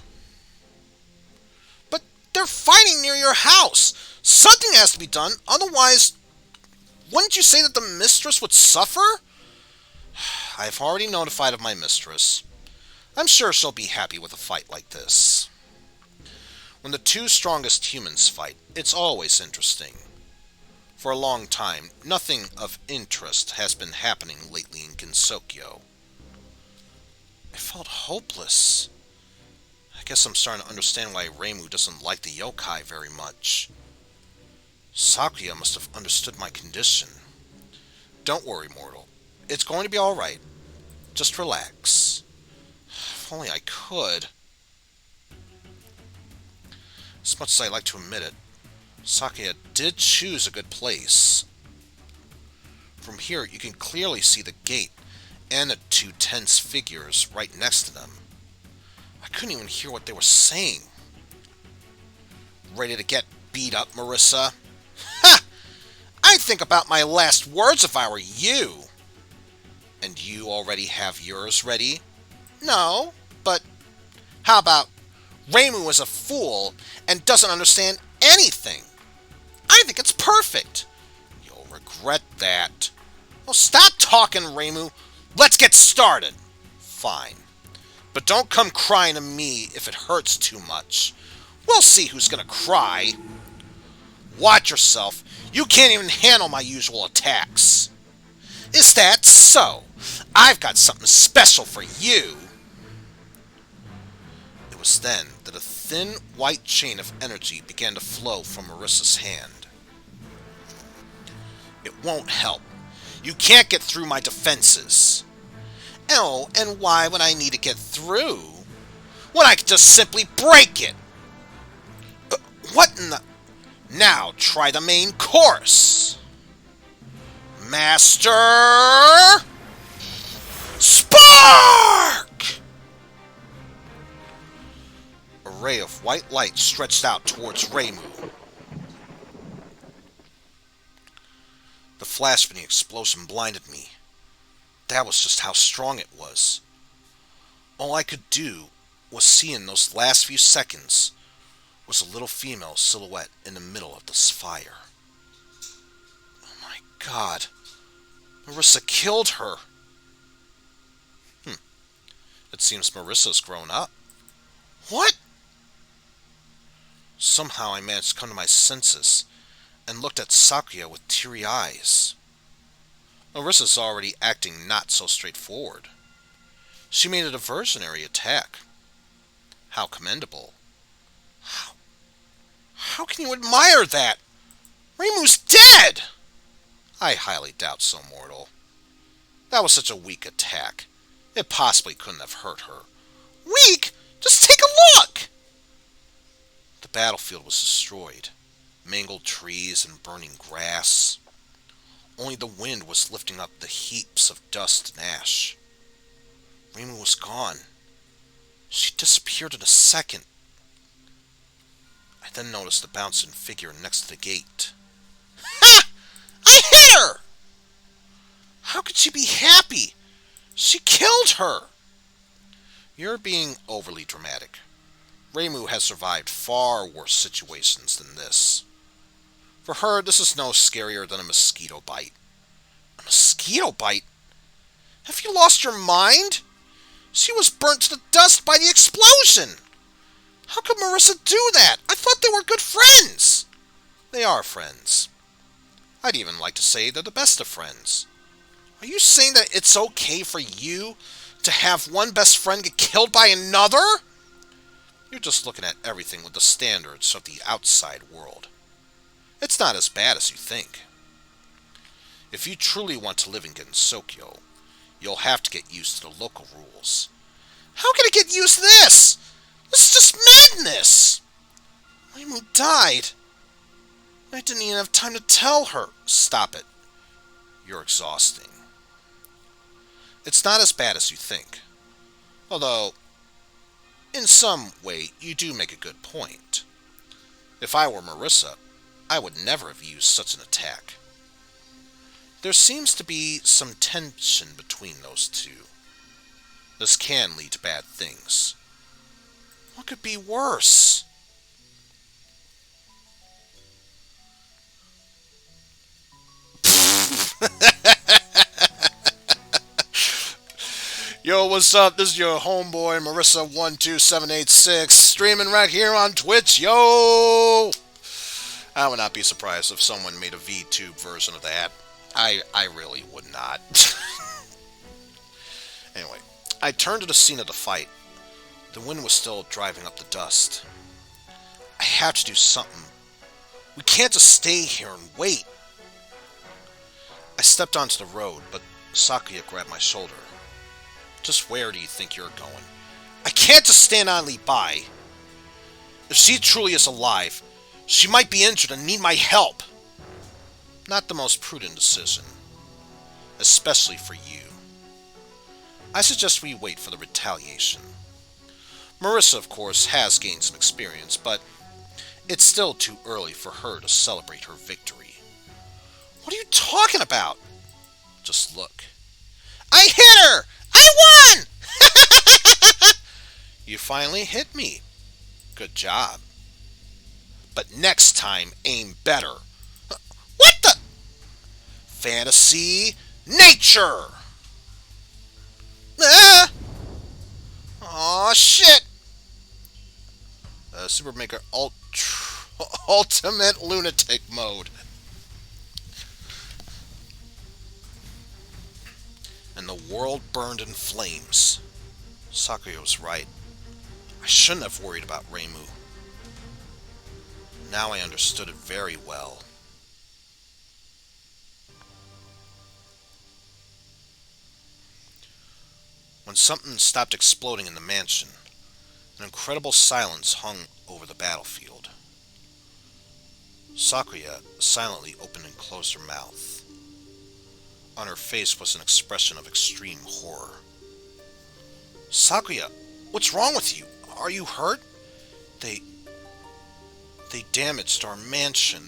But they're fighting near your house! Something has to be done, otherwise, wouldn't you say that the mistress would suffer? I've already notified of my mistress. I'm sure she'll be happy with a fight like this. When the two strongest humans fight, it's always interesting. For a long time, nothing of interest has been happening lately in Gensokyo. I felt hopeless. I guess I'm starting to understand why Reimu doesn't like the yokai very much. Sakuya must have understood my condition. Don't worry, mortal. It's going to be alright. Just relax. If only I could. As much as I like to admit it, Sakuya did choose a good place. From here, you can clearly see the gate and the two tense figures right next to them. I couldn't even hear what they were saying. Ready to get beat up, Marisa? Ha! I'd think about my last words if I were you. And you already have yours ready? No, but how about Reimu is a fool and doesn't understand anything? I think it's perfect. You'll regret that. Well, stop talking, Reimu. Let's get started. Fine. But don't come crying to me if it hurts too much. We'll see who's gonna cry. Watch yourself. You can't even handle my usual attacks. Is that so? I've got something special for you. It was then that a thin white chain of energy began to flow from Marisa's hand. It won't help. You can't get through my defenses. Oh, and why would I need to get through when I could just simply break it? What in the... Now try the main course. Master... Spark! A ray of white light stretched out towards Reimu. The flash from the explosion blinded me. That was just how strong it was. All I could do was see in those last few seconds was a little female silhouette in the middle of this fire. Oh my God. Marisa killed her. It seems Marisa's grown up. What? Somehow I managed to come to my senses and looked at Sakuya with teary eyes. Marisa's already acting not so straightforward. She made a diversionary attack. How commendable. How can you admire that? Reimu's dead! I highly doubt so, mortal. That was such a weak attack. It possibly couldn't have hurt her. Weak? Just take a look! The battlefield was destroyed. Mangled trees and burning grass. Only the wind was lifting up the heaps of dust and ash. Reimu was gone. She disappeared in a second. I then noticed the bouncing figure next to the gate. Ha! I hit her! How could she be happy? She killed her! You're being overly dramatic. Reimu has survived far worse situations than this. For her, this is no scarier than a mosquito bite. A mosquito bite? Have you lost your mind? She was burnt to the dust by the explosion! How could Marisa do that? I thought they were good friends! They are friends. I'd even like to say they're the best of friends. Are you saying that it's okay for you to have one best friend get killed by another? You're just looking at everything with the standards of the outside world. It's not as bad as you think. If you truly want to live in Gensokyo, you'll have to get used to the local rules. How can I get used to this? This is just madness! Reimu died. I didn't even have time to tell her. Stop it. You're exhausting. It's not as bad as you think. Although, in some way, you do make a good point. If I were Marisa, I would never have used such an attack. There seems to be some tension between those two. This can lead to bad things. What could be worse? Yo, what's up? This is your homeboy, Marisa12786, streaming right here on Twitch. Yo! I would not be surprised if someone made a VTube version of that. I really would not. Anyway, I turned to the scene of the fight. The wind was still driving up the dust. I have to do something. We can't just stay here and wait. I stepped onto the road, but Sakuya grabbed my shoulder. Just where do you think you're going? I can't just stand idly by. If she truly is alive, she might be injured and need my help. Not the most prudent decision. Especially for you. I suggest we wait for the retaliation. Marisa, of course, has gained some experience, but it's still too early for her to celebrate her victory. What are you talking about? Just look. I hit her! I won! You finally hit me. Good job. But next time, aim better. What the? Fantasy nature! Ah! Aw, shit! Super Maker Ultimate Lunatic Mode. And the world burned in flames. Sakuya was right. I shouldn't have worried about Reimu. Now I understood it very well. When something stopped exploding in the mansion, an incredible silence hung over the battlefield. Sakuya silently opened and closed her mouth. On her face was an expression of extreme horror. Sakuya, what's wrong with you? Are you hurt? They damaged our mansion.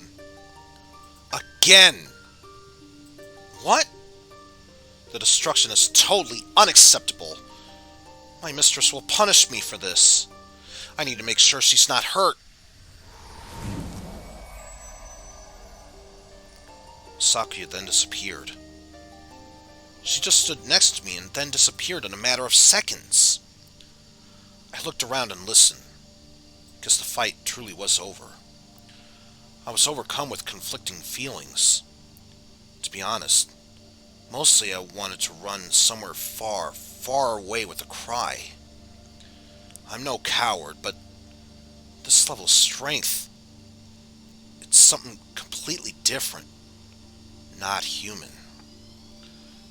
Again! What? The destruction is totally unacceptable. My mistress will punish me for this. I need to make sure she's not hurt. Sakuya then disappeared. She just stood next to me and then disappeared in a matter of seconds. I looked around and listened, because the fight truly was over. I was overcome with conflicting feelings. To be honest, mostly I wanted to run somewhere far, far away with a cry. I'm no coward, but this level of strength, it's something completely different. Not human.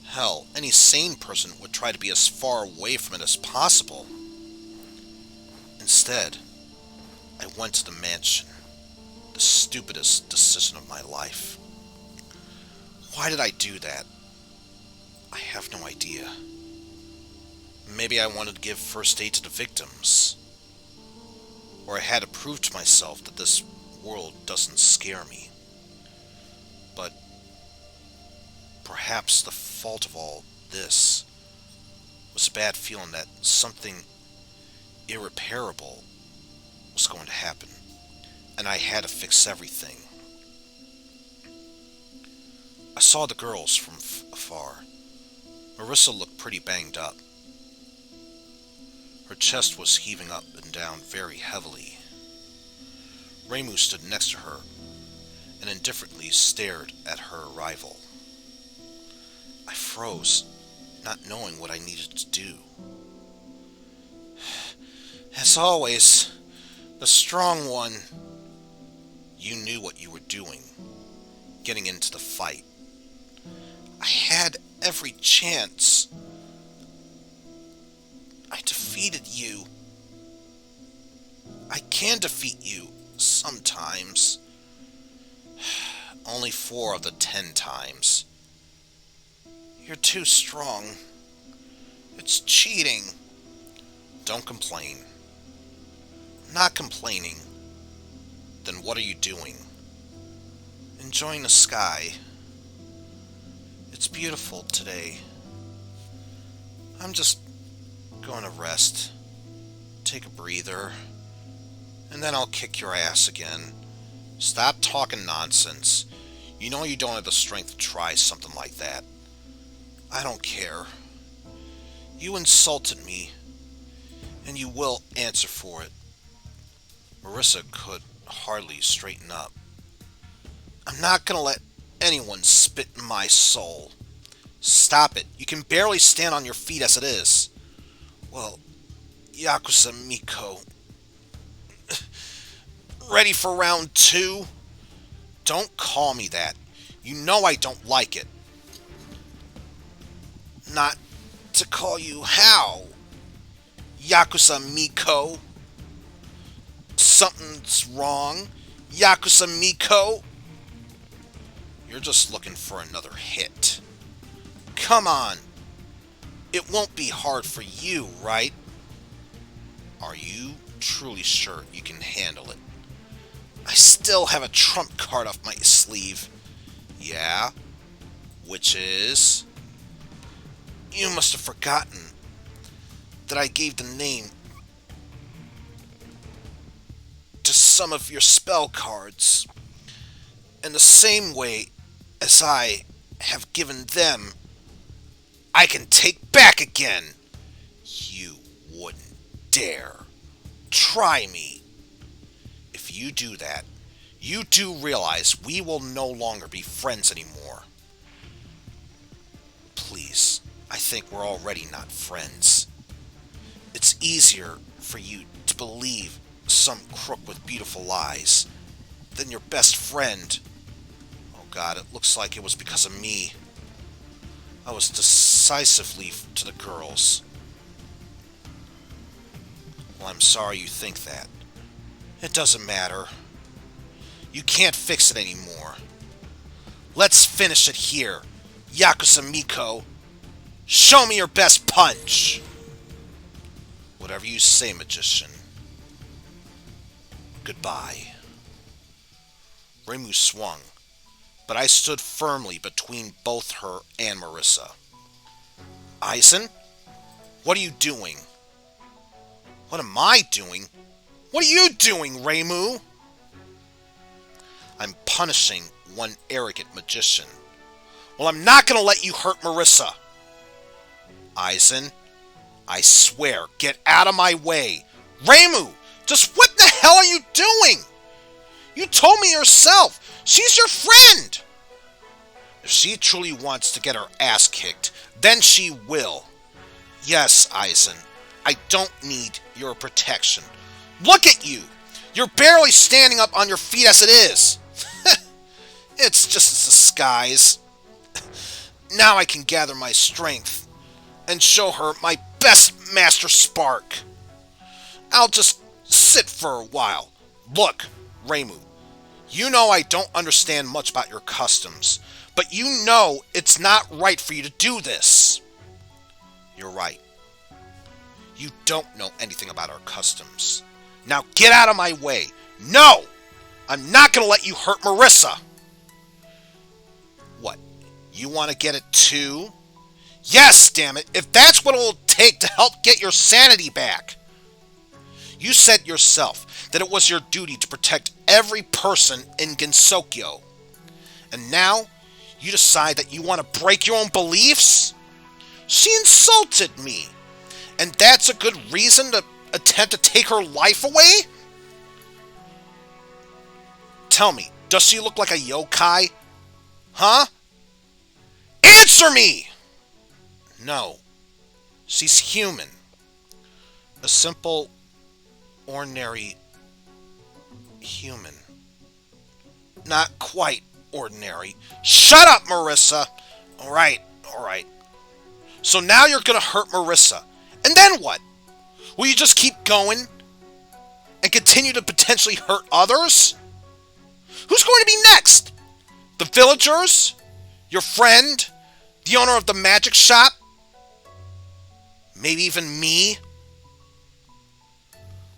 Hell, any sane person would try to be as far away from it as possible. Instead, I went to the mansion. The stupidest decision of my life. Why did I do that? I have no idea. Maybe I wanted to give first aid to the victims. Or I had to prove to myself that this world doesn't scare me. But perhaps the fault of all this was a bad feeling that something irreparable was going to happen, and I had to fix everything. I saw the girls from afar. Marisa looked pretty banged up. Her chest was heaving up him down very heavily. Reimu stood next to her and indifferently stared at her arrival. I froze, not knowing what I needed to do. As always, the strong one. You knew what you were doing, getting into the fight. I had every chance. I defeated you. I can defeat you sometimes. Only 4 of the 10 times. You're too strong. It's cheating. Don't complain. I'm not complaining. Then what are you doing? Enjoying the sky. It's beautiful today. I'm just going to rest. Take a breather. And then I'll kick your ass again. Stop talking nonsense. You know you don't have the strength to try something like that. I don't care. You insulted me, and you will answer for it. Marisa could hardly straighten up. I'm not gonna let anyone spit in my soul. Stop it. You can barely stand on your feet as it is. Well, Yakuza Miko. Ready for round 2? Don't call me that. You know I don't like it. Not to call you how? Yakuza Miko? Something's wrong? Yakuza Miko? You're just looking for another hit. Come on. It won't be hard for you, right? Are you truly sure you can handle it? I still have a trump card up my sleeve. Yeah? Which is? You must have forgotten that I gave the name to some of your spell cards. In the same way as I have given them, I can take back again. You wouldn't dare. Try me. If you do that, you do realize we will no longer be friends anymore. Please, I think we're already not friends. It's easier for you to believe some crook with beautiful lies than your best friend. Oh God, it looks like it was because of me. I was decisively to the girls. Well, I'm sorry you think that. It doesn't matter. You can't fix it anymore. Let's finish it here, Yakuza Miko. Show me your best punch. Whatever you say, magician. Goodbye. Reimu swung, but I stood firmly between both her and Marisa. Eizen? What are you doing? What am I doing? What are you doing, Reimu? I'm punishing one arrogant magician. Well, I'm not going to let you hurt Marisa. Eizen, I swear, get out of my way. Reimu, just what the hell are you doing? You told me yourself. She's your friend. If she truly wants to get her ass kicked, then she will. Yes, Eizen, I don't need your protection. Look at you. You're barely standing up on your feet as it is. It's just a disguise. Now I can gather my strength and show her my best master spark. I'll just sit for a while. Look, Reimu, you know I don't understand much about your customs, but you know it's not right for you to do this. You're right. You don't know anything about our customs. Now get out of my way. No! I'm not going to let you hurt Marisa. What? You want to get it too? Yes, damn it, if that's what it'll take to help get your sanity back. You said yourself that it was your duty to protect every person in Gensokyo. And now, you decide that you want to break your own beliefs? She insulted me. And that's a good reason to attempt to take her life away? Tell me, does she look like a yokai? Huh? Answer me! No. She's human. A simple, ordinary human. Not quite ordinary. Shut up, Marisa! Alright. So now you're gonna hurt Marisa. And then what? Will you just keep going? And continue to potentially hurt others? Who's going to be next? The villagers? Your friend? The owner of the magic shop? Maybe even me?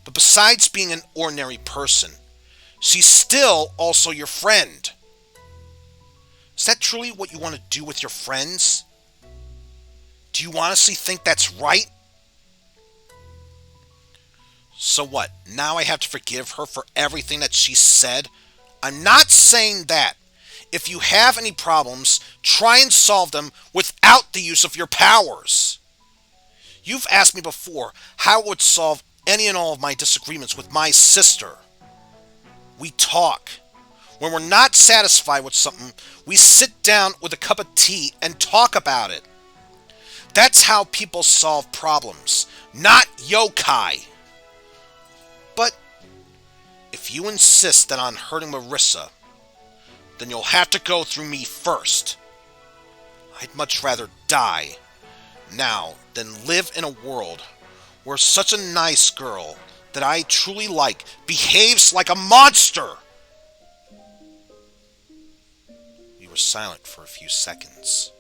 But besides being an ordinary person, she's still also your friend. Is that truly what you want to do with your friends? Do you honestly think that's right? So what? Now I have to forgive her for everything that she said? I'm not saying that. If you have any problems, try and solve them without the use of your powers. You've asked me before how it would solve any and all of my disagreements with my sister. We talk. When we're not satisfied with something, we sit down with a cup of tea and talk about it. That's how people solve problems, not yokai. But if you insist on hurting Marisa, then you'll have to go through me first. I'd much rather die now than live in a world where such a nice girl that I truly like behaves like a monster. We were silent for a few seconds.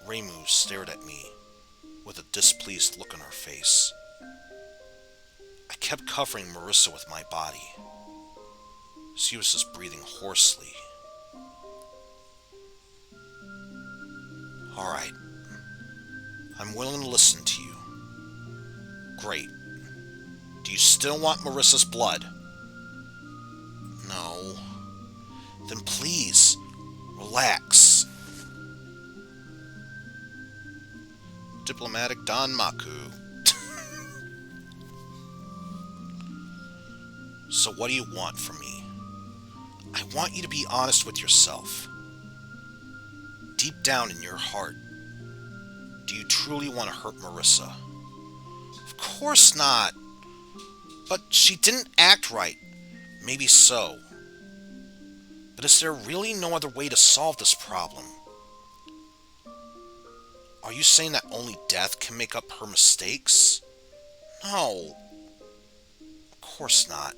Reimu stared at me with a displeased look on her face. I kept covering Marisa with my body. She was just breathing hoarsely. Alright. I'm willing to listen to you. Great. Do you still want Marisa's blood? No. Then please, relax. Diplomatic Danmaku. So what do you want from me? I want you to be honest with yourself. Deep down in your heart, do you truly want to hurt Marisa? Of course not. But she didn't act right. Maybe so. But is there really no other way to solve this problem? Are you saying that only death can make up her mistakes? No. Of course not.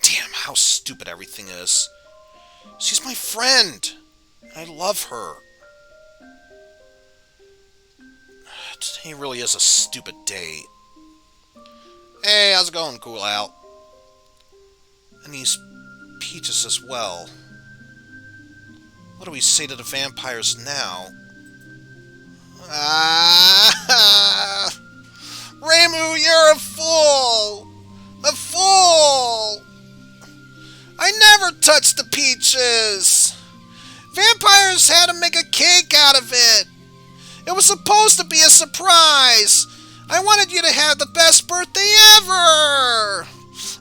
Damn, how stupid everything is. She's my friend. And I love her. Today really is a stupid day. Hey, how's it going, Cool Out? And these peaches as well. What do we say to the vampires now? Ah! Reimu, you're a fool! A fool! I never touched the peaches! Vampires had to make a cake out of it! It was supposed to be a surprise! I wanted you to have the best birthday ever!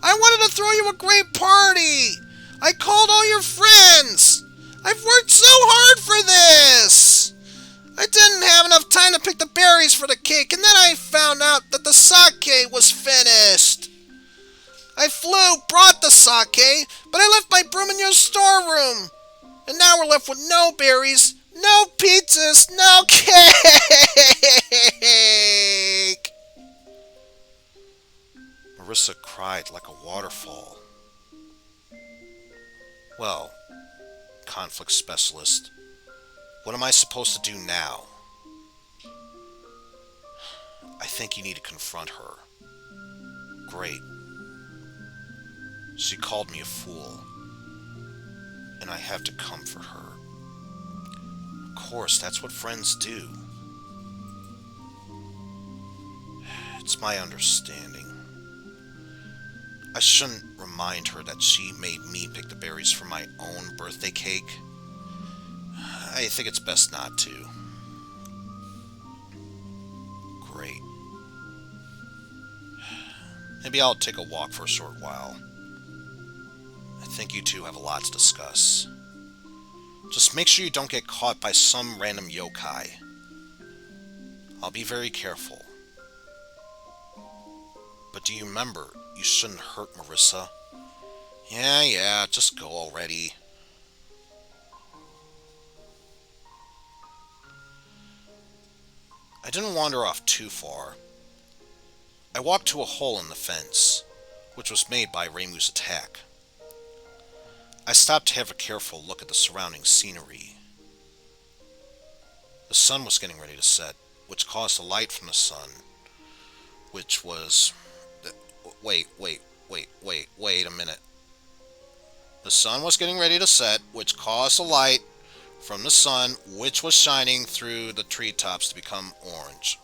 I wanted to throw you a great party! I called all your friends! I've worked so hard for this! I didn't have enough time to pick the berries for the cake, and then I found out that the sake was finished. I brought the sake, but I left my broom in your storeroom. And now we're left with no berries, no pizzas, no cake! Marisa cried like a waterfall. Well, conflict specialist, what am I supposed to do now? I think you need to confront her. Great. She called me a fool, and I have to come for her. Of course, that's what friends do. It's my understanding. I shouldn't remind her that she made me pick the berries for my own birthday cake. I think it's best not to. Maybe I'll take a walk for a short while. I think you two have a lot to discuss. Just make sure you don't get caught by some random yokai. I'll be very careful. But do you remember, you shouldn't hurt Marisa? Yeah, just go already. I didn't wander off too far. I walked to a hole in the fence, which was made by Reimu's attack. I stopped to have a careful look at the surrounding scenery. The sun was getting ready to set, which caused the light from the sun, which was... Wait a minute. The sun was getting ready to set, which caused the light from the sun, which was shining through the treetops, to become orange.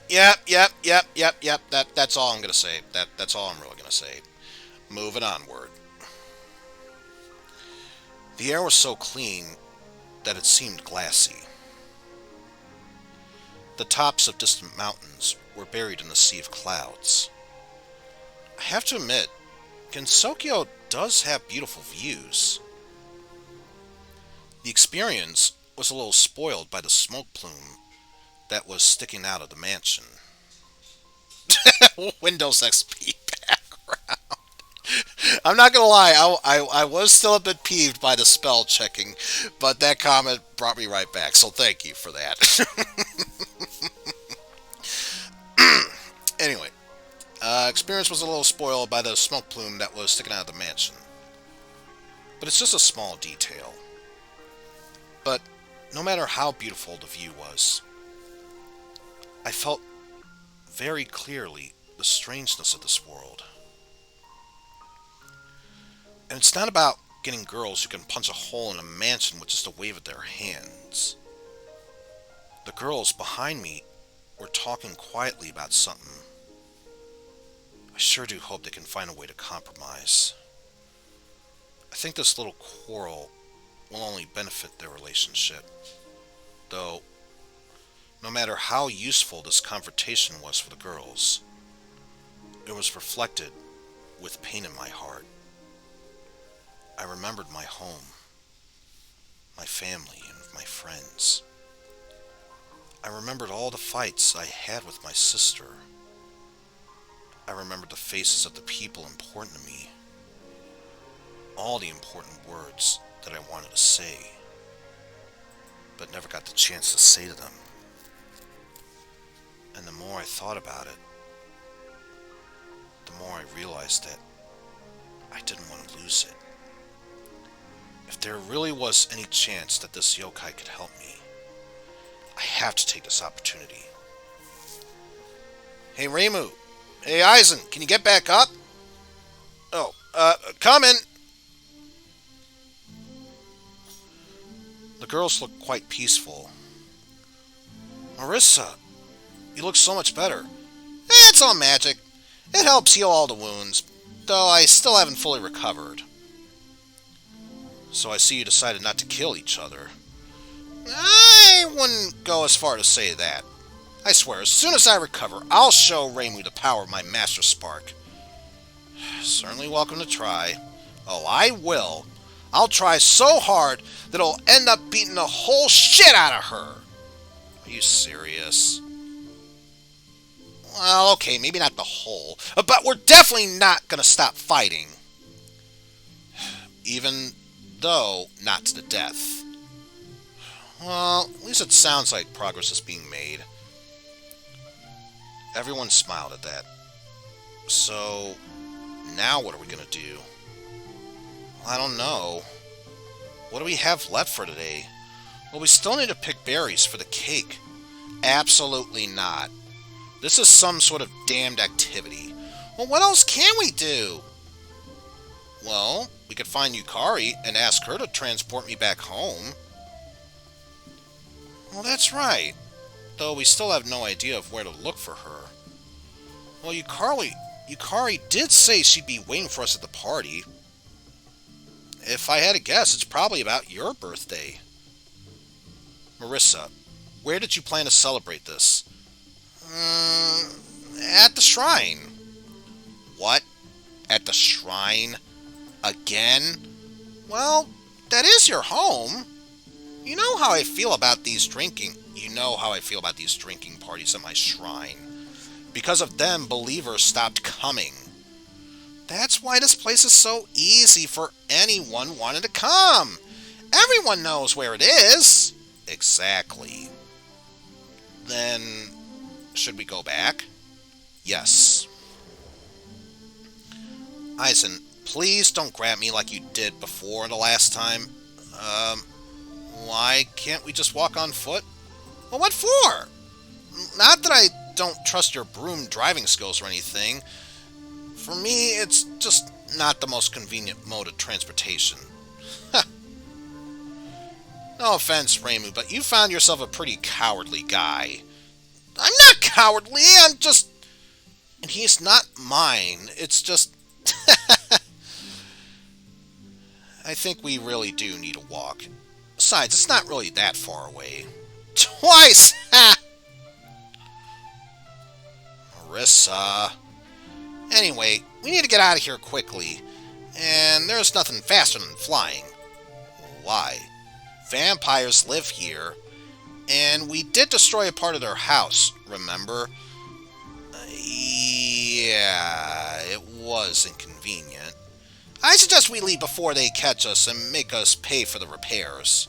Yep. That's all I'm gonna say. That's all I'm really gonna say. Moving onward. The air was so clean that it seemed glassy. The tops of distant mountains were buried in a sea of clouds. I have to admit, Gensokyo does have beautiful views. The experience was a little spoiled by the smoke plume that was sticking out of the mansion. Windows XP background. I'm not gonna lie, I was still a bit peeved by the spell checking, but that comment brought me right back, so thank you for that. Anyway, experience was a little spoiled by the smoke plume that was sticking out of the mansion. But it's just a small detail. But no matter how beautiful the view was, I felt very clearly the strangeness of this world. And it's not about getting girls who can punch a hole in a mansion with just a wave of their hands. The girls behind me were talking quietly about something. I sure do hope they can find a way to compromise. I think this little quarrel will only benefit their relationship. Though, no matter how useful this confrontation was for the girls, it was reflected with pain in my heart. I remembered my home, my family, and my friends. I remembered all the fights I had with my sister. I remembered the faces of the people important to me. All the important words that I wanted to say, but never got the chance to say to them. And the more I thought about it, the more I realized that I didn't want to lose it. If there really was any chance that this yokai could help me, I have to take this opportunity. Hey, Reimu. Hey, Eizen, can you get back up? Oh, coming. The girls looked quite peaceful. Marisa, you look so much better. It's all magic. It helps heal all the wounds, though I still haven't fully recovered. So I see you decided not to kill each other. I wouldn't go as far to say that. I swear, as soon as I recover, I'll show Reimu the power of my Master Spark. Certainly welcome to try. Oh, I will. I'll try so hard that I'll end up beating the whole shit out of her. Are you serious? Well, okay, maybe not the whole, but we're definitely not gonna stop fighting. Even though not to the death. Well, at least it sounds like progress is being made. Everyone smiled at that. So, now what are we gonna do? Well, I don't know. What do we have left for today? Well, we still need to pick berries for the cake. Absolutely not. This is some sort of damned activity. Well, what else can we do? Well, we could find Yukari and ask her to transport me back home. Well, that's right. Though we still have no idea of where to look for her. Well, Yukari did say she'd be waiting for us at the party. If I had to guess, it's probably about your birthday. Marisa, where did you plan to celebrate this? At the shrine. What? At the shrine? Again? Well, that is your home. You know how I feel about these drinking parties at my shrine. Because of them, believers stopped coming. That's why this place is so easy for anyone wanting to come. Everyone knows where it is. Exactly. Then, should we go back? Yes. Eizen, please don't grab me like you did before the last time. Why can't we just walk on foot? Well, what for? Not that I don't trust your Broom driving skills or anything. For me, it's just not the most convenient mode of transportation. No offense, Reimu, but you found yourself a pretty cowardly guy. I'm not cowardly, I'm just... And he's not mine, it's just... I think we really do need a walk. Besides, it's not really that far away. Twice! Ha! Marisa... Anyway, we need to get out of here quickly. And there's nothing faster than flying. Why? Vampires live here. And we did destroy a part of their house, remember? Yeah, it was inconvenient. I suggest we leave before they catch us and make us pay for the repairs.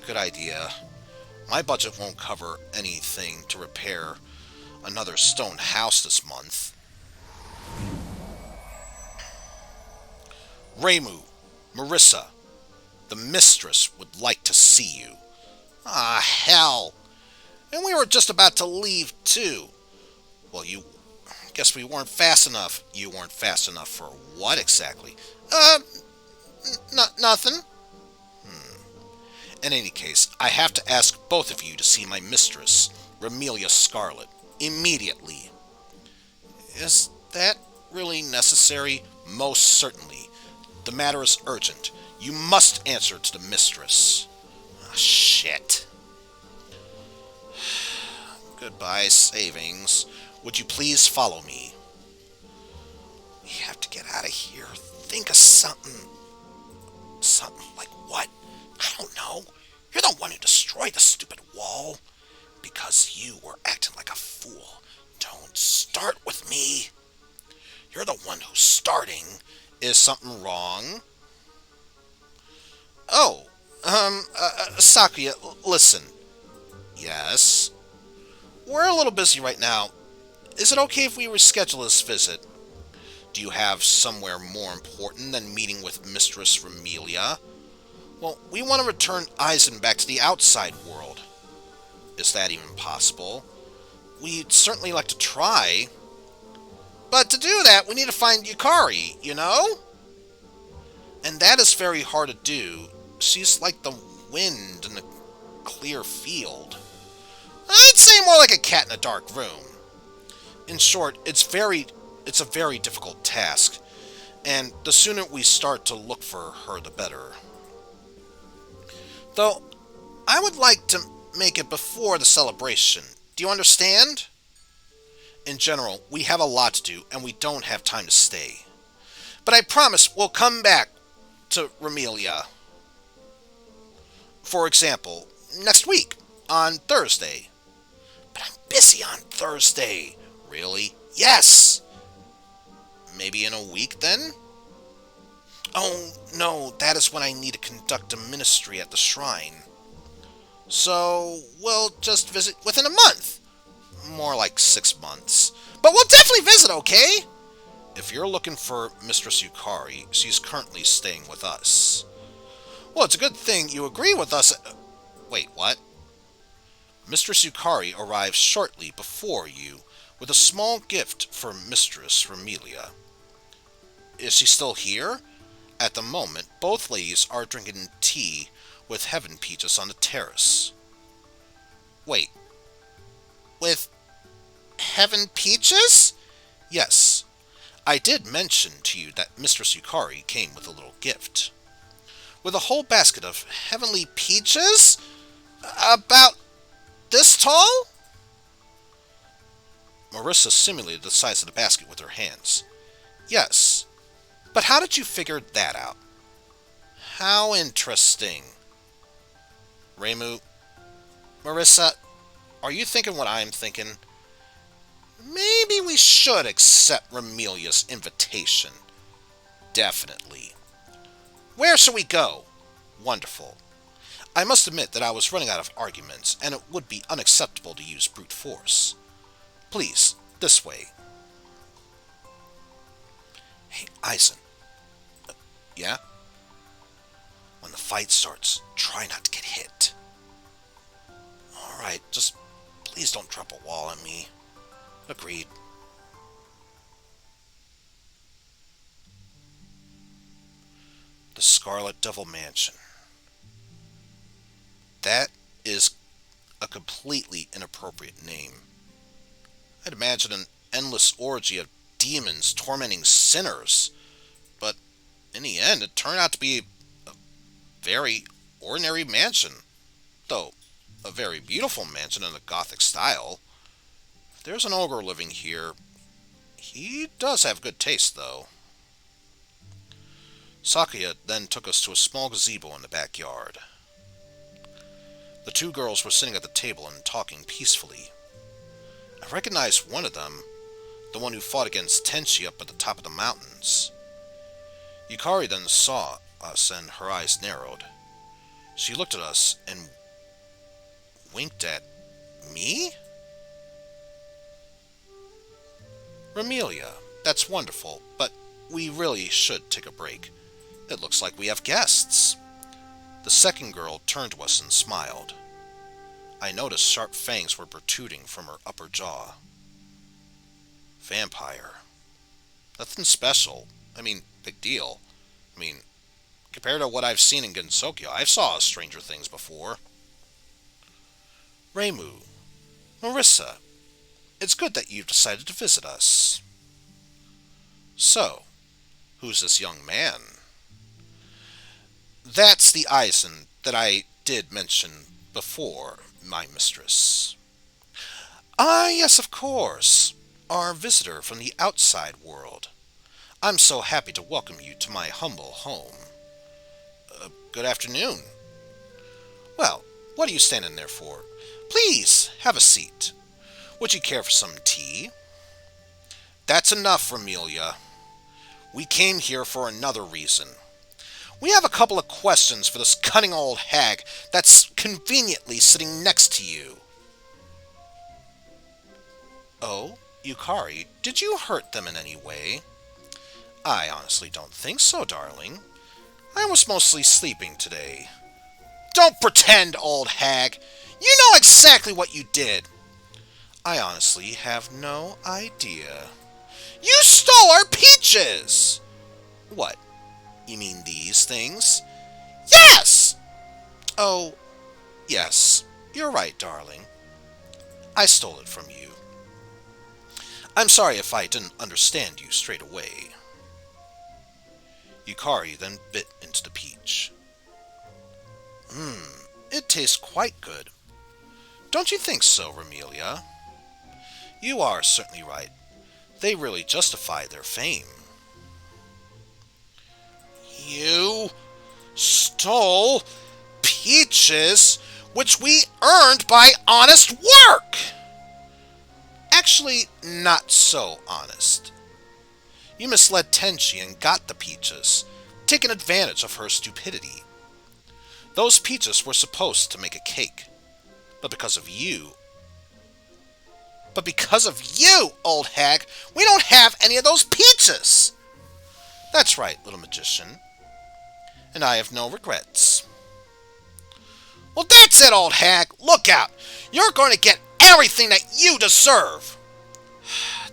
Good idea. My budget won't cover anything to repair another stone house this month. Reimu, Marisa, the mistress would like to see you. Ah, hell. And we were just about to leave, too. Well, guess we weren't fast enough. You weren't fast enough for what exactly? Nothing. In any case, I have to ask both of you to see my mistress, Remelia Scarlet, immediately. Is that really necessary? Most certainly. The matter is urgent. You must answer to the mistress. Ah, shit. Goodbye, savings. Would you please follow me? We have to get out of here. Think of something. Something like what? I don't know. You're the one who destroyed the stupid wall. Because you were acting like a fool. Don't start with me. You're the one who's starting. Is something wrong? Oh, Sakuya, listen. Yes? We're a little busy right now. Is it okay if we reschedule this visit? Do you have somewhere more important than meeting with Mistress Remelia? Well, we want to return Eizen back to the outside world. Is that even possible? We'd certainly like to try. But to do that, we need to find Yukari, you know? And that is very hard to do. She's like the wind in a clear field. I'd say more like a cat in a dark room. In short, it's a very difficult task, and the sooner we start to look for her, the better. Though, I would like to make it before the celebration. Do you understand? In general, we have a lot to do, and we don't have time to stay. But I promise we'll come back to Remelia. For example, next week, on Thursday. But I'm busy on Thursday. Really? Yes! Maybe in a week, then? Oh, no, that is when I need to conduct a ministry at the shrine. So, we'll just visit within a month. More like 6 months. But we'll definitely visit, okay? If you're looking for Mistress Yukari, she's currently staying with us. Well, it's a good thing you agree with us. Wait, what? Mistress Yukari arrives shortly before you with a small gift for Mistress Remelia. Is she still here? At the moment, both ladies are drinking tea with heaven peaches on the terrace. Wait. With Heaven Peaches? Yes. I did mention to you that Mistress Yukari came with a little gift. With a whole basket of heavenly peaches? About this tall? Marisa simulated the size of the basket with her hands. Yes. But how did you figure that out? How interesting. Reimu, Marisa, are you thinking what I'm thinking? Maybe we should accept Remelia's invitation. Definitely. Where shall we go? Wonderful. I must admit that I was running out of arguments, and it would be unacceptable to use brute force. Please, this way. Hey, Eizen. Yeah? When the fight starts, try not to get hit. Alright, just please don't drop a wall on me. Agreed. The Scarlet Devil Mansion. That is a completely inappropriate name. I'd imagine an endless orgy of demons tormenting sinners, but in the end it turned out to be a very ordinary mansion, though a very beautiful mansion in a Gothic style. If there's an ogre living here, he does have good taste, though. Sakuya then took us to a small gazebo in the backyard. The two girls were sitting at the table and talking peacefully. I recognized one of them, the one who fought against Tenchi up at the top of the mountains. Yukari then saw us and her eyes narrowed. She looked at us and winked at me? Remelia, that's wonderful, but we really should take a break. It looks like we have guests. The second girl turned to us and smiled. I noticed sharp fangs were protruding from her upper jaw. Vampire. Nothing special. I mean, big deal. I mean, compared to what I've seen in Gensokyo, I've saw stranger things before. Reimu, Marisa, it's good that you've decided to visit us. So, who's this young man? That's the Eizen that I did mention before, my mistress. Ah, yes, of course. Our visitor from the outside world. I'm so happy to welcome you to my humble home. Good afternoon. Well, what are you standing there for? Please, have a seat. Would you care for some tea? That's enough, Remelia. We came here for another reason. We have a couple of questions for this cunning old hag that's conveniently sitting next to you. Oh, Yukari, did you hurt them in any way? I honestly don't think so, darling. I was mostly sleeping today. Don't pretend, old hag! You know exactly what you did! I honestly have no idea. You stole our peaches! What? You mean these things? Yes! Oh, yes. You're right, darling. I stole it from you. I'm sorry if I didn't understand you straight away. Yukari then bit into the peach. It tastes quite good. Don't you think so, Remelia? You are certainly right. They really justify their fame. You stole peaches which we earned by honest work! Actually, not so honest. You misled Tenchi and got the peaches, taking advantage of her stupidity. Those peaches were supposed to make a cake, but because of you, old hag, we don't have any of those peaches! That's right, little magician. And I have no regrets. Well, that's it, old hag! Look out! You're going to get everything that you deserve!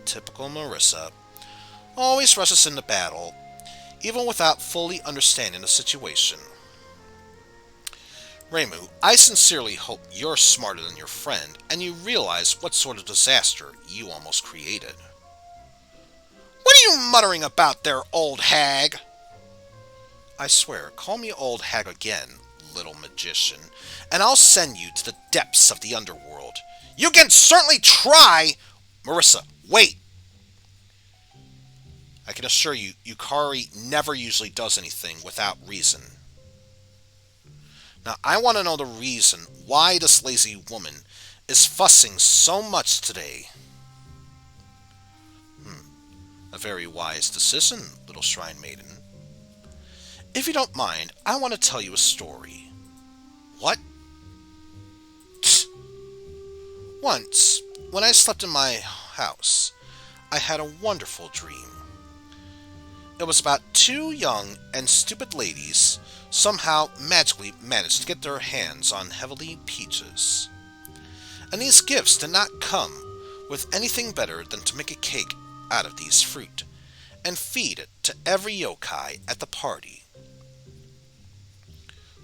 Typical Marisa. Always rushes into battle, even without fully understanding the situation. Reimu, I sincerely hope you're smarter than your friend, and you realize what sort of disaster you almost created. What are you muttering about there, old hag? I swear, call me old hag again, little magician, and I'll send you to the depths of the underworld. You can certainly try! Marisa, wait! I can assure you, Yukari never usually does anything without reason. Now, I want to know the reason why this lazy woman is fussing so much today. A very wise decision, little shrine maiden. If you don't mind, I want to tell you a story. What? Once, when I slept in my house, I had a wonderful dream. It was about two young and stupid ladies somehow magically managed to get their hands on heavenly peaches. And these gifts did not come with anything better than to make a cake out of these fruit and feed it to every yokai at the party.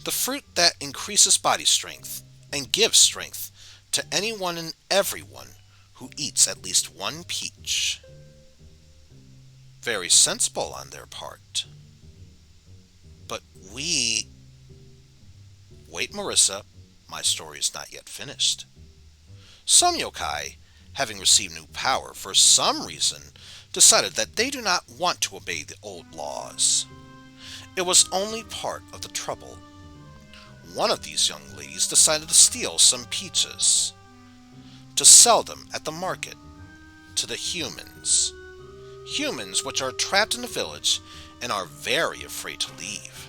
The fruit that increases body strength and gives strength to anyone and everyone who eats at least one peach. Very sensible on their part. But we... Wait, Marisa, my story is not yet finished. Some yokai, having received new power for some reason, decided that they do not want to obey the old laws. It was only part of the trouble. One of these young ladies decided to steal some peaches, to sell them at the market to the humans. Humans which are trapped in the village and are very afraid to leave.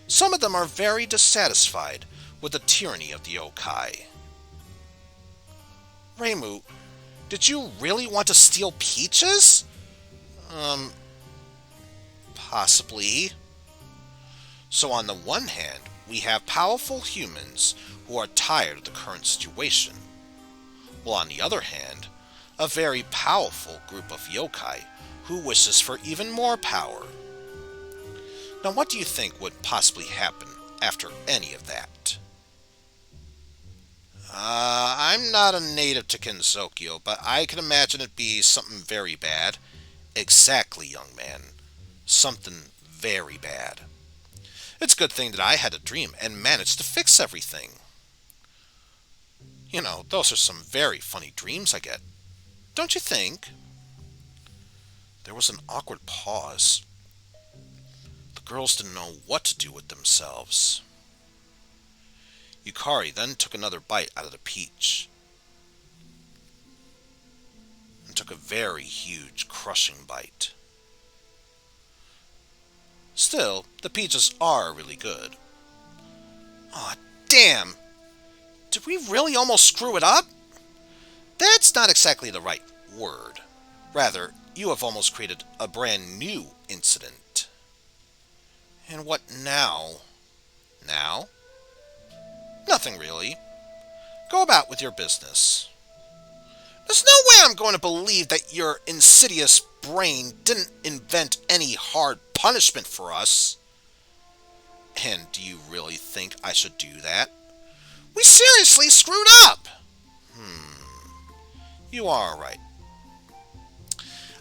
Some of them are very dissatisfied with the tyranny of the yokai. Reimu, did you really want to steal peaches? Possibly. So on the one hand, we have powerful humans who are tired of the current situation, while on the other hand, a very powerful group of yokai who wishes for even more power. Now what do you think would possibly happen after any of that? I'm not a native to Gensokyo, but I can imagine it be something very bad. Exactly, young man. Something very bad. It's a good thing that I had a dream and managed to fix everything. You know, those are some very funny dreams I get. Don't you think? There was an awkward pause. The girls didn't know what to do with themselves. Yukari then took another bite out of the peach, and took a very huge, crushing bite. Still, the peaches are really good. Aw, damn! Did we really almost screw it up? That's not exactly the right word. Rather, you have almost created a brand new incident. And what now? Now? Nothing really. Go about with your business. There's no way I'm going to believe that your insidious brain didn't invent any hard punishment for us. And do you really think I should do that? We seriously screwed up! You are right.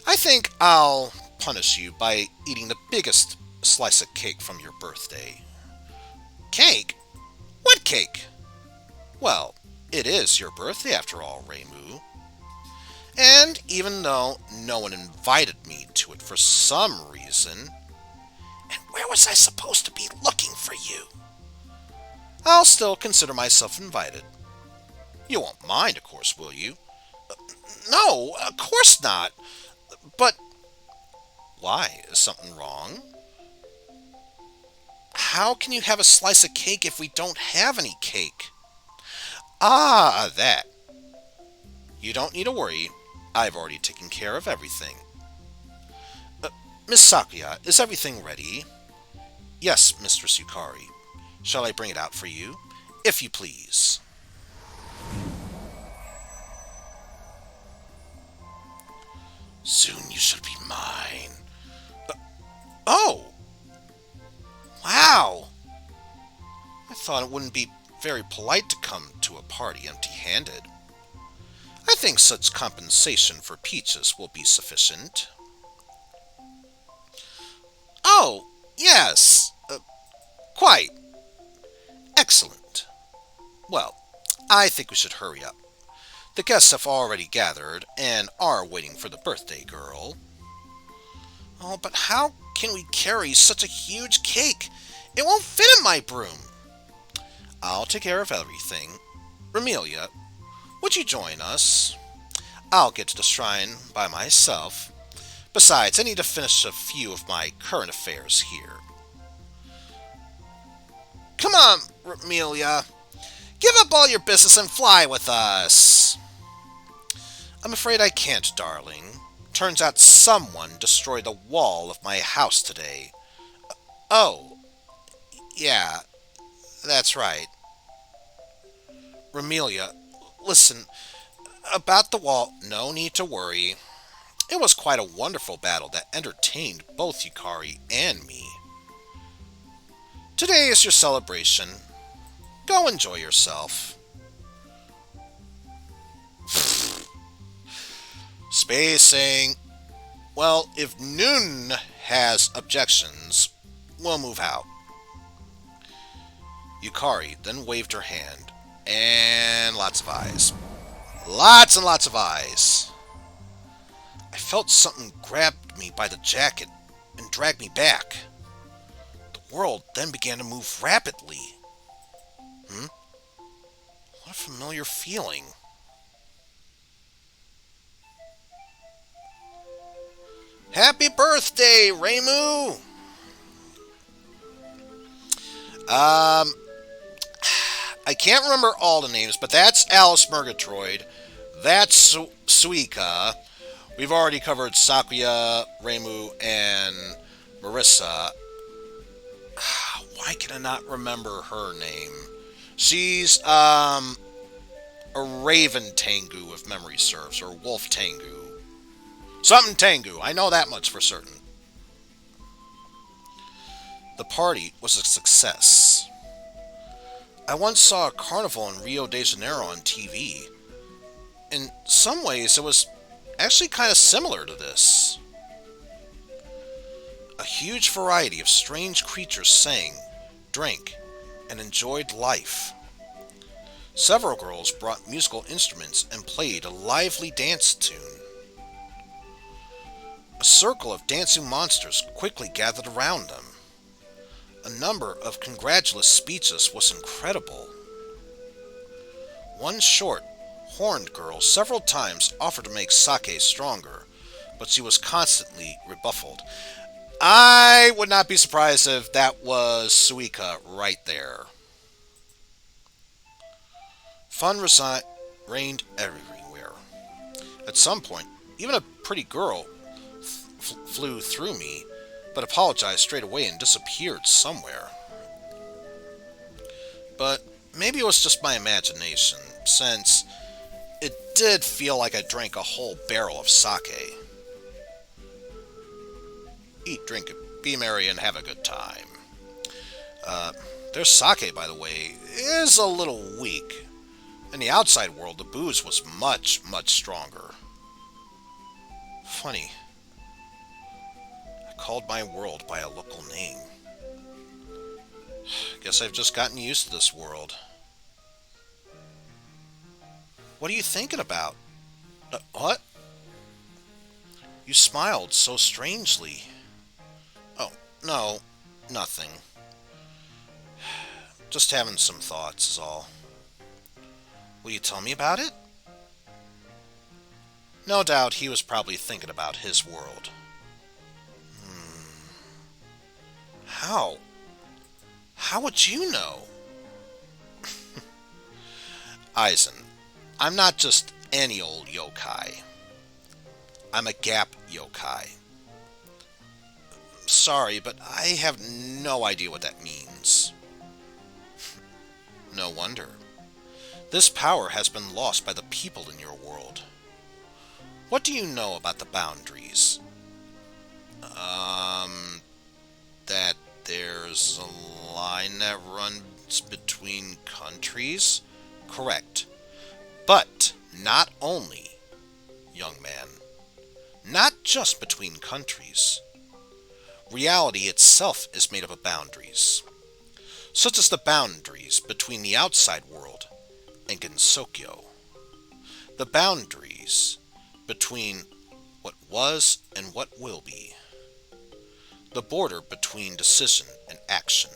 I think I'll punish you by eating the biggest slice of cake from your birthday. Cake? What cake? Well, it is your birthday after all, Reimu. And even though no one invited me to it for some reason, and where was I supposed to be looking for you? I'll still consider myself invited. You won't mind, of course, will you? No, of course not. But why? Is something wrong? How can you have a slice of cake if we don't have any cake? Ah, that. You don't need to worry. I've already taken care of everything. Miss Sakuya, is everything ready? Yes, Mistress Yukari. Shall I bring it out for you? If you please. Soon you shall be mine. Oh! Wow! I thought it wouldn't be very polite to come to a party empty-handed. I think such compensation for peaches will be sufficient. Oh, yes. Quite. Excellent. Well, I think we should hurry up. The guests have already gathered and are waiting for the birthday girl. Oh, but how can we carry such a huge cake? It won't fit in my broom. I'll take care of everything. Remelia, would you join us? I'll get to the shrine by myself. Besides, I need to finish a few of my current affairs here. Come on, Remelia. Give up all your business and fly with us. I'm afraid I can't, darling. Turns out someone destroyed the wall of my house today. Oh, yeah, that's right. Remelia, listen, about the wall, no need to worry. It was quite a wonderful battle that entertained both Yukari and me. Today is your celebration. Go enjoy yourself. Spacing. Well, if Noon has objections, we'll move out. Yukari then waved her hand, and lots of eyes. Lots and lots of eyes. I felt something grabbed me by the jacket and dragged me back. The world then began to move rapidly. What a familiar feeling. Happy birthday, Reimu! I can't remember all the names, but that's Alice Murgatroyd. That's Suika. We've already covered Sakuya, Reimu, and Marisa. Why can I not remember her name? She's, a Raven Tengu, if memory serves, or Wolf Tengu. Something Tengu, I know that much for certain. The party was a success. I once saw a carnival in Rio de Janeiro on TV. In some ways, it was actually kind of similar to this. A huge variety of strange creatures sang, drank, and enjoyed life. Several girls brought musical instruments and played a lively dance tune. A circle of dancing monsters quickly gathered around them. A number of congratulatory speeches was incredible. One short, horned girl several times offered to make sake stronger, but she was constantly rebuffed. I would not be surprised if that was Suika right there. Fun reigned everywhere. At some point, even a pretty girl flew through me, but apologized straight away and disappeared somewhere. But maybe it was just my imagination, since it did feel like I drank a whole barrel of sake. Eat, drink, be merry, and have a good time. Their sake, by the way, is a little weak. In the outside world, the booze was much, much stronger. Funny. I called my world by a local name. Guess I've just gotten used to this world. What are you thinking about? What? You smiled so strangely. Oh, no, nothing. Just having some thoughts is all. Will you tell me about it? No doubt he was probably thinking about his world. How? How would you know? Eizen, I'm not just any old yokai. I'm a gap yokai. Sorry, but I have no idea what that means. No wonder. This power has been lost by the people in your world. What do you know about the boundaries? That there's a line that runs worlds between countries? Correct. But not only, young man. Not just between countries. Reality itself is made up of boundaries, such as the boundaries between the outside world and Gensokyo. The boundaries between what was and what will be. The border between decision and action.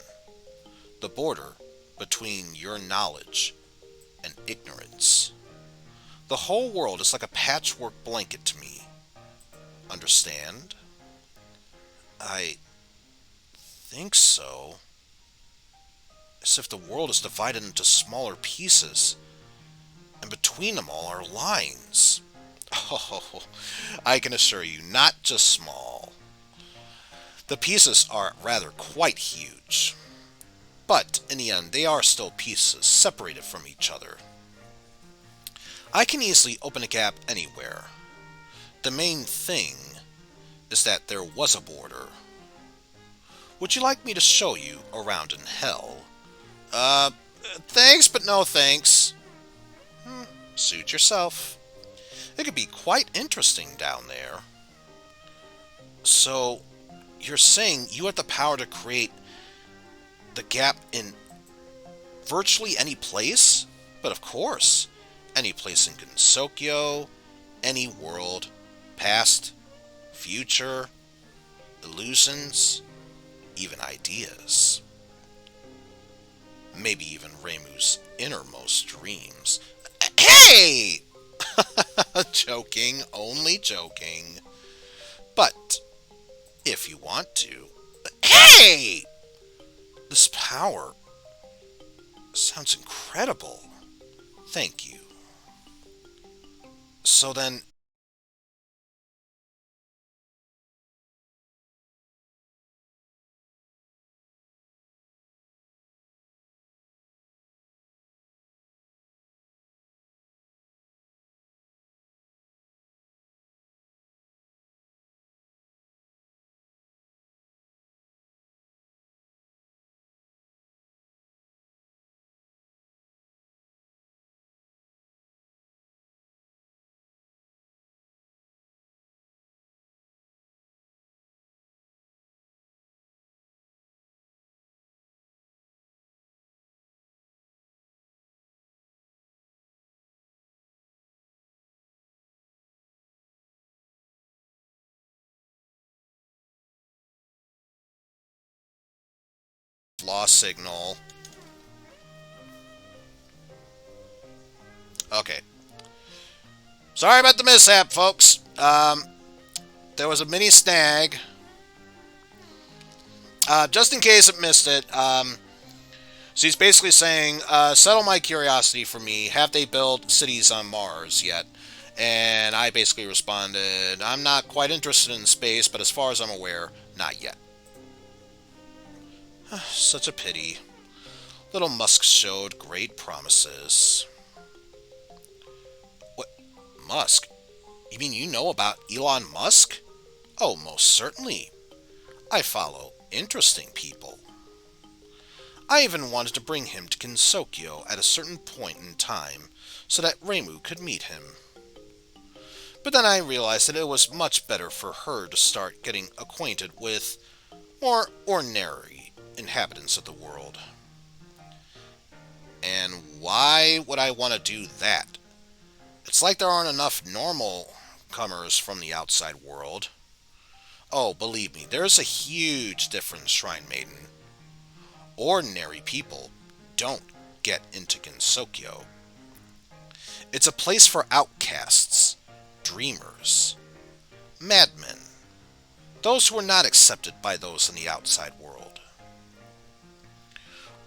The border between your knowledge and ignorance. The whole world is like a patchwork blanket to me. Understand? I think so. As if the world is divided into smaller pieces, and between them all are lines. Oh, I can assure you, not just small. The pieces are rather quite huge. But, in the end, they are still pieces, separated from each other. I can easily open a gap anywhere. The main thing is that there was a border. Would you like me to show you around in hell? Thanks, but no thanks. Suit yourself. It could be quite interesting down there. So, you're saying you have the power to create the gap in virtually any place? But of course, any place in Gensokyo, any world, past, future, illusions, even ideas. Maybe even Reimu's innermost dreams. Hey! Joking, only joking. But, if you want to... Hey! This power sounds incredible. Thank you. So then... Lost signal. Okay. Sorry about the mishap, folks. There was a mini snag. Just in case it missed it, so he's basically saying, settle my curiosity for me. Have they built cities on Mars yet? And I basically responded, I'm not quite interested in space, but as far as I'm aware, not yet. Such a pity. Little Musk showed great promises. What? Musk? You mean you know about Elon Musk? Oh, most certainly. I follow interesting people. I even wanted to bring him to Gensokyo at a certain point in time so that Reimu could meet him. But then I realized that it was much better for her to start getting acquainted with more ordinary inhabitants of the world. And why would I want to do that? It's like there aren't enough normal comers from the outside world. Oh, believe me, there's a huge difference, Shrine Maiden. Ordinary people don't get into Gensokyo. It's a place for outcasts, dreamers, madmen, those who are not accepted by those in the outside world.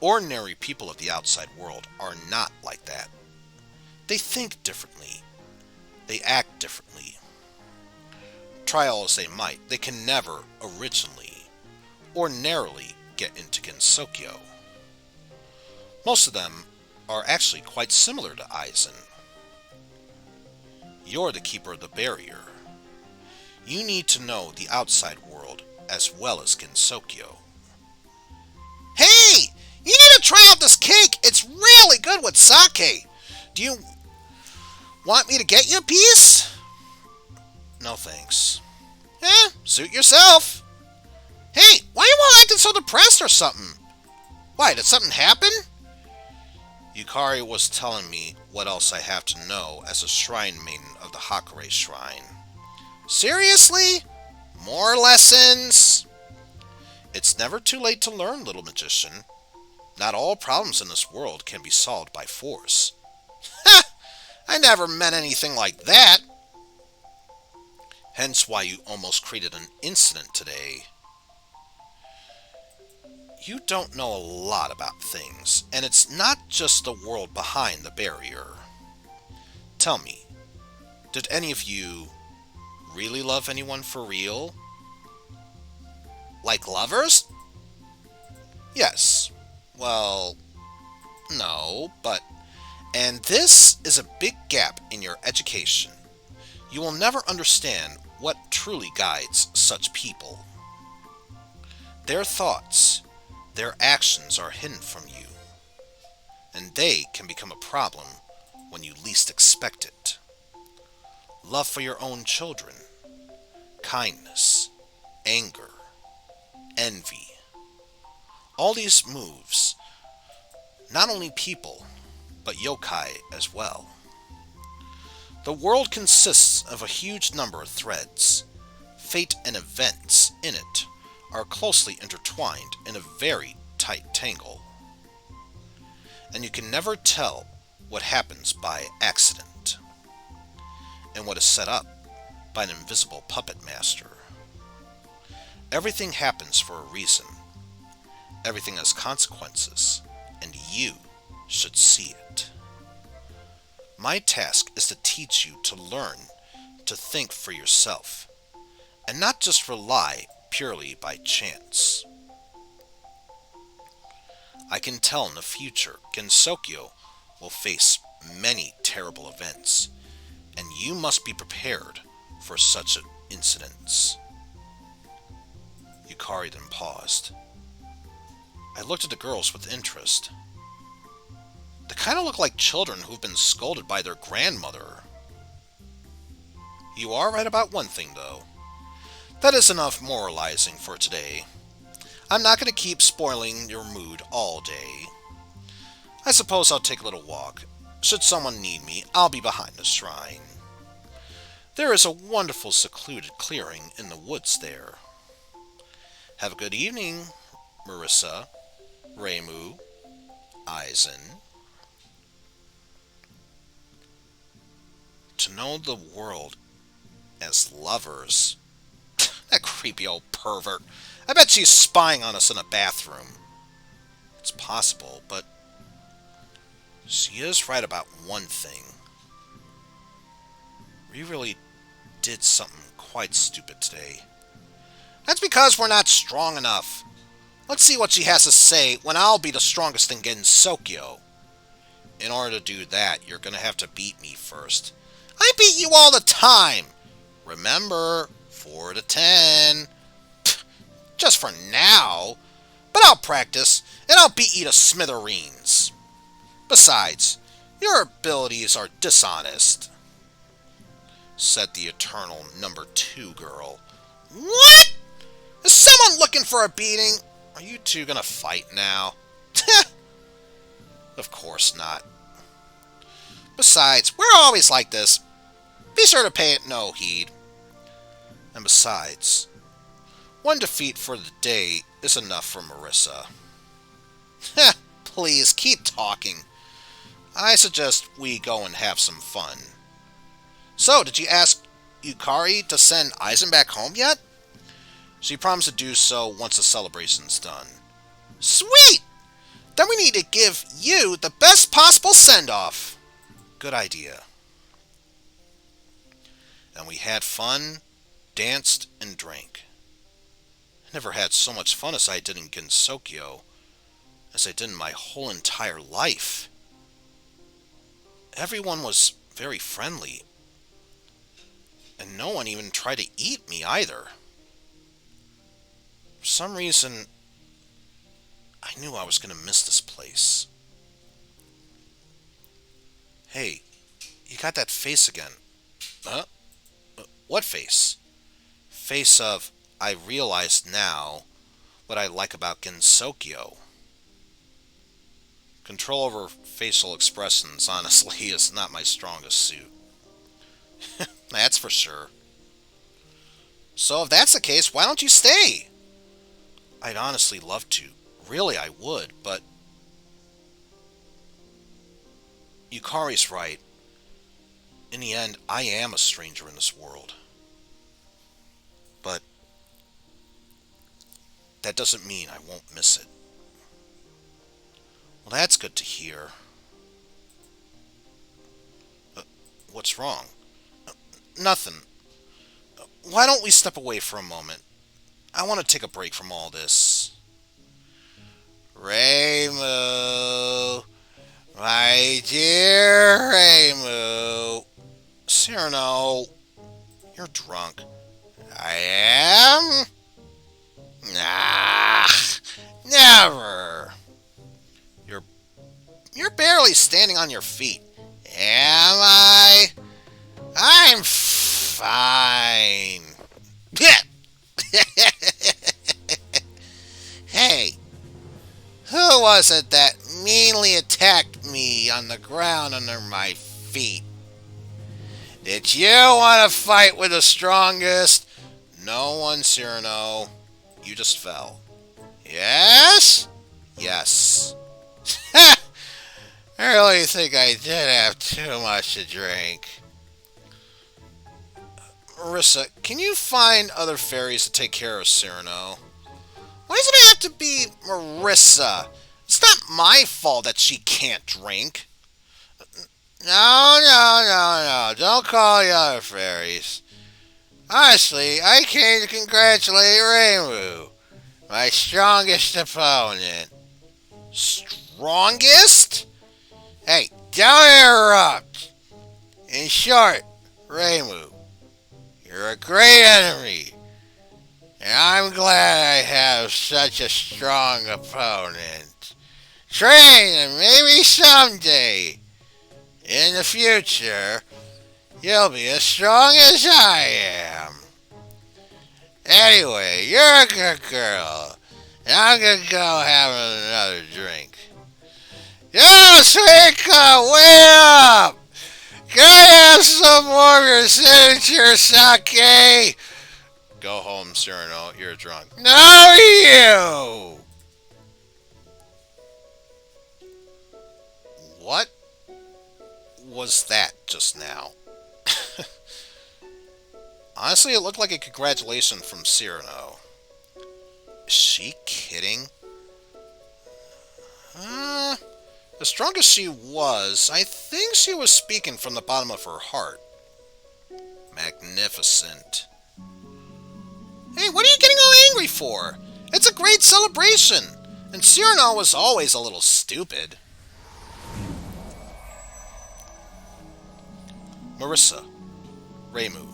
Ordinary people of the outside world are not like that. They think differently. They act differently. Try all as they might, they can never, originally, ordinarily get into Gensokyo. Most of them are actually quite similar to Eizen. You're the keeper of the barrier. You need to know the outside world as well as Gensokyo. Hey! You need to try out this cake! It's really good with sake! Do you want me to get you a piece? No thanks. Suit yourself. Hey, why you all acting so depressed or something? Why, did something happen? Yukari was telling me what else I have to know as a shrine maiden of the Hakure Shrine. Seriously? More lessons? It's never too late to learn, little magician. Not all problems in this world can be solved by force. Ha! I never meant anything like that. Hence why you almost created an incident today. You don't know a lot about things, and it's not just the world behind the barrier. Tell me, did any of you really love anyone for real? Like lovers? Yes. Well, no, but... And this is a big gap in your education. You will never understand what truly guides such people. Their thoughts, their actions are hidden from you, and they can become a problem when you least expect it. Love for your own children, kindness, anger, envy. All these moves, not only people, but yokai as well. The world consists of a huge number of threads. Fate and events in it are closely intertwined in a very tight tangle. And you can never tell what happens by accident, and what is set up by an invisible puppet master. Everything happens for a reason. Everything has consequences, and you should see it. My task is to teach you to learn to think for yourself, and not just rely purely by chance. I can tell in the future Gensokyo will face many terrible events, and you must be prepared for such incidents. Yukari then paused. I looked at the girls with interest. They kind of look like children who've been scolded by their grandmother. You are right about one thing, though. That is enough moralizing for today. I'm not going to keep spoiling your mood all day. I suppose I'll take a little walk. Should someone need me, I'll be behind the shrine. There is a wonderful secluded clearing in the woods there. Have a good evening, Marisa, Reimu, Eizen. To know the world as lovers. That creepy old pervert. I bet she's spying on us in a bathroom. It's possible, but she is right about one thing. We really did something quite stupid today. That's because we're not strong enough. Let's see what she has to say when I'll be the strongest in Gensokyo. In order to do that, you're going to have to beat me first. I beat you all the time! Remember, 4 to 10. Pfft, just for now. But I'll practice, and I'll beat you to smithereens. Besides, your abilities are dishonest, said the eternal number 2 girl. What? Is someone looking for a beating? Are you two gonna fight now? Of course not. Besides, we're always like this. Be sure to pay it no heed. And besides, one defeat for the day is enough for Marisa. Please, keep talking. I suggest we go and have some fun. So, did you ask Yukari to send Eizen back home yet? She promised to do so once the celebration's done. Sweet! Then we need to give you the best possible send-off. Good idea. And we had fun, danced, and drank. I never had so much fun as I did in Gensokyo, as I did in my whole entire life. Everyone was very friendly, and no one even tried to eat me either. For some reason, I knew I was going to miss this place. Hey, you got that face again. Huh? What face? Face of, I realize now what I like about Gensokyo. Control over facial expressions, honestly, is not my strongest suit. That's for sure. So if that's the case, why don't you stay? I'd honestly love to. Really, I would, but... Yukari's right. In the end, I am a stranger in this world. But... that doesn't mean I won't miss it. Well, that's good to hear. What's wrong? Nothing. Why don't we step away for a moment? I want to take a break from all this. Reimu! My dear Reimu! Cyrano, you're drunk. I am? Nah, never. You're barely standing on your feet. Am I? I'm fine. Hey, who was it that meanly attacked me on the ground under my feet? Did you want to fight with the strongest? No one, Cyrano. You just fell. Yes? Yes. I really think I did have too much to drink. Marisa, can you find other fairies to take care of Cyrano? Why does it have to be Marisa? It's not my fault that she can't drink. No. Don't call the other fairies. Honestly, I came to congratulate Reimu, my strongest opponent. Strongest? Hey, don't interrupt. In short, Reimu, you're a great enemy, and I'm glad I have such a strong opponent. Train, and maybe someday, in the future, you'll be as strong as I am. Anyway, you're a good girl, and I'm gonna go have another drink. Yo, Suika, wait up! Can I have some more of your signature sake? Go home, Cyrano, you're drunk. No, you! What was that just now? Honestly, it looked like a congratulation from Cyrano. Is she kidding? As drunk as she was, I think she was speaking from the bottom of her heart. Magnificent. Hey, what are you getting all angry for? It's a great celebration, and Cyrano was always a little stupid. Marisa, Reimu,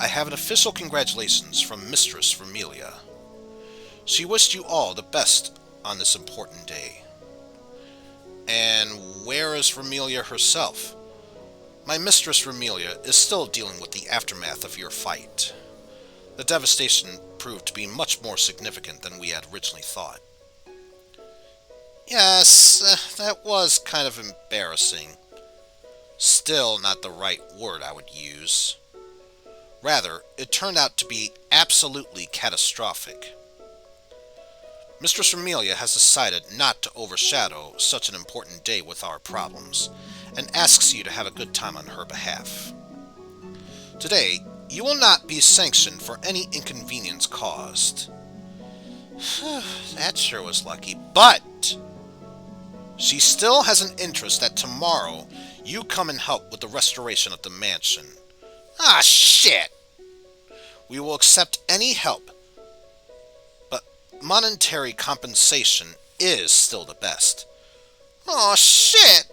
I have an official congratulations from Mistress Vermelia. She wished you all the best on this important day. And where is Vermelia herself? My Mistress Vermelia is still dealing with the aftermath of your fight. The devastation proved to be much more significant than we had originally thought. Yes, that was kind of embarrassing. Still not the right word I would use. Rather, it turned out to be absolutely catastrophic. Mistress Vermelia has decided not to overshadow such an important day with our problems, and asks you to have a good time on her behalf. Today, you will not be sanctioned for any inconvenience caused. That sure was lucky, but she still has an interest that tomorrow you come and help with the restoration of the mansion. Ah, shit! We will accept any help, but monetary compensation is still the best. Aw, shit!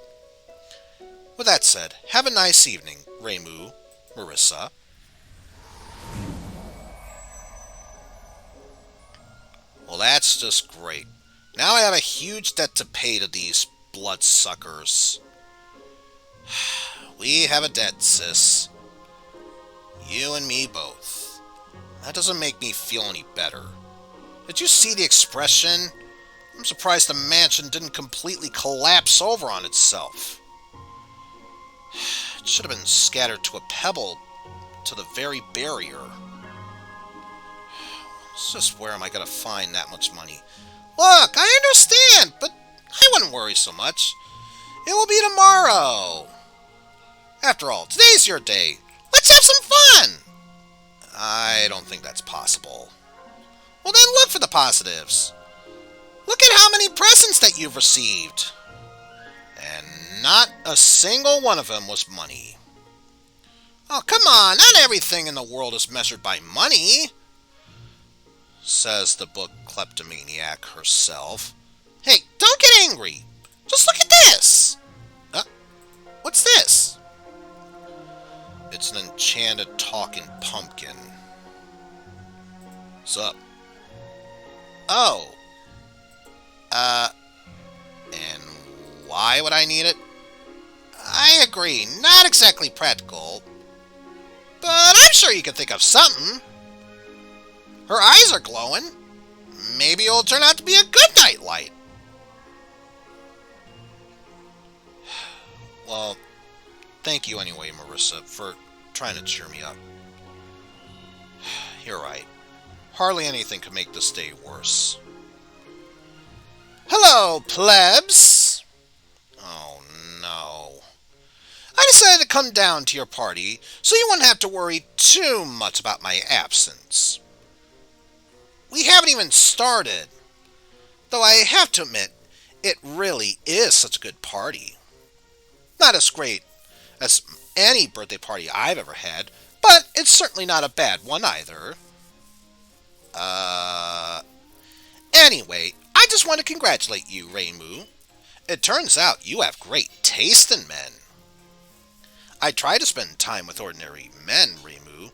With that said, have a nice evening, Reimu, Marisa. Well, that's just great. Now I have a huge debt to pay to these bloodsuckers. We have a debt, sis. You and me both. That doesn't make me feel any better. Did you see the expression? I'm surprised the mansion didn't completely collapse over on itself. It should have been scattered to a pebble to the very barrier. It's just where am I going to find that much money? Look, I understand, but I wouldn't worry so much. It will be tomorrow. After all, today's your day. Let's have some fun! I don't think that's possible. Well then look for the positives. Look at how many presents that you've received. And not a single one of them was money. Oh, come on, not everything in the world is measured by money, says the book kleptomaniac herself. Hey, don't get angry. Just look at this. What's this? It's an enchanted talking pumpkin. What's up? Oh. And why would I need it? I agree, not exactly practical. But I'm sure you can think of something. Her eyes are glowing. Maybe it'll turn out to be a good night light. Well, thank you anyway, Marisa, for trying to cheer me up. You're right. Hardly anything could make this day worse. Hello, plebs! Oh, no. I decided to come down to your party so you wouldn't have to worry too much about my absence. We haven't even started. Though I have to admit, it really is such a good party. Not as great as any birthday party I've ever had, but it's certainly not a bad one either. Anyway, I just want to congratulate you, Reimu. It turns out you have great taste in men. I try to spend time with ordinary men, Reimu.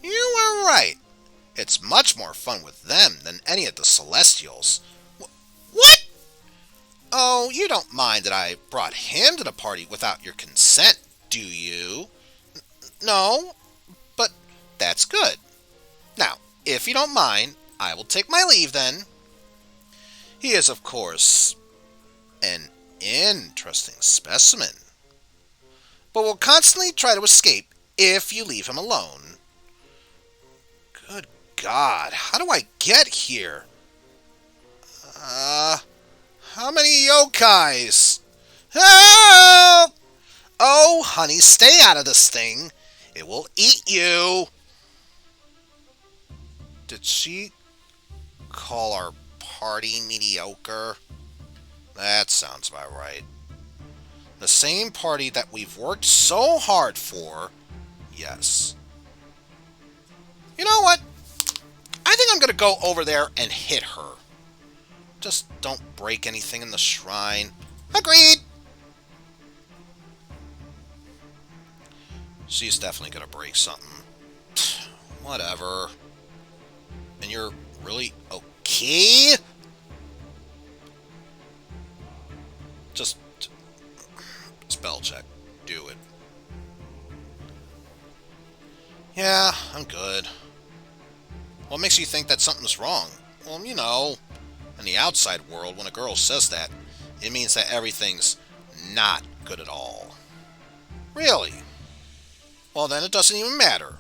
You were right. It's much more fun with them than any of the Celestials. What? Oh, you don't mind that I brought him to the party without your consent, do you? No, but that's good. Now, if you don't mind, I will take my leave then. He is, of course, an interesting specimen, but will constantly try to escape if you leave him alone. Good God, how do I get here? How many yokais? Help! Oh, honey, stay out of this thing. It will eat you. Did she call our party mediocre? That sounds about right. The same party that we've worked so hard for, yes. You know what? I think I'm going to go over there and hit her. Just don't break anything in the shrine. Agreed! She's definitely going to break something. Whatever. And you're really okay? Just spell check. Do it. Yeah, I'm good. What makes you think that something's wrong? Well, you know, in the outside world, when a girl says that, it means that everything's not good at all. Really? Well, then it doesn't even matter.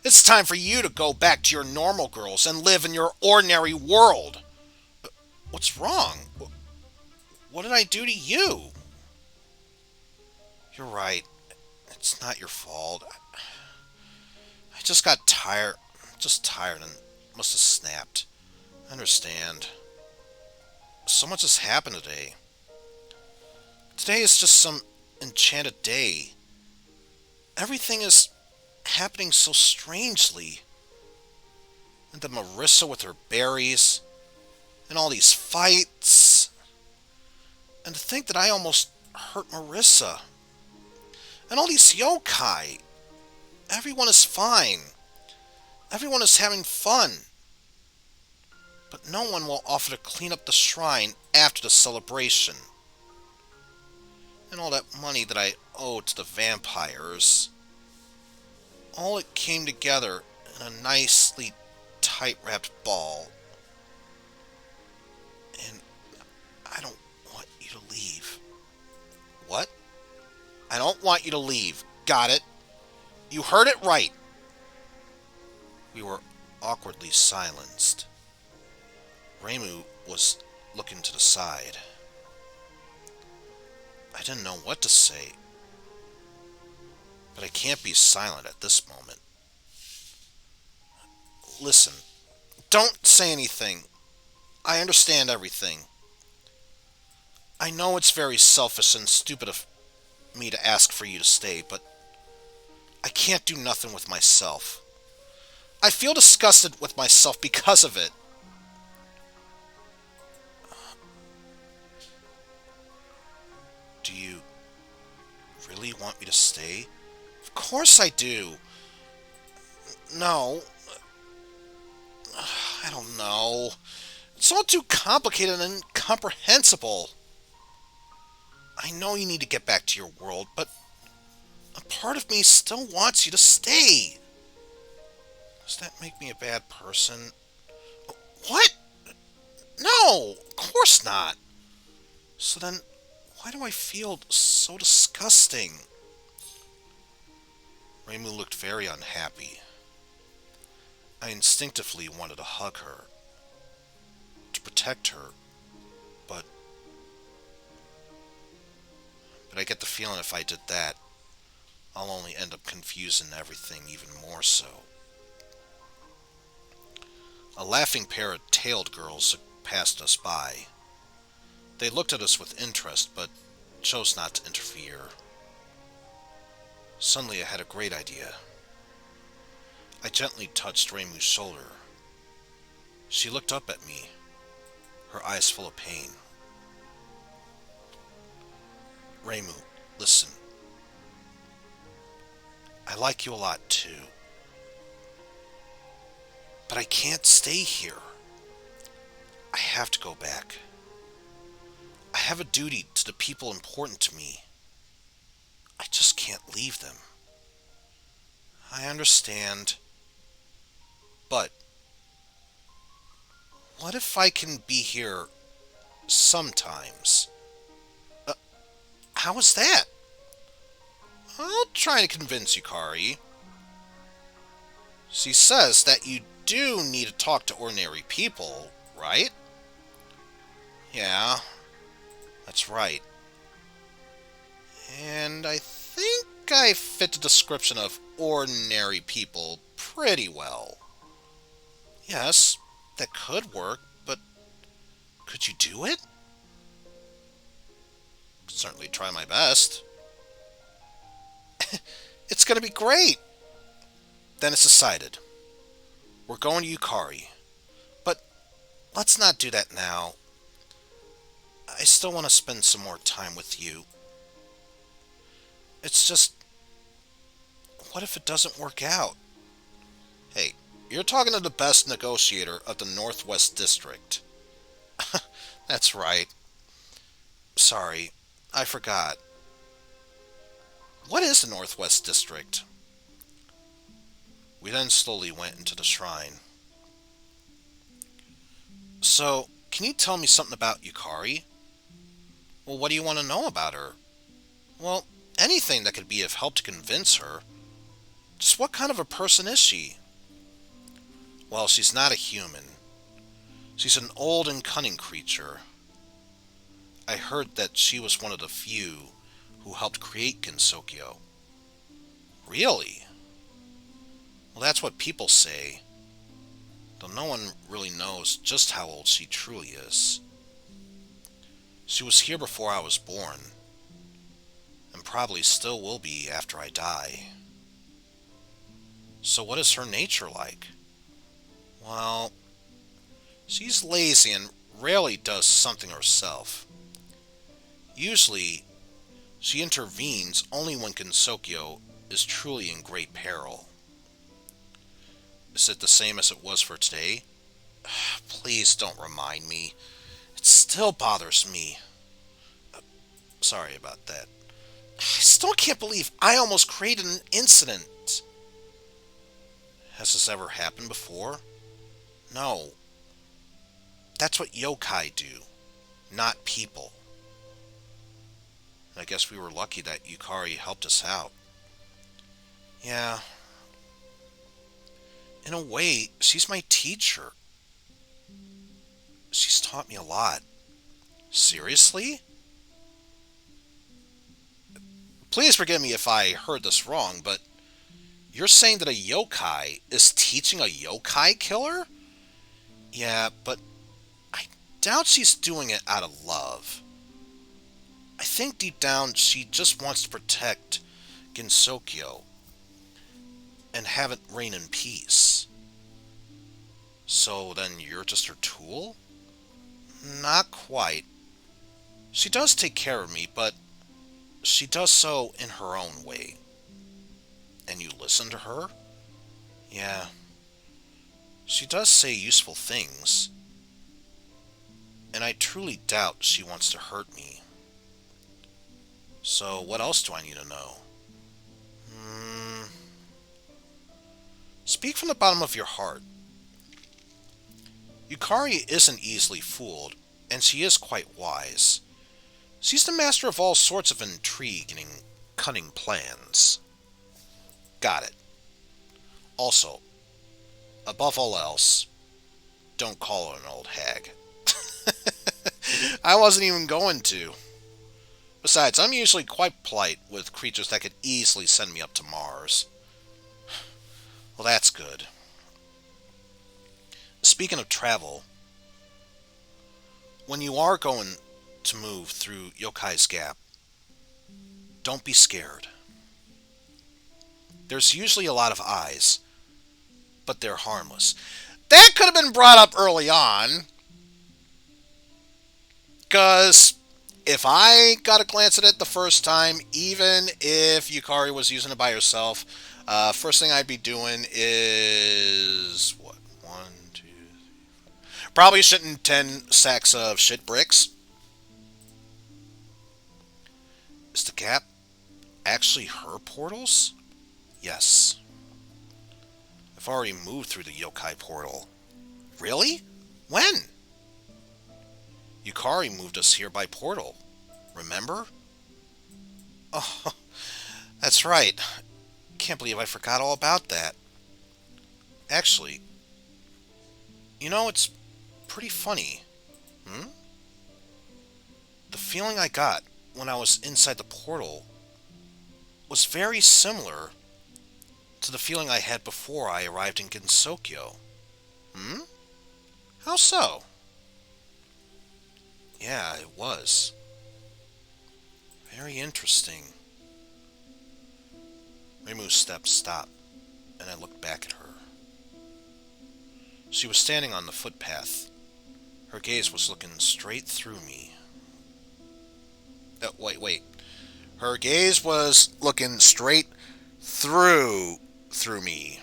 It's time for you to go back to your normal girls and live in your ordinary world. What's wrong? What did I do to you? You're right. It's not your fault. I just got tired. Just tired and must have snapped. I understand. So much has happened today. Today is just some enchanted day. Everything is happening so strangely. And then Marisa with her berries. And all these fights. And to think that I almost hurt Marisa. And all these yokai. Everyone is fine. Everyone is having fun. But no one will offer to clean up the shrine after the celebration. and all that money that I owe to the vampires. All it came together in a nicely tight-wrapped ball. And I don't want you to leave. What? I don't want you to leave. Got it? You heard it right. We were awkwardly silenced. Reimu was looking to the side. I didn't know what to say, but I can't be silent at this moment. Listen, don't say anything. I understand everything. I know it's very selfish and stupid of me to ask for you to stay, but I can't do nothing with myself. I feel disgusted with myself because of it. Do you really want me to stay? Of course I do. No. I don't know. It's all too complicated and incomprehensible. I know you need to get back to your world, but a part of me still wants you to stay. Does that make me a bad person? What? No, of course not. So then, why do I feel so disgusting? Reimu looked very unhappy. I instinctively wanted to hug her, to protect her, but I get the feeling if I did that, I'll only end up confusing everything even more so. A laughing pair of tailed girls passed us by. They looked at us with interest, but chose not to interfere. Suddenly I had a great idea. I gently touched Reimu's shoulder. She looked up at me, her eyes full of pain. Reimu, listen. I like you a lot too. But I can't stay here. I have to go back. I have a duty to the people important to me. I just can't leave them. I understand. But what if I can be here sometimes? How is that? I'll try to convince you, Kari. She says that you do need to talk to ordinary people, right? Yeah, that's right. And I think I fit the description of ordinary people pretty well. Yes, that could work, but could you do it? Certainly try my best. It's gonna be great! Then it's decided. We're going to Yukari. But let's not do that now. I still want to spend some more time with you. It's just, what if it doesn't work out? Hey, you're talking to the best negotiator of the Northwest District. That's right. Sorry, I forgot. What is the Northwest District? We then slowly went into the shrine. So, can you tell me something about Yukari? Well, what do you want to know about her? Well, anything that could be of help to convince her. Just what kind of a person is she? Well, she's not a human. She's an old and cunning creature. I heard that she was one of the few who helped create Gensokyo. Really? Well, that's what people say, though no one really knows just how old she truly is. She was here before I was born, and probably still will be after I die. So what is her nature like? Well, she's lazy and rarely does something herself. Usually, she intervenes only when Gensokyo is truly in great peril. Is it the same as it was for today? Please don't remind me. It still bothers me. Sorry about that. I still can't believe I almost created an incident. Has this ever happened before? No. That's what yokai do, not people. I guess we were lucky that Yukari helped us out. Yeah. In a way, she's my teacher. She's taught me a lot. Seriously? Please forgive me if I heard this wrong, but you're saying that a yokai is teaching a yokai killer? Yeah, but I doubt she's doing it out of love. I think deep down she just wants to protect Gensokyo and have it reign in peace. So then you're just her tool? Not quite. She does take care of me, but she does so in her own way. And you listen to her? Yeah. She does say useful things. And I truly doubt she wants to hurt me. So what else do I need to know? Speak from the bottom of your heart. Yukari isn't easily fooled, and she is quite wise. She's the master of all sorts of intrigue and cunning plans. Got it. Also, above all else, don't call her an old hag. I wasn't even going to. Besides, I'm usually quite polite with creatures that could easily send me up to Mars. Well, that's good. Speaking of travel, when you are going to move through Yokai's Gap, don't be scared. There's usually a lot of eyes, but they're harmless. That could have been brought up early on, because if I got a glance at it the first time, even if Yukari was using it by herself, first thing I'd be doing is what? 1, 2, 3. Probably shitting 10 sacks of shit bricks. Is the gap actually her portals? Yes. I've already moved through the yokai portal. Really? When? Yukari moved us here by portal. Remember? Oh, that's right. Can't believe I forgot all about that. Actually, you know, it's pretty funny. The feeling I got when I was inside the portal was very similar to the feeling I had before I arrived in Gensokyo. How so? Yeah, it was. Very interesting. Reimu's steps stopped, and I looked back at her. She was standing on the footpath. Her gaze was looking straight through me. Wait. Her gaze was looking straight through me.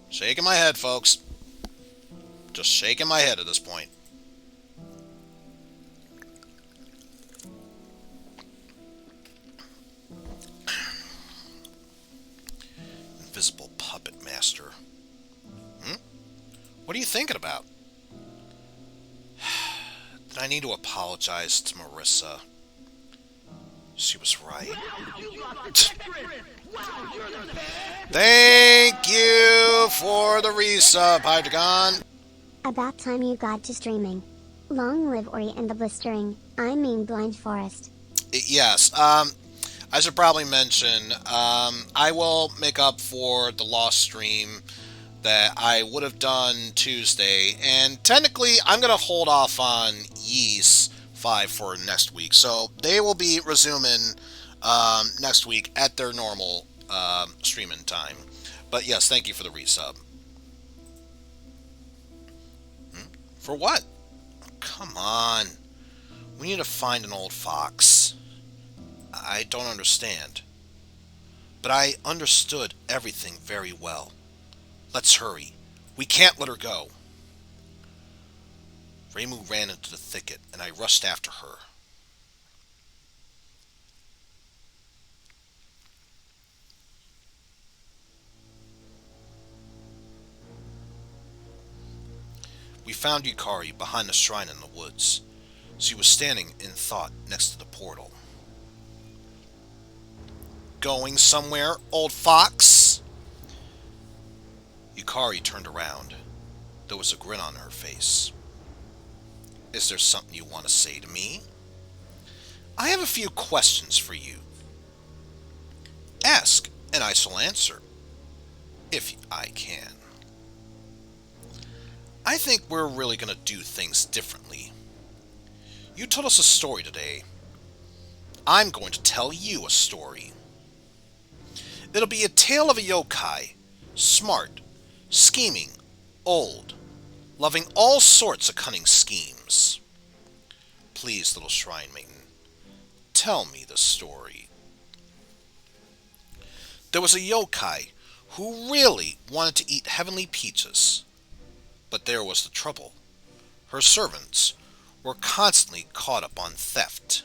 Shaking my head, folks. Just shaking my head at this point. Invisible puppet master. What are you thinking about? Did I need to apologize to Marisa? She was right. Thank you for the resub, Hydragon. About time you got to streaming. Long live Ori and the blistering, blind forest. Yes, I should probably mention, I will make up for the lost stream that I would have done Tuesday, and technically I'm going to hold off on Ys 5 for next week, so they will be resuming next week at their normal streaming time. But yes, thank you for the resub. For what? Come on. We need to find an old fox. I don't understand. But I understood everything very well. Let's hurry. We can't let her go. Reimu ran into the thicket, and I rushed after her. We found Yukari behind the shrine in the woods. She was standing in thought next to the portal. Going somewhere, old fox? Yukari turned around. There was a grin on her face. Is there something you want to say to me? I have a few questions for you. Ask, and I shall answer. If I can. I think we're really going to do things differently. You told us a story today. I'm going to tell you a story. It'll be a tale of a yokai, smart, scheming, old, loving all sorts of cunning schemes. Please, little shrine maiden, tell me the story. There was a yokai who really wanted to eat heavenly peaches. But there was the trouble. Her servants were constantly caught up on theft.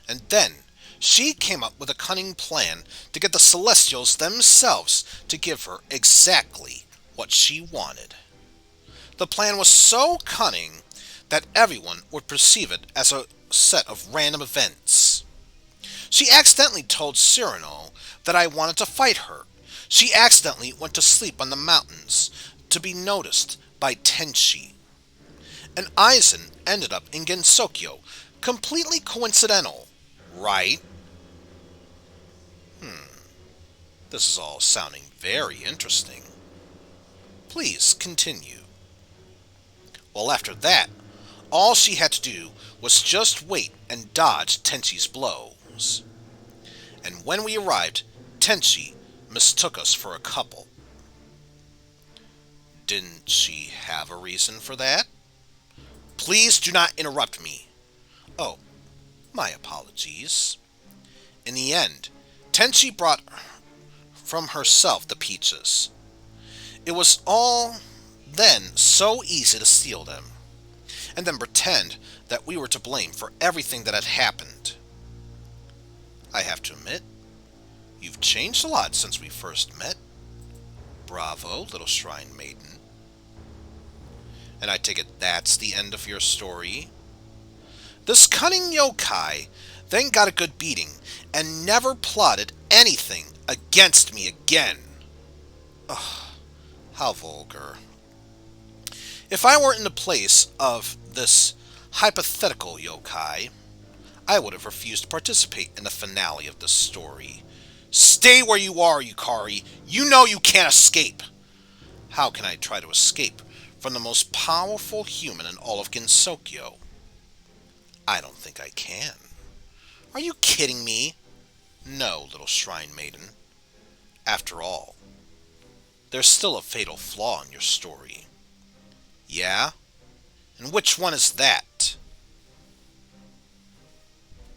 And then she came up with a cunning plan to get the Celestials themselves to give her exactly what she wanted. The plan was so cunning that everyone would perceive it as a set of random events. She accidentally told Cyrano that I wanted to fight her. She accidentally went to sleep on the mountains to be noticed by Tenchi. And Eizen ended up in Gensokyo. Completely coincidental, right? This is all sounding very interesting. Please continue. Well, after that, all she had to do was just wait and dodge Tenchi's blows. And when we arrived, Tenchi mistook us for a couple. Didn't she have a reason for that? Please do not interrupt me. Oh, my apologies. In the end, Tenchi brought from herself the peaches. It was all then so easy to steal them, and then pretend that we were to blame for everything that had happened. I have to admit, you've changed a lot since we first met. Bravo, little shrine maiden. And I take it that's the end of your story? This cunning yokai then got a good beating and never plotted anything against me again. Ugh, how vulgar. If I were in the place of this hypothetical yokai, I would have refused to participate in the finale of this story. Stay where you are, Yukari. You know you can't escape. How can I try to escape from the most powerful human in all of Gensokyo? I don't think I can. Are you kidding me? No, little shrine maiden. After all, there's still a fatal flaw in your story. Yeah? And which one is that?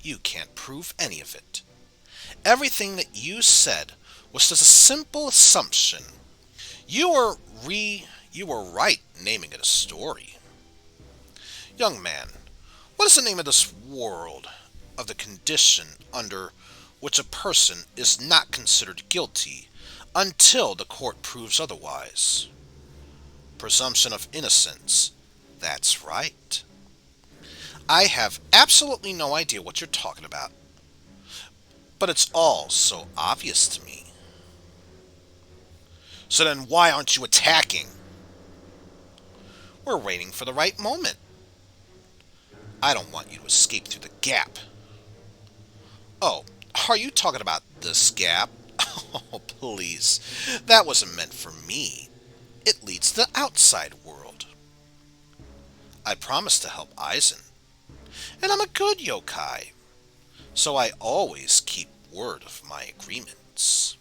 You can't prove any of it. Everything that you said was just a simple assumption. You were right naming it a story. Young man, what is the name of this world of the condition under which a person is not considered guilty until the court proves otherwise? Presumption of innocence. That's right. I have absolutely no idea what you're talking about, but it's all so obvious to me. So then why aren't you attacking? We're waiting for the right moment. I don't want you to escape through the gap. Oh, are you talking about this gap? Oh, please. That wasn't meant for me. It leads to the outside world. I promised to help Eizen. And I'm a good yokai, so I always keep word of my agreements.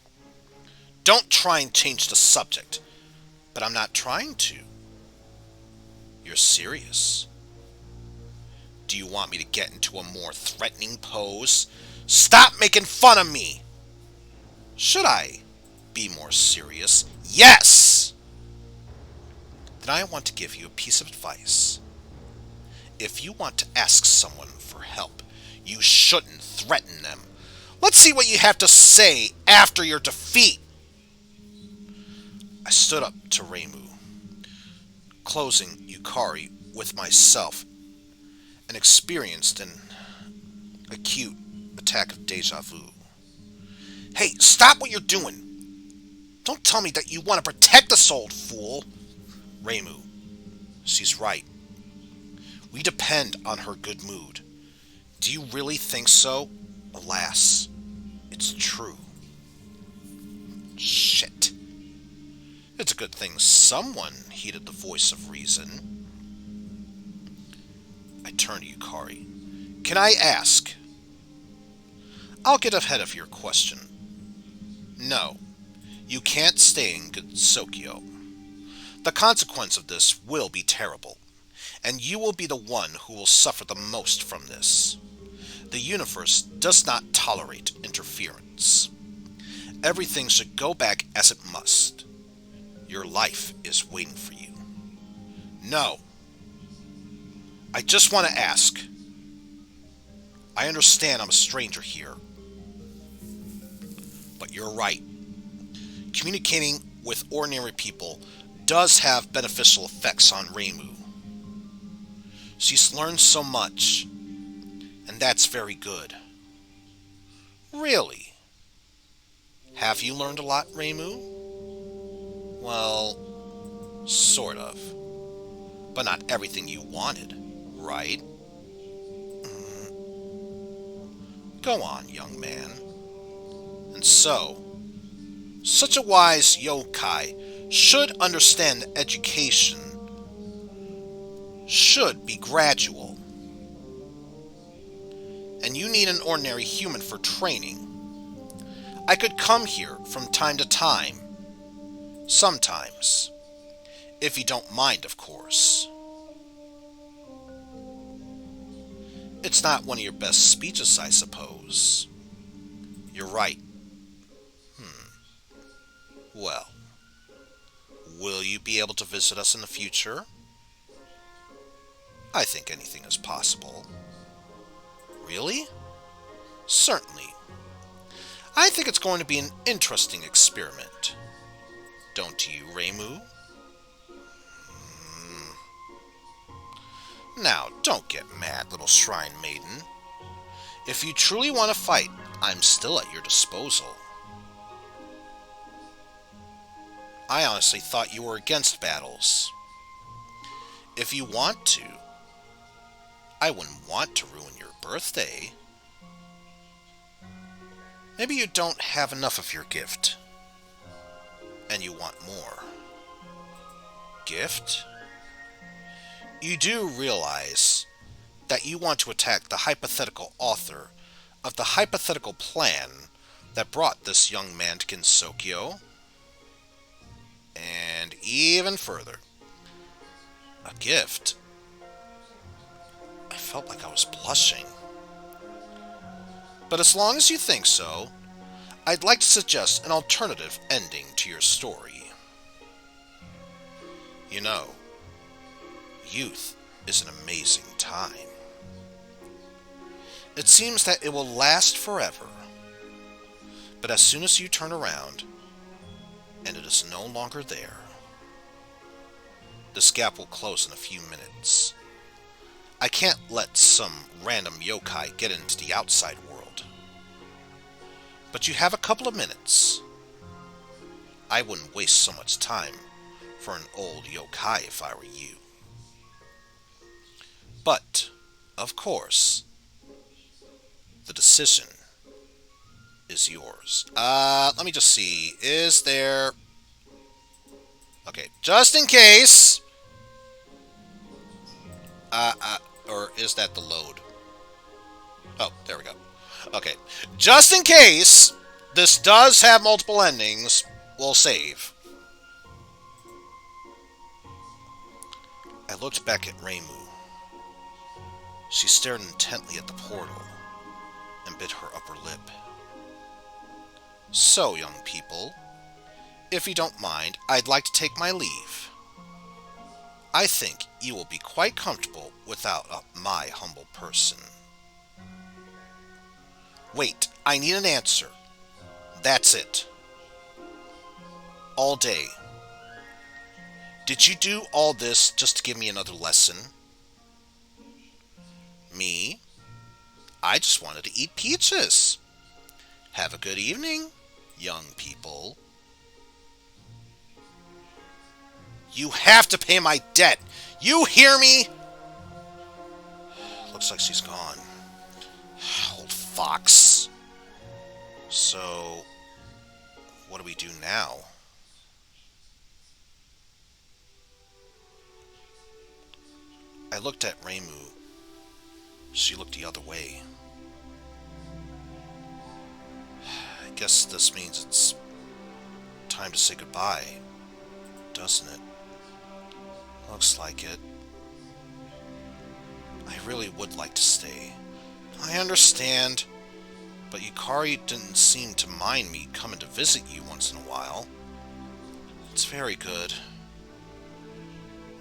Don't try and change the subject, but I'm not trying to. You're serious. Do you want me to get into a more threatening pose? Stop making fun of me! Should I be more serious? Yes! Then then I want to give you a piece of advice. If you want to ask someone for help, you shouldn't threaten them. Let's see what you have to say after your defeat. I stood up to Reimu, closing Yukari with myself, and experienced an acute attack of deja vu. Hey, stop what you're doing! Don't tell me that you want to protect this old fool! Reimu, she's right. We depend on her good mood. Do you really think so? Alas, it's true. Shit. It's a good thing someone heeded the voice of reason. I turned to Yukari. Can I ask? I'll get ahead of your question. No, you can't stay in Gensokyo. The consequence of this will be terrible, and you will be the one who will suffer the most from this. The universe does not tolerate interference. Everything should go back as it must. Your life is waiting for you. No. I just want to ask. I understand I'm a stranger here. But you're right. Communicating with ordinary people does have beneficial effects on Reimu. She's learned so much, and that's very good. Really? Have you learned a lot, Reimu? Well, sort of. But not everything you wanted, right? Go on, young man. And so, such a wise yokai should understand that education should be gradual. And you need an ordinary human for training. I could come here from time to time. Sometimes. If you don't mind, of course. It's not one of your best speeches, I suppose. You're right. Well, will you be able to visit us in the future? I think anything is possible. Really? Certainly. I think it's going to be an interesting experiment. Don't you, Reimu? Now, don't get mad, little shrine maiden. If you truly want to fight, I'm still at your disposal. I honestly thought you were against battles. If you want to, I wouldn't want to ruin your birthday. Maybe you don't have enough of your gift, and you want more. Gift? You do realize that you want to attack the hypothetical author of the hypothetical plan that brought this young man to Gensokyo? And even further. A gift? I felt like I was blushing. But as long as you think so, I'd like to suggest an alternative ending to your story. You know, youth is an amazing time. It seems that it will last forever. But as soon as you turn around, and it is no longer there, this gap will close in a few minutes. I can't let some random yokai get into the outside world. But you have a couple of minutes. I wouldn't waste so much time for an old yokai if I were you. But, of course, the decision is yours. Let me just see. Is there... Okay, just in case... or is that the load? Oh, there we go. Okay, just in case this does have multiple endings, we'll save. I looked back at Reimu. She stared intently at the portal and bit her upper lip. So, young people, if you don't mind, I'd like to take my leave. I think you will be quite comfortable without my humble person. Wait, I need an answer. That's it. All day. Did you do all this just to give me another lesson? Me? I just wanted to eat peaches. Have a good evening, young people. You have to pay my debt. You hear me? Looks like she's gone. Old fox. So, what do we do now? I looked at Reimu. She looked the other way. I guess this means it's time to say goodbye, doesn't it? Looks like it. I really would like to stay. I understand, but Yukari didn't seem to mind me coming to visit you once in a while. It's very good.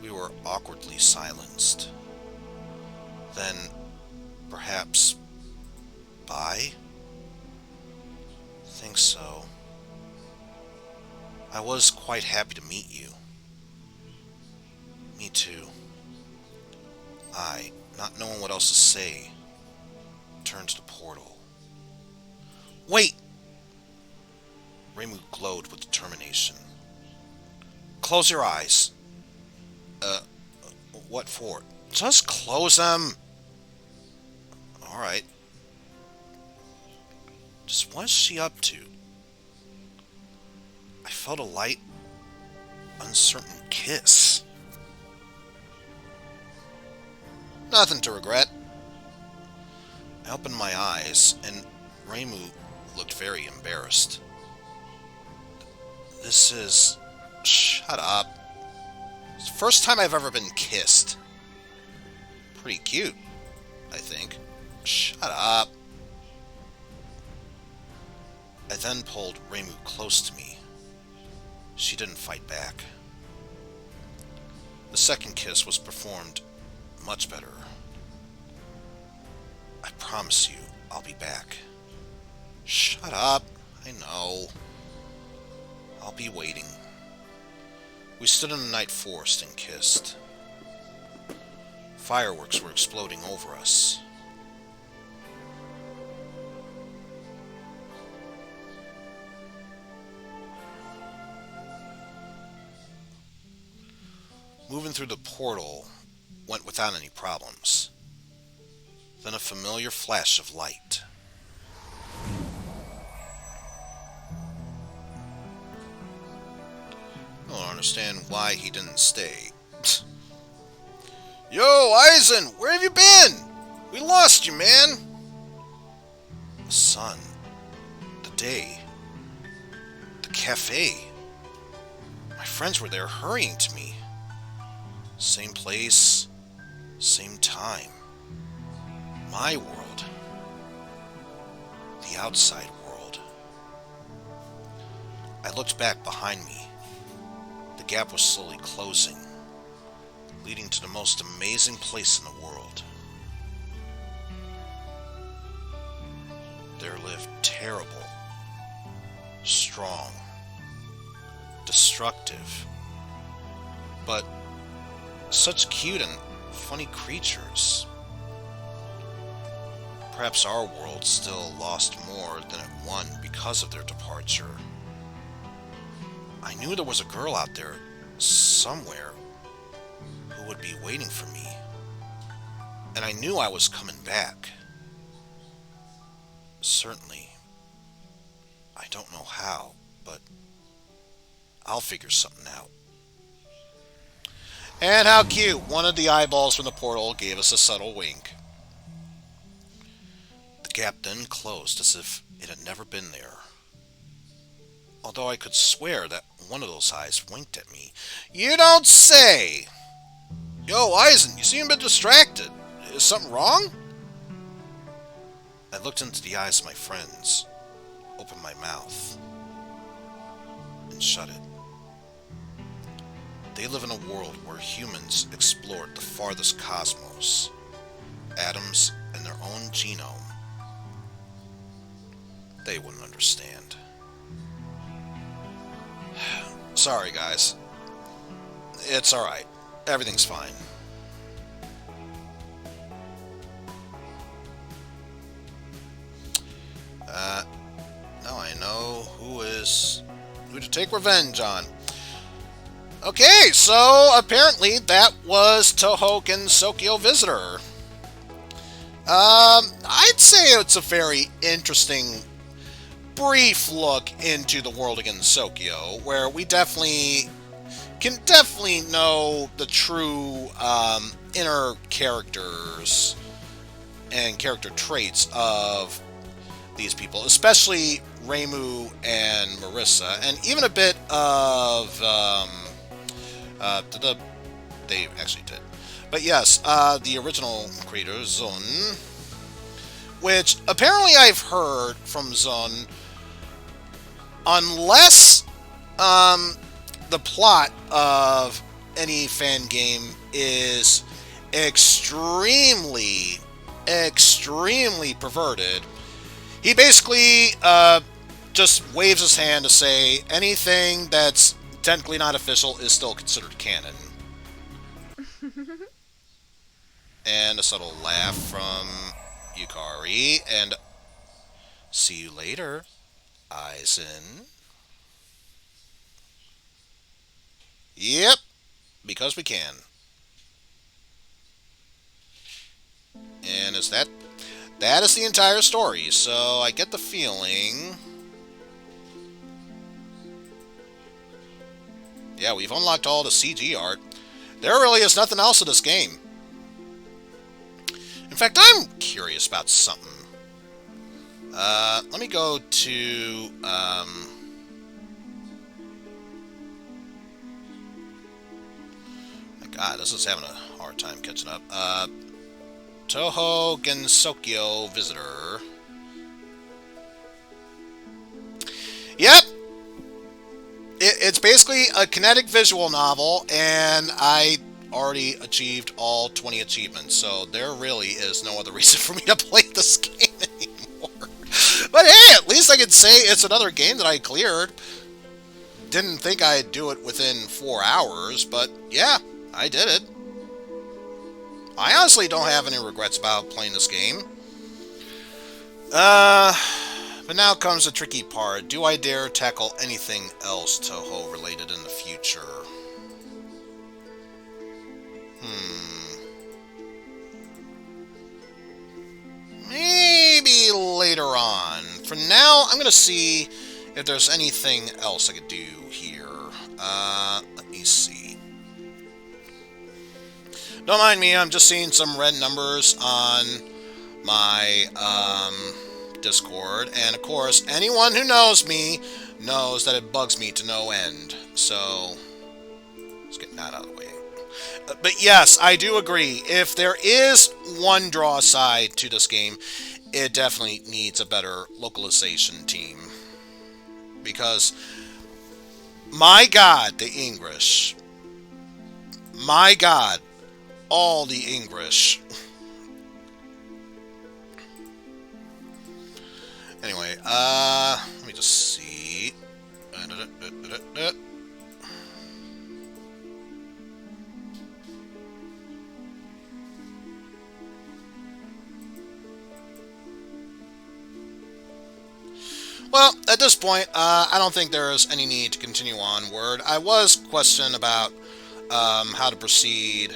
We were awkwardly silenced. Then, perhaps, bye? Think so. I was quite happy to meet you. Me too. I, not knowing what else to say, turned to the portal. Wait! Reimu glowed with determination. Close your eyes. What for? Just close them! Alright. Just what is she up to? I felt a light, uncertain kiss. Nothing to regret. I opened my eyes, and Reimu looked very embarrassed. This is... Shut up. It's the first time I've ever been kissed. Pretty cute, I think. Shut up. I then pulled Reimu close to me. She didn't fight back. The second kiss was performed much better. I promise you, I'll be back. Shut up. I know. I'll be waiting. We stood in the night forest and kissed. Fireworks were exploding over us. Moving through the portal went without any problems. Then a familiar flash of light. I don't understand why he didn't stay. Yo, Eizen, where have you been? We lost you, man. The sun. The day. The cafe. My friends were there hurrying to me. Same place, same time. My world. The outside world. I looked back behind me. The gap was slowly closing, leading to the most amazing place in the world. There lived terrible, strong, destructive, but such cute and funny creatures. Perhaps our world still lost more than it won because of their departure. I knew there was a girl out there somewhere who would be waiting for me. And I knew I was coming back. Certainly. I don't know how, but I'll figure something out. And how cute! One of the eyeballs from the portal gave us a subtle wink. The gap then closed as if it had never been there. Although I could swear that one of those eyes winked at me. You don't say! Yo, Eizen, you seem a bit distracted. Is something wrong? I looked into the eyes of my friends, opened my mouth, and shut it. They live in a world where humans explored the farthest cosmos, atoms and their own genome. They wouldn't understand. Sorry, guys. It's alright. Everything's fine. Now I know who to take revenge on. Okay, so apparently that was Touhou Gensokyo Visitor. I'd say it's a very interesting, brief look into the world of Gensokyo, where we can definitely know the true inner characters and character traits of these people, especially Reimu and Marisa, and even a bit of they actually did. But yes, the original creator, Zun, which apparently I've heard from Zun, unless the plot of any fan game is extremely perverted, he basically just waves his hand to say anything that's technically not official is still considered canon. And a subtle laugh from Yukari, and see you later, Eizen. Yep, because we can. And that is the entire story, so I get the feeling... Yeah, we've unlocked all the CG art. There really is nothing else in this game. In fact, I'm curious about something. Let me go to... my God, this is having a hard time catching up. Touhou Gensokyo Visitor. Yep! It's basically a kinetic visual novel, and I already achieved all 20 achievements, so there really is no other reason for me to play this game anymore. But hey, at least I can say it's another game that I cleared. Didn't think I'd do it within 4 hours, but yeah, I did it. I honestly don't have any regrets about playing this game. But now comes the tricky part. Do I dare tackle anything else Touhou related in the future? Maybe later on. For now, I'm going to see if there's anything else I could do here. Let me see. Don't mind me, I'm just seeing some red numbers on my Discord, and of course, anyone who knows me knows that it bugs me to no end, so let's get that out of the way. But yes, I do agree, if there is one draw side to this game, it definitely needs a better localization team, because, my God, the English. My God, all the English. Anyway, let me just see. Well, at this point, I don't think there is any need to continue onward. I was questioning about how to proceed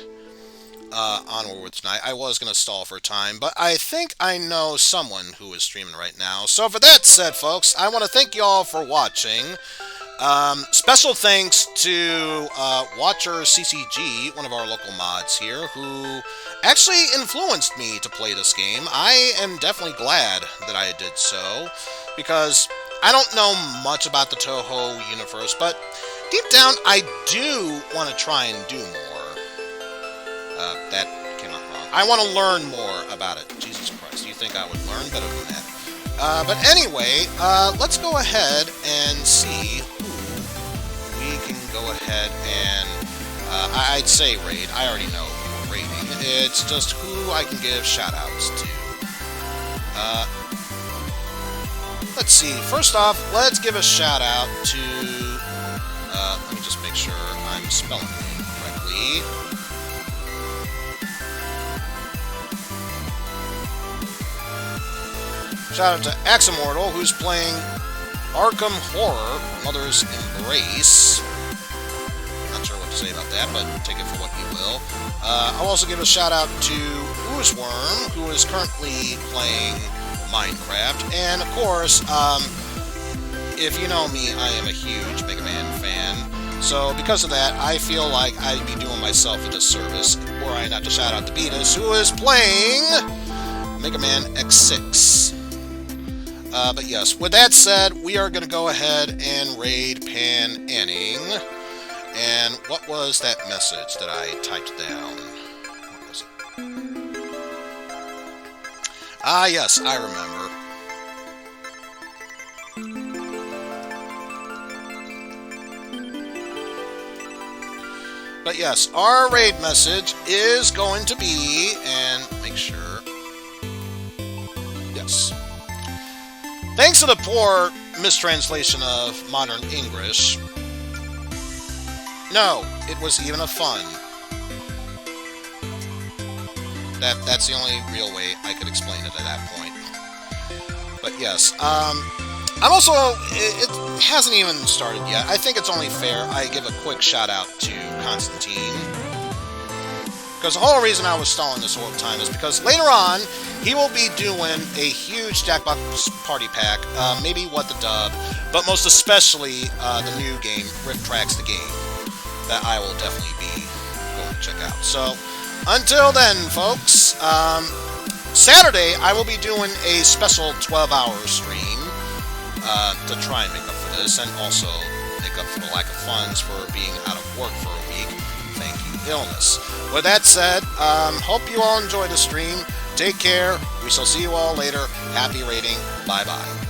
onward with tonight. I was going to stall for time, but I think I know someone who is streaming right now. So for that said, folks, I want to thank you all for watching. Special thanks to Watcher CCG, one of our local mods here, who actually influenced me to play this game. I am definitely glad that I did so, because I don't know much about the Touhou universe, but deep down, I do want to try and do more. That came out wrong. I want to learn more about it. Jesus Christ, you think I would learn better than that? But anyway, let's go ahead and see who we can go ahead and I'd say raid. I already know who we're raiding. It's just who I can give shoutouts to. Let's see. First off, let's give a shout out to. Let me just make sure I'm spelling it correctly. Shout out to Aximortal, who's playing Arkham Horror, Mother's Embrace. Not sure what to say about that, but take it for what you will. I'll also give a shout out to Oozeworm, who is currently playing Minecraft. And of course, if you know me, I am a huge Mega Man fan. So because of that, I feel like I'd be doing myself a disservice were I not to shout out to Beatus, who is playing Mega Man X6. But yes, with that said, we are going to go ahead and raid Pan Anning. And what was that message that I typed down? What was it? Ah, yes, I remember. But yes, our raid message is going to be, and make sure, yes. Thanks to the poor mistranslation of modern English, no, it was even a fun. That's the only real way I could explain it at that point. But yes, I'm also, it hasn't even started yet. I think it's only fair I give a quick shout out to Constantine. Because the whole reason I was stalling this whole time is because later on, he will be doing a huge Jackbox Party Pack, maybe What the Dub, but most especially the new game, Rift Tracks the Game, that I will definitely be going to check out. So, until then, folks, Saturday I will be doing a special 12-hour stream to try and make up for this, and also make up for the lack of funds for being out of work for a week. Thank you, illness. With that said, hope you all enjoy the stream. Take care. We shall see you all later. Happy raiding. Bye-bye.